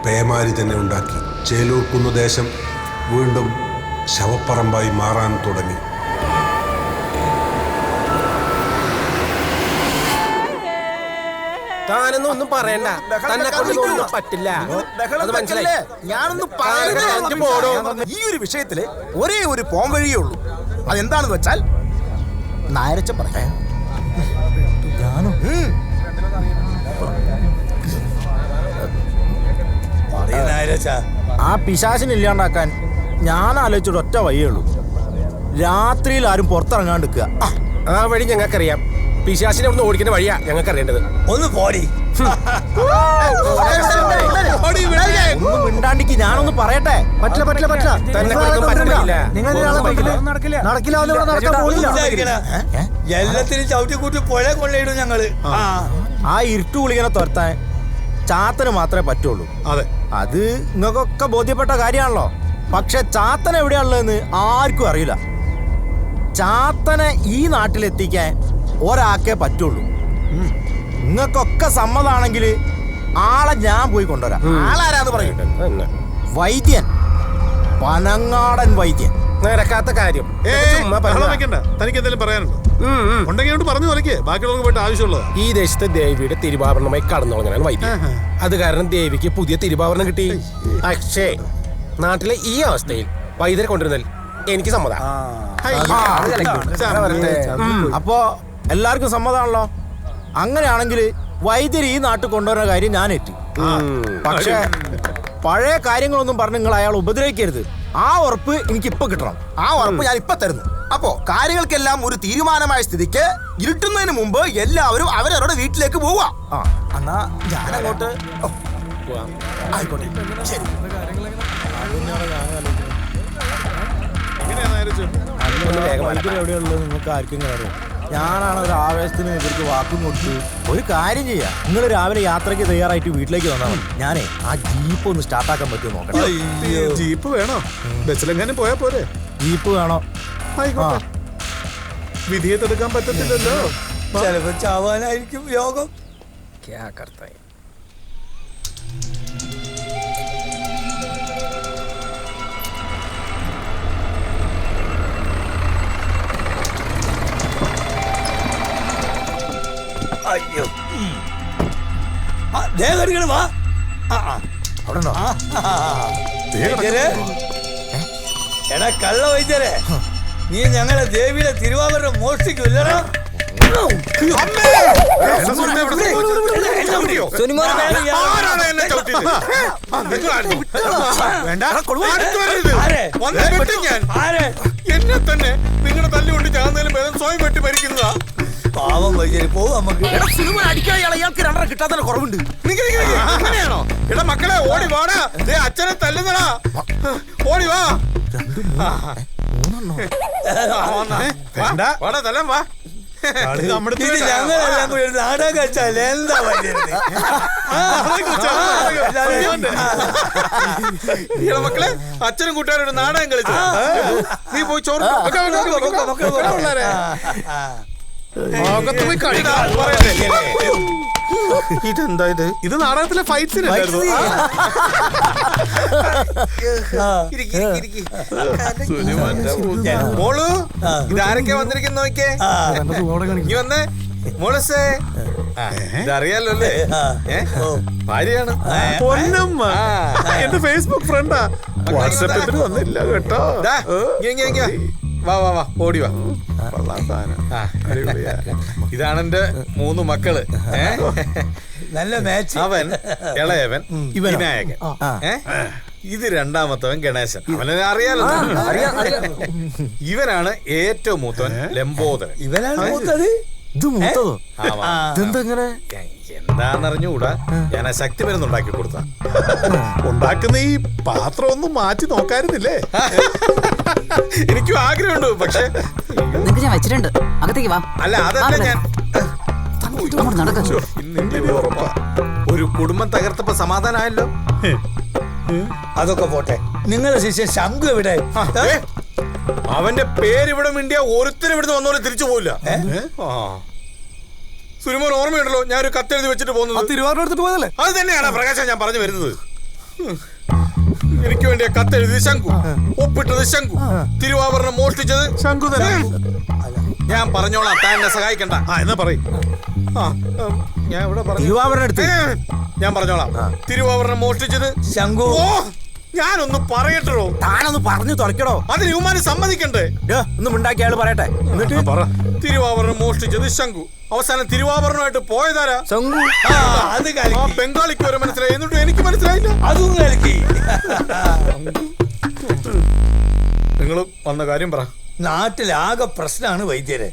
പേമാരി തന്നെ ഉണ്ടാക്കി. ചേലൂർ കുന്നുദേശം വീണ്ടും ശവപ്പറമ്പായി മാറാൻ തുടങ്ങി. താനൊന്നും ഒന്നും പറയണ്ട, തന്നെ കൊണ്ടൊന്നും പറ്റില്ല. അത് മനസ്സിലായി. ഞാനൊന്നും ഈ ഒരു വിഷയത്തില് ഒരേ ഒരു പോംവഴിയേ ഉള്ളൂ. അതെന്താണെന്ന് വെച്ചാൽ നായരച്ച പറയാൻ ആ പിശാചിനെ ഇല്ലാണ്ടാക്കാൻ ഞാൻ ആലോചിച്ചിട്ട് ഒറ്റ വഴിയേ ഉള്ളൂ. രാത്രിയിൽ ആരും പുറത്തിറങ്ങാണ്ടിരിക്കുക. ആ വഴി ഞങ്ങൾക്കറിയാം. പിശാചിനെ ഒന്ന് ഓടിക്കേണ്ട വഴിയാ ഞങ്ങൾക്ക് അറിയേണ്ടത്. ഒന്ന് പോടി. ഒന്നും മിണ്ടാണ്ടിക്ക് ഞാനൊന്ന് പറയട്ടെ. പറ്റില്ല പറ്റില്ല പറ്റില്ല. തന്നെ കൊണ്ടൊന്നും പറ്റില്ല. നിങ്ങൾ നടക്കില്ല. എല്ലാത്തിനും ചവിട്ടിക്കൂട്ടി പുഴ കൊള്ളയിടും ഞങ്ങള്. ആ ഇരുട്ടു കുളികനെ തുരത്താൻ ചാത്തന് മാത്രമേ പറ്റുള്ളൂ. അതെ, അത് നിങ്ങൾക്കൊക്കെ ബോധ്യപ്പെട്ട കാര്യമാണല്ലോ. പക്ഷെ ചാത്തൻ എവിടെയാണുള്ളതെന്ന് ആർക്കും അറിയില്ല. ചാത്തനെ ഈ നാട്ടിലെത്തിക്കാൻ ഒരാൾക്കേ പറ്റുള്ളൂ. നിങ്ങൾക്കൊക്കെ സമ്മതാണെങ്കിൽ ആളെ ഞാൻ പോയി കൊണ്ടുവരാം. ആളാരാന്ന് പറയും. വൈദ്യൻ, പനങ്ങാടൻ വൈദ്യൻ. നടക്കാത്ത കാര്യം. തനിക്ക് എന്തെങ്കിലും പറയാനുണ്ടോ? ഉണ്ടെങ്കിൽ പറഞ്ഞു തൊലക്കേ, ബാക്കിയുള്ളവർക്ക് പോയിട്ട് ആവശ്യമുള്ളത്. ഈ ദേശത്തെ ദേവിയുടെ തിരുവാഭരണമായി കടന്നുറങ്ങാനാണ് വൈദ്യം. അത് കാരണം ദേവിക്ക് പുതിയ തിരുവാഭരണം കിട്ടി. പക്ഷേ നാട്ടിലെ ഈ അവസ്ഥയിൽ വൈദ്യരെ കൊണ്ടുവരുന്നതിൽ എനിക്ക് സമ്മതം. അപ്പോ എല്ലാവർക്കും സമ്മതമാണല്ലോ. അങ്ങനെയാണെങ്കിൽ വൈദ്യര് ഈ നാട്ടിൽ കൊണ്ടുവരുന്ന കാര്യം ഞാൻ ഏറ്റ്. പക്ഷേ പഴയ കാര്യങ്ങളൊന്നും പറഞ്ഞ് നിങ്ങൾ അയാൾ ഉപദ്രവിക്കരുത്. ആ ഉറപ്പ് എനിക്ക് ഇപ്പൊ കിട്ടണം. ആ ഉറപ്പ് ഞാൻ ഇപ്പൊ തരുന്നു. അപ്പോ കാര്യങ്ങൾക്കെല്ലാം ഒരു തീരുമാനമായ സ്ഥിതിക്ക് ഇരുട്ടുന്നതിന് മുമ്പ് എല്ലാവരും അവരവരുടെ വീട്ടിലേക്ക് പോവാ. എന്നാ ഞാനങ്ങോട്ട് ആയിക്കോട്ടെ. ശരി. എവിടെയുള്ളത് നിങ്ങൾക്ക് ആർക്കും അറിയാം. ഞാനാണ് ഒരു ആവേശത്തിന് ഇവർക്ക് വാക്കും കൊടുത്ത് ഒരു കാര്യം ചെയ്യാം. നിങ്ങൾ രാവിലെ യാത്രയ്ക്ക് തയ്യാറായിട്ട് വീട്ടിലേക്ക് വന്നാൽ മതി. ഞാനേ ആ ജീപ്പ് ഒന്ന് സ്റ്റാർട്ടാക്കാൻ പറ്റുമോ നോക്കട്ടെ. ജീപ്പ് വേണോ? ബസ്സിലെങ്ങാനും പോയാ പോരെ? ജീപ്പ് വേണോ? വിധിയെ തടുക്കാൻ പറ്റത്തില്ലല്ലോ. ചിലപ്പോ ചാവാനായിരിക്കും യോഗം. അയ്യോ, വാ. എടാ കള്ള വൈദ്യരെ, നീ ഞങ്ങളെ ദേവിയുടെ തിരുവാഭരണം മോഷ്ടിക്കില്ലടാ. എന്നെ തന്നെ നിങ്ങളുടെ തല്ലുകൊണ്ട് ചാകുന്നതിലും ഭേദം സ്വയം വെട്ടി ഭരിക്കുന്നതാ. പാവം വൈദ്യര് പോവും. നമുക്ക് ഇയാൾക്ക് രണ്ടര കിട്ടാത്ത കുറവുണ്ട്. അങ്ങനെയാണോ? എടാ മക്കളെ ഓടി വാടാ, അച്ഛനെ തല്ലുന്നടാ. ഓടി വാ. വാടാ തല്ലാൻ വാ. ഞങ്ങളെല്ലാം കൂടി ഒരു നാടകം കളിച്ചാലേ എന്താ മക്കളെ, അച്ഛനും കൂട്ടുകാരോട് നാടകം കളിച്ചു. നീ പോയി ചോറ് ഇതെന്താ ഇത്? ഇത് നാടകത്തിലെ ഫൈറ്റ്സിന് മോളു, ഇതാരൊക്കെ വന്നിരിക്കുന്നു നോക്കേ. നീ വന്നേ മോളസേ. ഇതറിയാലോ അല്ലേ? ഭാര്യയാണ്. പൊന്നമ്മ എന്റെ ഫേസ്ബുക്ക് ഫ്രണ്ടാ. വാട്സാപ്പിൽ വന്നില്ല കേട്ടോ. വാ വാ വാ, ഓടി വാ. ഇതാണ് എന്റെ 3 മക്കള്. നല്ല മാച്ച്. അവൻ ഇളയവൻ വിനായകൻ, ഇത് രണ്ടാമത്തവൻ ഗണേശൻ. അവനെ അറിയാലോ. ഇവനാണ് ഏറ്റവും മൂത്തവൻ ലംബോദരൻ. ഇവനാണ് മൂത്തത്. എന്താന്നറിഞ്ഞൂടാ. ഞാൻ ആ ശക്തി മരുന്ന് ഉണ്ടാക്കി കൊടുത്ത. ഉണ്ടാക്കുന്ന ഈ പാത്രം ഒന്നും മാറ്റി നോക്കായിരുന്നില്ലേ? എനിക്കും ആഗ്രഹമുണ്ട്. പക്ഷെ ഞാൻ വെച്ചിട്ടുണ്ട്. അകത്തേക്ക് വാ. അല്ല അതല്ല ഞാൻ. ഒരു കുടുംബം തകർത്തപ്പോ സമാധാനമായല്ലോ. അതൊക്കെ പോട്ടെ. നിങ്ങളുടെ ശിഷ്യൻ ശംഖു എവിടെ? അവന്റെ പേര് ഇവിടെ മിണ്ടിയ ഒരുത്തരും ഇവിടുന്ന് വന്നോലെ തിരിച്ചു പോയില്ല. സുനിമോൻ ഓർമ്മയുണ്ടല്ലോ ഞാൻ ഒരു കത്തെഴുതി വെച്ചിട്ട് പോകുന്നത്. തിരുവാറൂർ എടുത്തിട്ട് പോയതല്ലേ? അത് തന്നെയാണ് പ്രകാശം ഞാൻ പറഞ്ഞു വരുന്നത്. എനിക്ക് വേണ്ടിയ കത്തെഴുതി ശംഖു, ഒപ്പിട്ടത് ശംഖു, തിരുവാഭരണം മോഷ്ടിച്ചത് ശംഖു തന്നെ. ഞാൻ പറഞ്ഞോളാം, താൻ എന്നെ സഹായിക്കണ്ട. എന്നാ പറയും. ഞാൻ ഇവിടെ തിരുവാഭരണം എടുത്ത് ഞാൻ പറഞ്ഞോളാം. തിരുവാഭരണം മോഷ്ടിച്ചത് ശംഖു. ഞാനൊന്ന് പറയട്ടോ. താനൊന്ന് പറഞ്ഞു തുറക്കടോ. അതിന് യുമാന് സമ്മതിക്കണ്ടേ? ഒന്നും ഉണ്ടാക്കിയ ആള് പറയട്ടെ. എന്നിട്ട് പറ. തിരുവാഭരണം മോഷ്ടിച്ചത് ശംഖു. അവസാനം തിരുവാഭരണമായിട്ട് പോയതാരാ? ശംഖു. അത് ബംഗാളിക്ക് വരെ മനസ്സിലായി, എന്നിട്ട് എനിക്ക് മനസ്സിലായില്ല. അതും കളിക്കി. നിങ്ങൾ വന്ന കാര്യം പറ. നാട്ടിലാകെ പ്രശ്നമാണ് വൈദ്യരെ.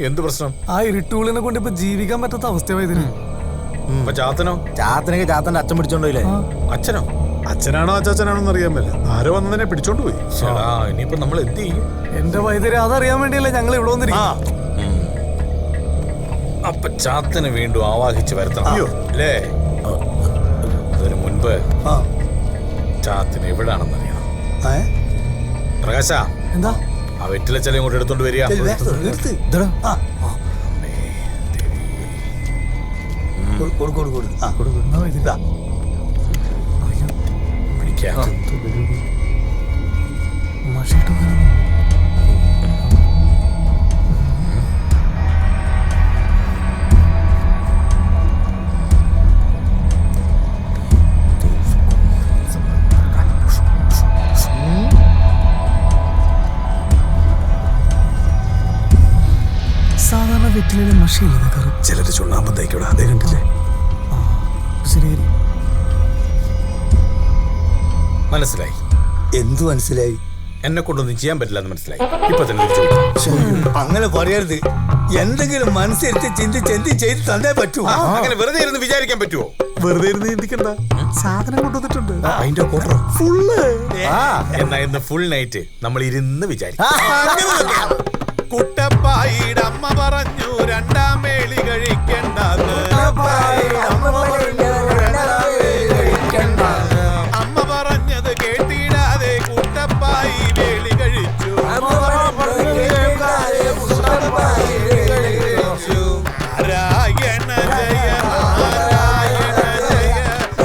എന്ത് പ്രശ്നം? ആ ഇരുട്ടുള്ളിനെ കൊണ്ട് ഇപ്പൊ ജീവിക്കാൻ പറ്റാത്ത അവസ്ഥ വൈദ്യര്. ചാത്തനോ? ചാത്തനൊക്കെ ചാത്തന്റെ അച്ഛൻ പിടിച്ചോണ്ടോയില്ലേ? അച്ഛനോ? അച്ഛനാണോ അച്ചാച്ചനാണോ എന്ന് അറിയാൻ പറ്റില്ല. ആരോ വന്നതിനെ പിടിച്ചോണ്ട് പോയി. ഇനിയിപ്പോ നമ്മൾ എന്ത് ചെയ്യും? എന്റെ വൈദ്യരെ അതറിയാൻ വേണ്ടിയല്ലേ ഞങ്ങൾ ഇവിടെ വന്നിരിക്കും. അപ്പൊ ചാത്തന് വീണ്ടും ആവാഹിച്ച് വരുത്തണം അല്ലേ? അതിന് മുൻപ് ചാത്തിന് എവിടാണെന്ന് അറിയണം. പ്രകാശ, എന്താ ആ വെറ്റില ചെല ഇങ്ങോട്ട് എടുത്തോണ്ട് വരിക. സാധാരണ വെറ്റിലെ മഷിയില്ലേ കറി? ചിലര് ചുണ്ണാമ്പം തേക്കൂടെ, അതേ കണ്ടില്ലേ? ശരി. മനസ്സിലായി. എന്തു മനസ്സിലായി? എന്നെ കൊണ്ടൊന്നും ചെയ്യാൻ പറ്റില്ല എന്ന് മനസ്സിലായി. ഇപ്പൊ തന്നെ അങ്ങനെ പറയരുത്. എന്തെങ്കിലും മനസ്സിരുത്തി ചിന്തിച്ച് ചെയ്ത് തന്നേ പറ്റൂ. അങ്ങനെ വെറുതെ ഇരുന്ന് വിചാരിക്കാൻ പറ്റുമോ? വെറുതെ ഇരുന്ന് ചിന്തിക്കണ്ട, സാധനം കൊണ്ടുവന്നിട്ടുണ്ട്. അതിന്റെ ഫോട്ടോ ഫുള്ള്. എന്നാ ഇന്ന് ഫുൾ നൈറ്റ് നമ്മൾ ഇരുന്ന് വിചാരിക്കും. കുട്ടപ്പായിയുടെ അമ്മ പറഞ്ഞു രണ്ടാം വേളി കഴിക്കണ്ട. അമ്മ പറഞ്ഞത് കേട്ടിടാതെ കുട്ടപ്പായി വേളി കഴിച്ചു. നാരായണ ജയ നാരായണ ജയ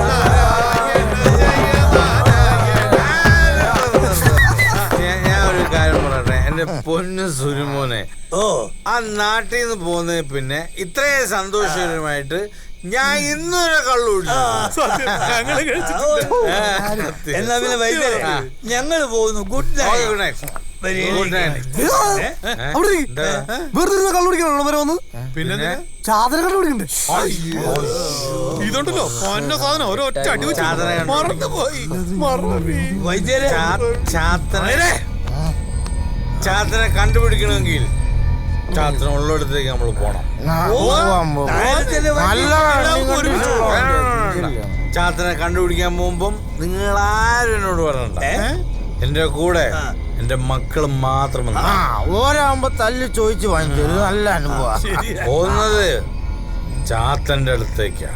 നാരായണ ജയ നാരായണ. ഞാൻ ഒരു കാര്യം പറയട്ടെ എന്റെ പൊന്നു സുരുമോനെ. ആ നാട്ടിൽ നിന്ന് പോകുന്നതിന് പിന്നെ ഇത്രയും സന്തോഷകരമായിട്ട് ഞാൻ ഇന്നൊരു കള്ളു എന്നാ പിന്നെ വൈദ്യരെ ഞങ്ങൾ പോകുന്നു. Good night. Good night. Good night. വെറുതെ കള്ളുപിടിക്കണോ വരെ വന്ന്? പിന്നെ ചാതന കണ്ടുപിടിക്കണ്ടേ? ഇതുണ്ടല്ലോ പൊന്ന സാധനം ഓരോ ഒറ്റ അടി മറന്നുപോയി. വൈദ്യരെ ചാത്തനെ കണ്ടുപിടിക്കണമെങ്കിൽ ചാത്തന ഉള്ളിടത്തേക്ക് നമ്മൾ പോണം. ചാത്തനെ കണ്ടുപിടിക്കാൻ പോകുമ്പം നിങ്ങൾ ആരും എന്നോട് പറയണ്ട. എന്റെ കൂടെ എന്റെ മക്കള് മാത്രം ഓരാകുമ്പോ തല്ല് ചോദിച്ചു വാങ്ങിച്ചു. നല്ല അനുഭവം. പോകുന്നത് ചാത്തന്റെ അടുത്തേക്കാ.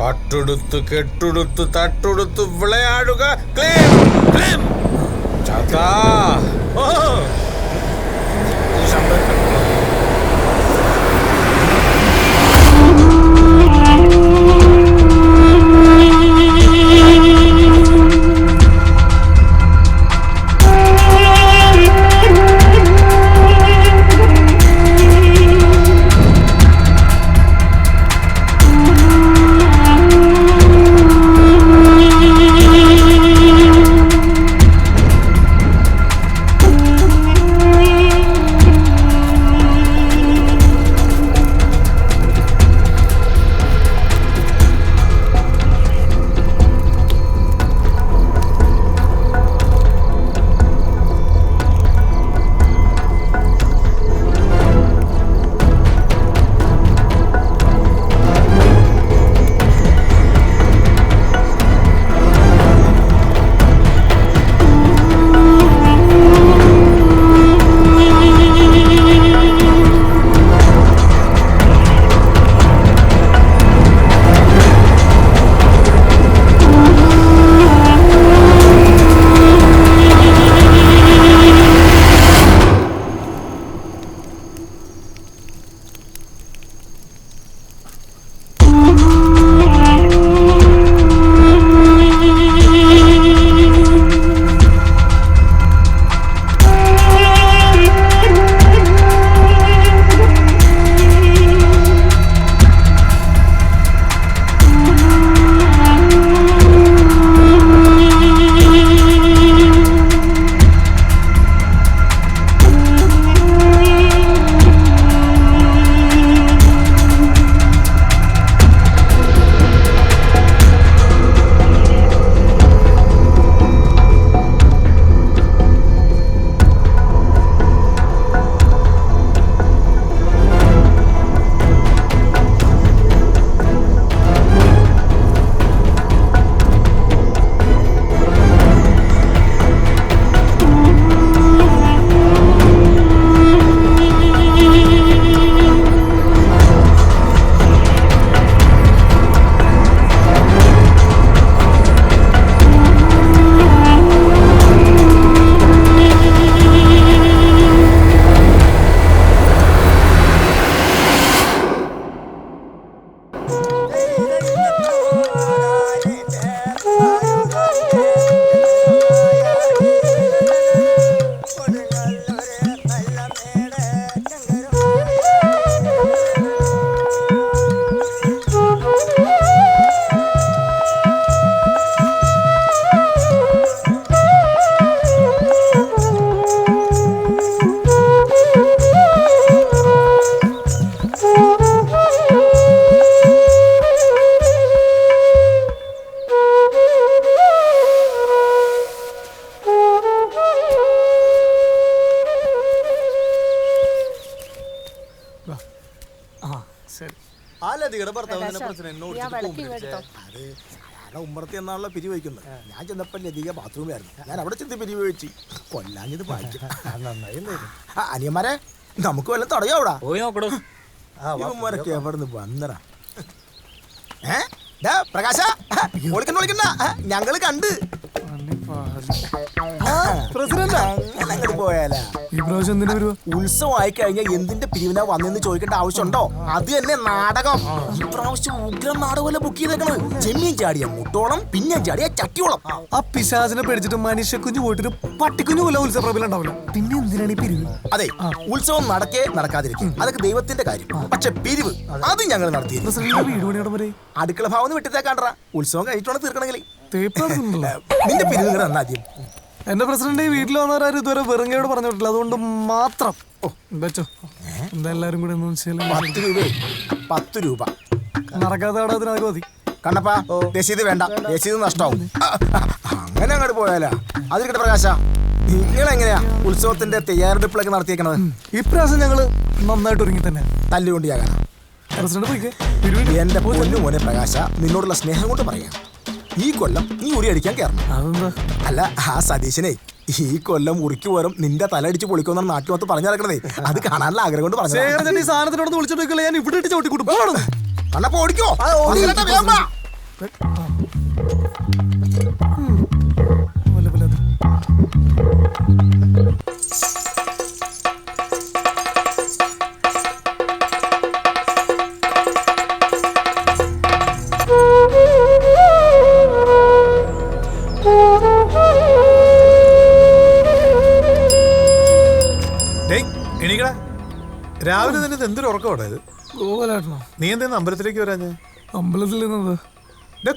പട്ടുടുത്ത് കെട്ടുടുത്ത് തട്ടുടുത്ത് വിളയാടുക. ചാത്താ ഉമ്മറത്തി എന്നാണല്ലോ പിരിവ് വയ്ക്കുന്നത്. ഞാൻ ചെന്നപ്പോൾ ലതിക ബാത്റൂമിലായിരുന്നു. ഞാൻ അവിടെ ചെന്ന് പിരിവ് വെച്ച് കൊല്ലാഞ്ഞത് പാലിക്കും. അനിയന്മാരെ നമുക്ക് വല്ല തടയാവിടാ ഇവന്മാരൊക്കെ എവിടെ നിന്ന് വന്നടാ? പ്രകാശ വിളിക്കണ്ട ഞങ്ങള് കണ്ട് പോയാലാ ഈ പ്രാവശ്യം എന്തിനാ വരുവാ? ഉത്സവം ആയി കഴിഞ്ഞാൽ എന്തിന്റെ പിരിവിനാ വന്നെന്ന് ചോദിക്കേണ്ട ആവശ്യമുണ്ടോ? അത് തന്നെ നാടകം. ഈ പ്രാവശ്യം ഉഗ്രം നാടകമല്ല ബുക്ക് ചെയ്തേക്കണത്. ചെമ്മീൻ ചാടിയ മുട്ടോളം, പിന്നെ ചാടിയ ചട്ടിയോളം. ആ പിശാചിനെ പേടിച്ചിട്ട് മനുഷ്യ കുഞ്ഞു പോയിട്ട് പട്ടിക്കുഞ്ഞു പോലെ ഉത്സവ പ്രബലം ഉണ്ടാവില്ല. പിന്നെ എന്തിനാണ് ഈ പിരിവ്? അതെ, ഉത്സവം നടക്കേ നടക്കാതിരിക്കും, അതൊക്കെ ദൈവത്തിന്റെ കാര്യം. പക്ഷെ പിരിവ് അത് ഞങ്ങൾ നടത്തിയിരുന്നു. വീട് പണിയോടെ വരെ അടുക്കള ഭാവം വിട്ടത്തേക്കാണ്ടാ. ഉത്സവം കഴിഞ്ഞിട്ടാണ് തീർക്കണമെങ്കിൽ നിന്റെ പിരിവ് ആദ്യം. എന്റെ പ്രസിഡന്റ് വീട്ടിൽ വന്നവരാരും ഇതുവരെ വെറുങ്ങയോട് പറഞ്ഞിട്ടില്ല. അതുകൊണ്ട് മാത്രം വെച്ചോ. എന്താ എല്ലാരും കൂടെ 10 രൂപ നടക്കാത്ത കടത്തിനൊക്കെ മതി. കണ്ണപ്പാ, രസീത് വേണ്ട, രസീത് നഷ്ടാവും. അങ്ങനെ അങ്ങോട്ട് പോയാലാ. അതിരിക്കട്ടെ പ്രകാശ, നിങ്ങളെങ്ങനെയാ ഉത്സവത്തിന്റെ തയ്യാറെടുപ്പിലൊക്കെ നടത്തിയേക്കണത്? ഇപ്രാവശ്യം ഞങ്ങള് നന്നായിട്ട് ഒരുങ്ങി തന്നെ. തല്ലുകൊണ്ടിയാകാനാ എന്റെ പൊന്നു മോനെ പ്രകാശ, നിന്നോടുള്ള സ്നേഹം കൊണ്ട് പറയാം, ഈ കൊല്ലം നീ ഉറി അടിക്കാൻ കയറണം. അല്ല, ആ സതീശനെ ഈ കൊല്ലം ഉറിക്ക് പോരം നിന്റെ തല അടിച്ച് പൊളിക്കുമെന്നാണ് നാട്ടിൽ മൊത്തം പറഞ്ഞു നടക്കണതേ. അത് കാണാനുള്ള ആഗ്രഹം കൊണ്ട് പറഞ്ഞു. സാധനത്തിനോട് വിളിച്ചിട്ട് ഞാൻ ഇവിടെ ഇട്ട് ചവിട്ടിക്കൂട്ടും. കണ്ണപ്പ ഓടിക്കോ. രാവിലെ തന്നെ എന്തൊരു ഉറക്കമാണ് ഇത്? ഗോപാലേട്ടനോ? നീ എന്തെന്ന് അമ്പലത്തിലേക്ക് വരാഞ്ഞ്? അമ്പലത്തിൽ നിന്നത്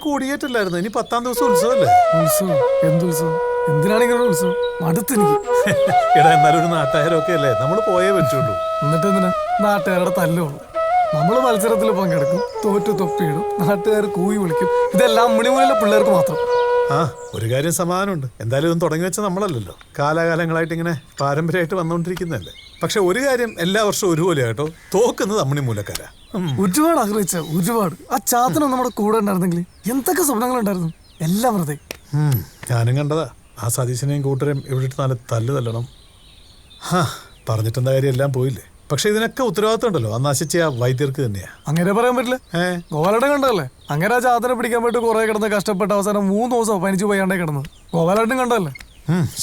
കൂടിയേറ്റല്ലായിരുന്നു. ഇനി 10ാം ദിവസം ഉത്സവല്ലേ? ഉത്സവം? എന്തുത്സവം? എന്തിനാണ് ഇങ്ങനെ ഉത്സവം? മടുത്തെനിക്ക്. എടാ, എന്നാലും ഒരു നാട്ടുകാരൊക്കെ അല്ലേ, നമ്മൾ പോയേ പറ്റുള്ളൂ. എന്നിട്ട് എന്തിനാ നാട്ടുകാരുടെ തല്ലുള്ളൂ? നമ്മള് മത്സരത്തിൽ പങ്കെടുക്കും, തോറ്റു തൊപ്പിയിടും, നാട്ടുകാർ കൂവി വിളിക്കും. ഇതെല്ലാം മണിമൂലിലെ പിള്ളേർക്ക് മാത്രം. ആ, ഒരു കാര്യം സമാധാനമുണ്ട്. എന്തായാലും ഇതൊന്നും തുടങ്ങി വെച്ച നമ്മളല്ലല്ലോ, കാലാകാലങ്ങളായിട്ട് ഇങ്ങനെ പാരമ്പര്യമായിട്ട് വന്നുകൊണ്ടിരിക്കുന്നതല്ലേ. പക്ഷെ ഒരു കാര്യം എല്ലാ വർഷവും ഒരുപോലെ കേട്ടോ, തോക്കുന്നത് അമ്മണി മൂലക്കാരാ. ഒരുപാട് ആഗ്രഹിച്ച ഒരുപാട്. ആ ചാത്തനം നമ്മുടെ കൂടെ ഉണ്ടായിരുന്നെങ്കിൽ എന്തൊക്കെ സ്വപ്നങ്ങളുണ്ടായിരുന്നു. എല്ലാം വെറുതെ. ഞാനും കണ്ടതാ. ആ സതീശനെയും കൂട്ടരെയും ഇവിടെ ഇട്ട് 4 തല്ല് തല്ലണം. പറഞ്ഞിട്ടെന്താ കാര്യം, എല്ലാം പോയില്ലേ. പക്ഷെ ഇതിനൊക്കെ ഉത്തരവാദിത്വം ഉണ്ടല്ലോ, ആ നശിച്ച ആ വൈദ്യർക്ക് തന്നെയാ. അങ്ങനെ പറയാൻ പറ്റില്ല. ഗോപാലേട്ടൻ കണ്ടല്ലേ, അങ്ങനെ ആ ചാത്തനെ പിടിക്കാൻ വേണ്ടി കുറെ കിടന്ന് കഷ്ടപ്പെട്ട അവസാനം 3 ദിവസം പനിച്ചു പോയാണ്ടേ കിടന്നു. ഗോപാലേട്ടൻ കണ്ടല്ലേ.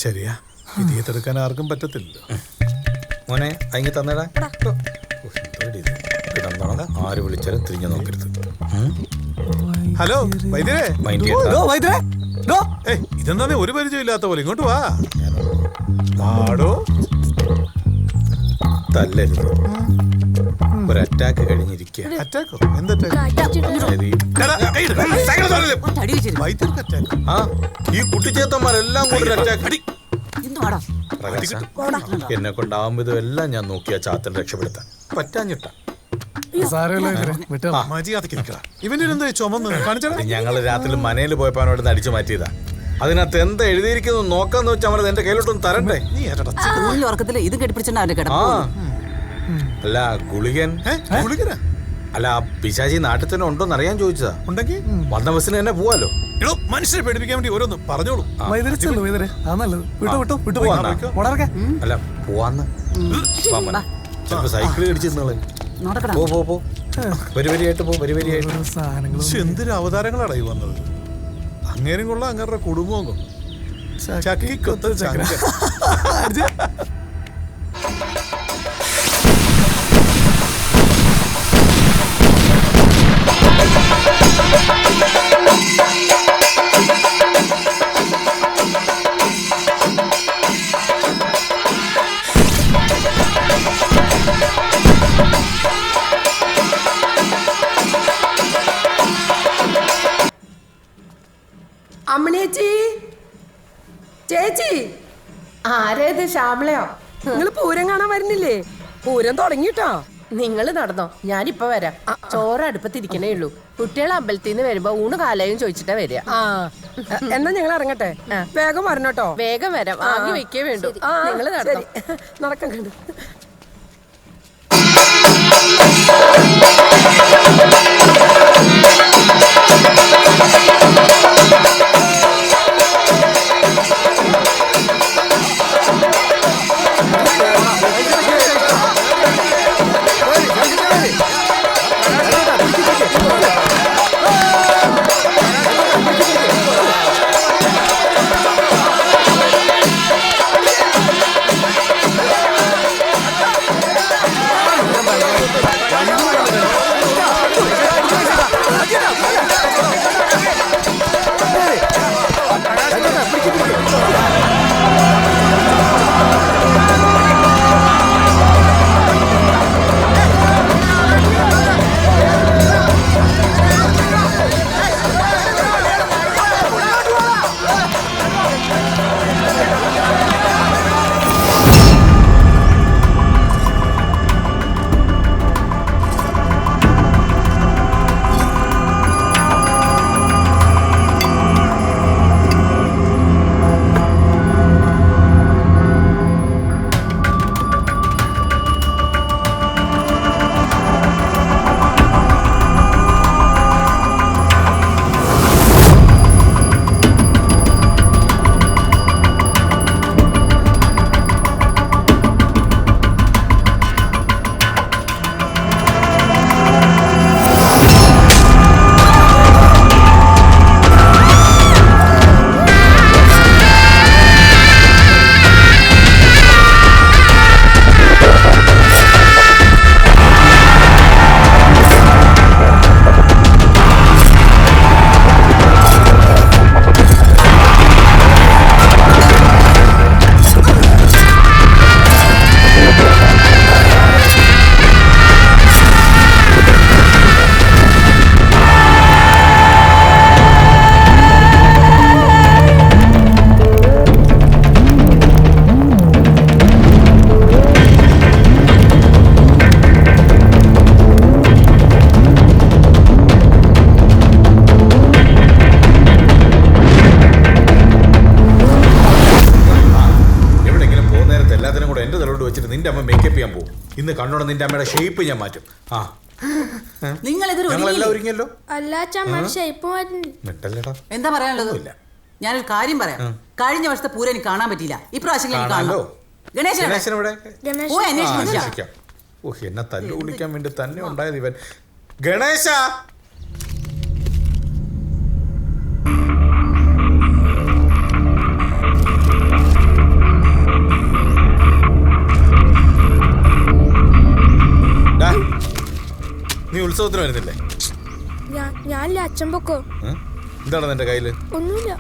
ശരിയാ, വിധിയെടുക്കാൻ ആർക്കും പറ്റത്തില്ലല്ലോ. മോനെ അയങ്ങി തന്നേടാ. ആര് വിളിച്ചാലും തിരിഞ്ഞു നോക്കരുത്. ഹലോ വൈദ്യരെ. ഇതെന്താ ഒരു പരിചയം ഇല്ലാത്ത പോലെ? ഇങ്ങോട്ട് വാ. തല്ലരുത്, ഒരു അറ്റാക്ക് കഴിഞ്ഞിരിക്കുക. അറ്റാക്കോ? ഈ കുട്ടിച്ചേത്തന്മാരെല്ലാം കൂടി അറ്റാക്ക്. എന്നെ കൊണ്ടാവുമ്പോ ഇതെല്ലാം ഞാൻ നോക്കിയ ചാത്തൻ രക്ഷപ്പെടുത്താൻ പറ്റാഞ്ഞിട്ടാ. ഞങ്ങള് രാത്രി മനയിൽ പോയപ്പോ അവനോട് അടിച്ചു മാറ്റിയതാ. അതിനകത്ത് എന്താ എഴുതിയിരിക്കുന്നു നോക്കാന്ന് വെച്ചാൽ അവരത് എന്റെ കയ്യിലോട്ടൊന്ന് തരണ്ടേ? ഇത് കെട്ടിപ്പിടിച്ചിട്ട് അല്ല ഗുളികൻ അല്ല, പിശാചി നാട്ടിൽ തന്നെ ഉണ്ടോന്ന് അറിയാൻ ചോദിച്ചതാ. ഉണ്ടെങ്കിൽ വന്ന ബസ്സിന് തന്നെ പോവാലോ. മനുഷ്യരെ പേടിപ്പിക്കാൻ വേണ്ടി ഓരോന്ന് പറഞ്ഞോളൂ. അല്ല പോവാന്ന് ചിലപ്പോ സൈക്കിൾ ഇടിച്ചിരുന്നോളെ. പോ വരിവരിയായിട്ട് പോ, വരിവരിയായിട്ട്. എന്തൊരു അവതാരങ്ങളാണ് ഈ വന്നത്. അങ്ങേരും കൊള്ളാം, അങ്ങേരുടെ കുടുംബവും കൊള്ളാം. ചക്കിക്കൊത്ത ചക്ക. അമ്മണിയേച്ചി, ചേച്ചി. ആരേത്? ശ്യാമളയോ? നിങ്ങൾ പൂരം കാണാൻ വരുന്നില്ലേ? പൂരം തുടങ്ങിട്ടോ. നിങ്ങൾ നടന്നോ, ഞാനിപ്പോ വരാം. ചോറ് അടുപ്പത്തിരിക്കണേ ഉള്ളൂ. കുട്ടികൾ അമ്പലത്തിൽ നിന്ന് വരുമ്പോ ഊണ് കാലയും ചോദിച്ചിട്ടാ വരിക. എന്നാ ഞങ്ങൾ ഇറങ്ങട്ടെ. വേഗം വരണോട്ടോ. വേഗം വരാം, വാങ്ങി വെക്കേ വേണ്ടു. നിങ്ങൾ നടന്നോ. നടക്കാൻ കണ്ടു. നിന്റെ അമ്മ മേക്കപ്പ് ചെയ്യാൻ പോകും. ഇന്ന് കണ്ണോടെ നിന്റെ അമ്മയുടെ ഷേപ്പ് ഞാൻ മാറ്റും. ആ ഞങ്ങളെല്ലാം ഒരുങ്ങിയല്ലോ. എന്താ പറയാനുള്ളത്? ഞാനൊരു കാര്യം പറയാം. കഴിഞ്ഞ വർഷത്തെ പൂരം എനിക്ക് കാണാൻ പറ്റിയില്ല. ഇപ്രാവശ്യം ഗണേശൻ എന്നെ തല്ലു കുടിക്കാൻ വേണ്ടി തന്നെ ഉണ്ടായത് ഇവൻ. ഗണേശ നീ ഉത്സവത്തിന് വരുന്നില്ലേ? ഞാനില്ല, അച്ഛൻ പൊക്കോ. എന്താണ് നിന്റെ കയ്യില്? ഒന്നുമില്ല.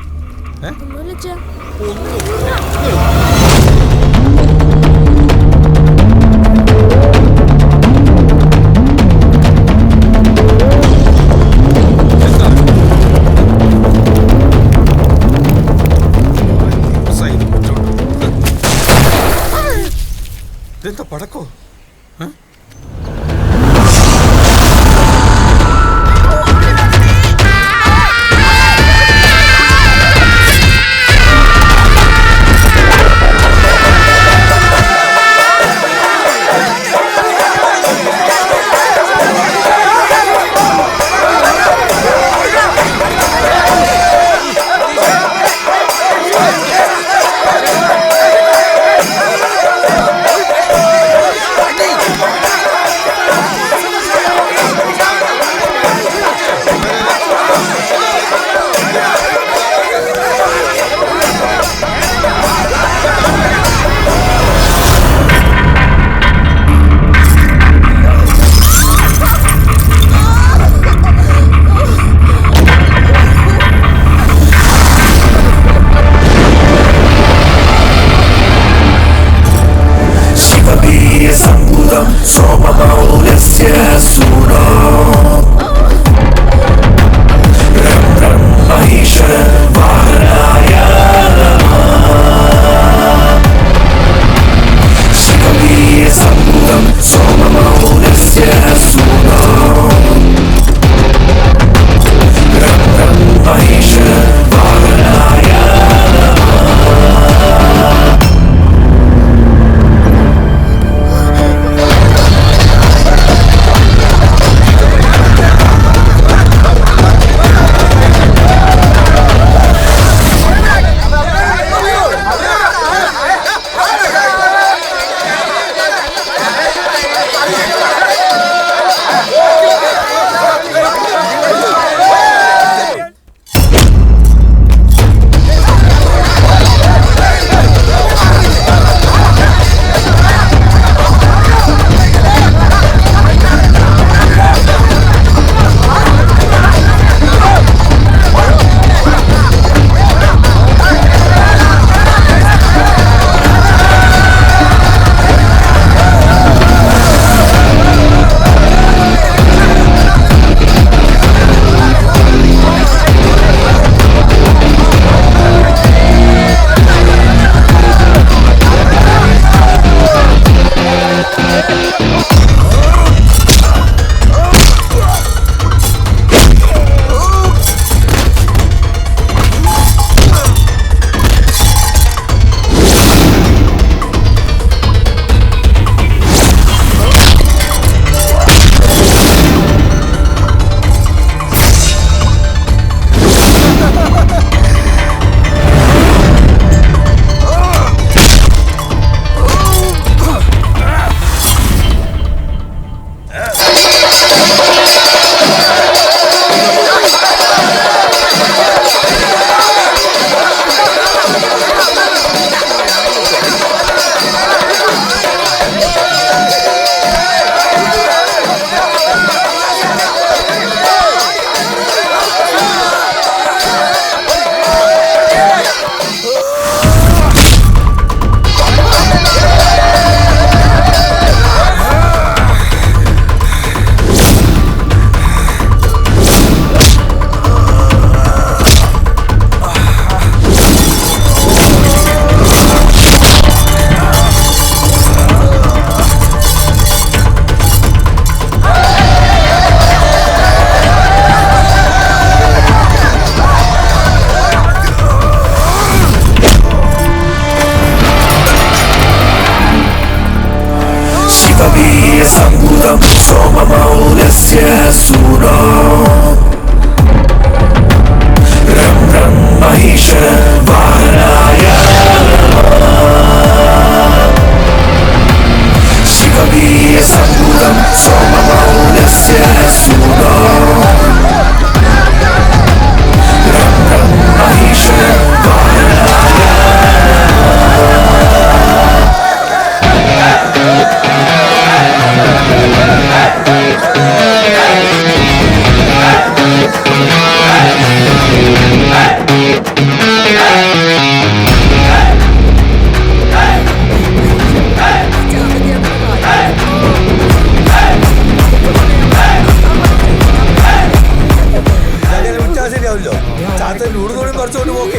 ഇതെന്താ പടക്കോ?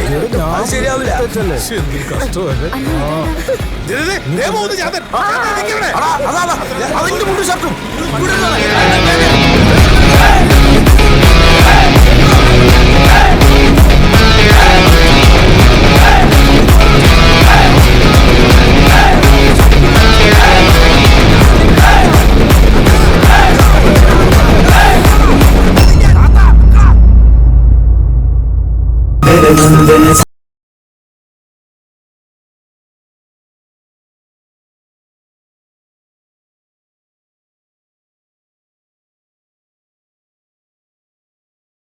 അത് ശരിയാവില്ല. അവന്റെ മുണ്ട് ഷർട്ടും നന്ദന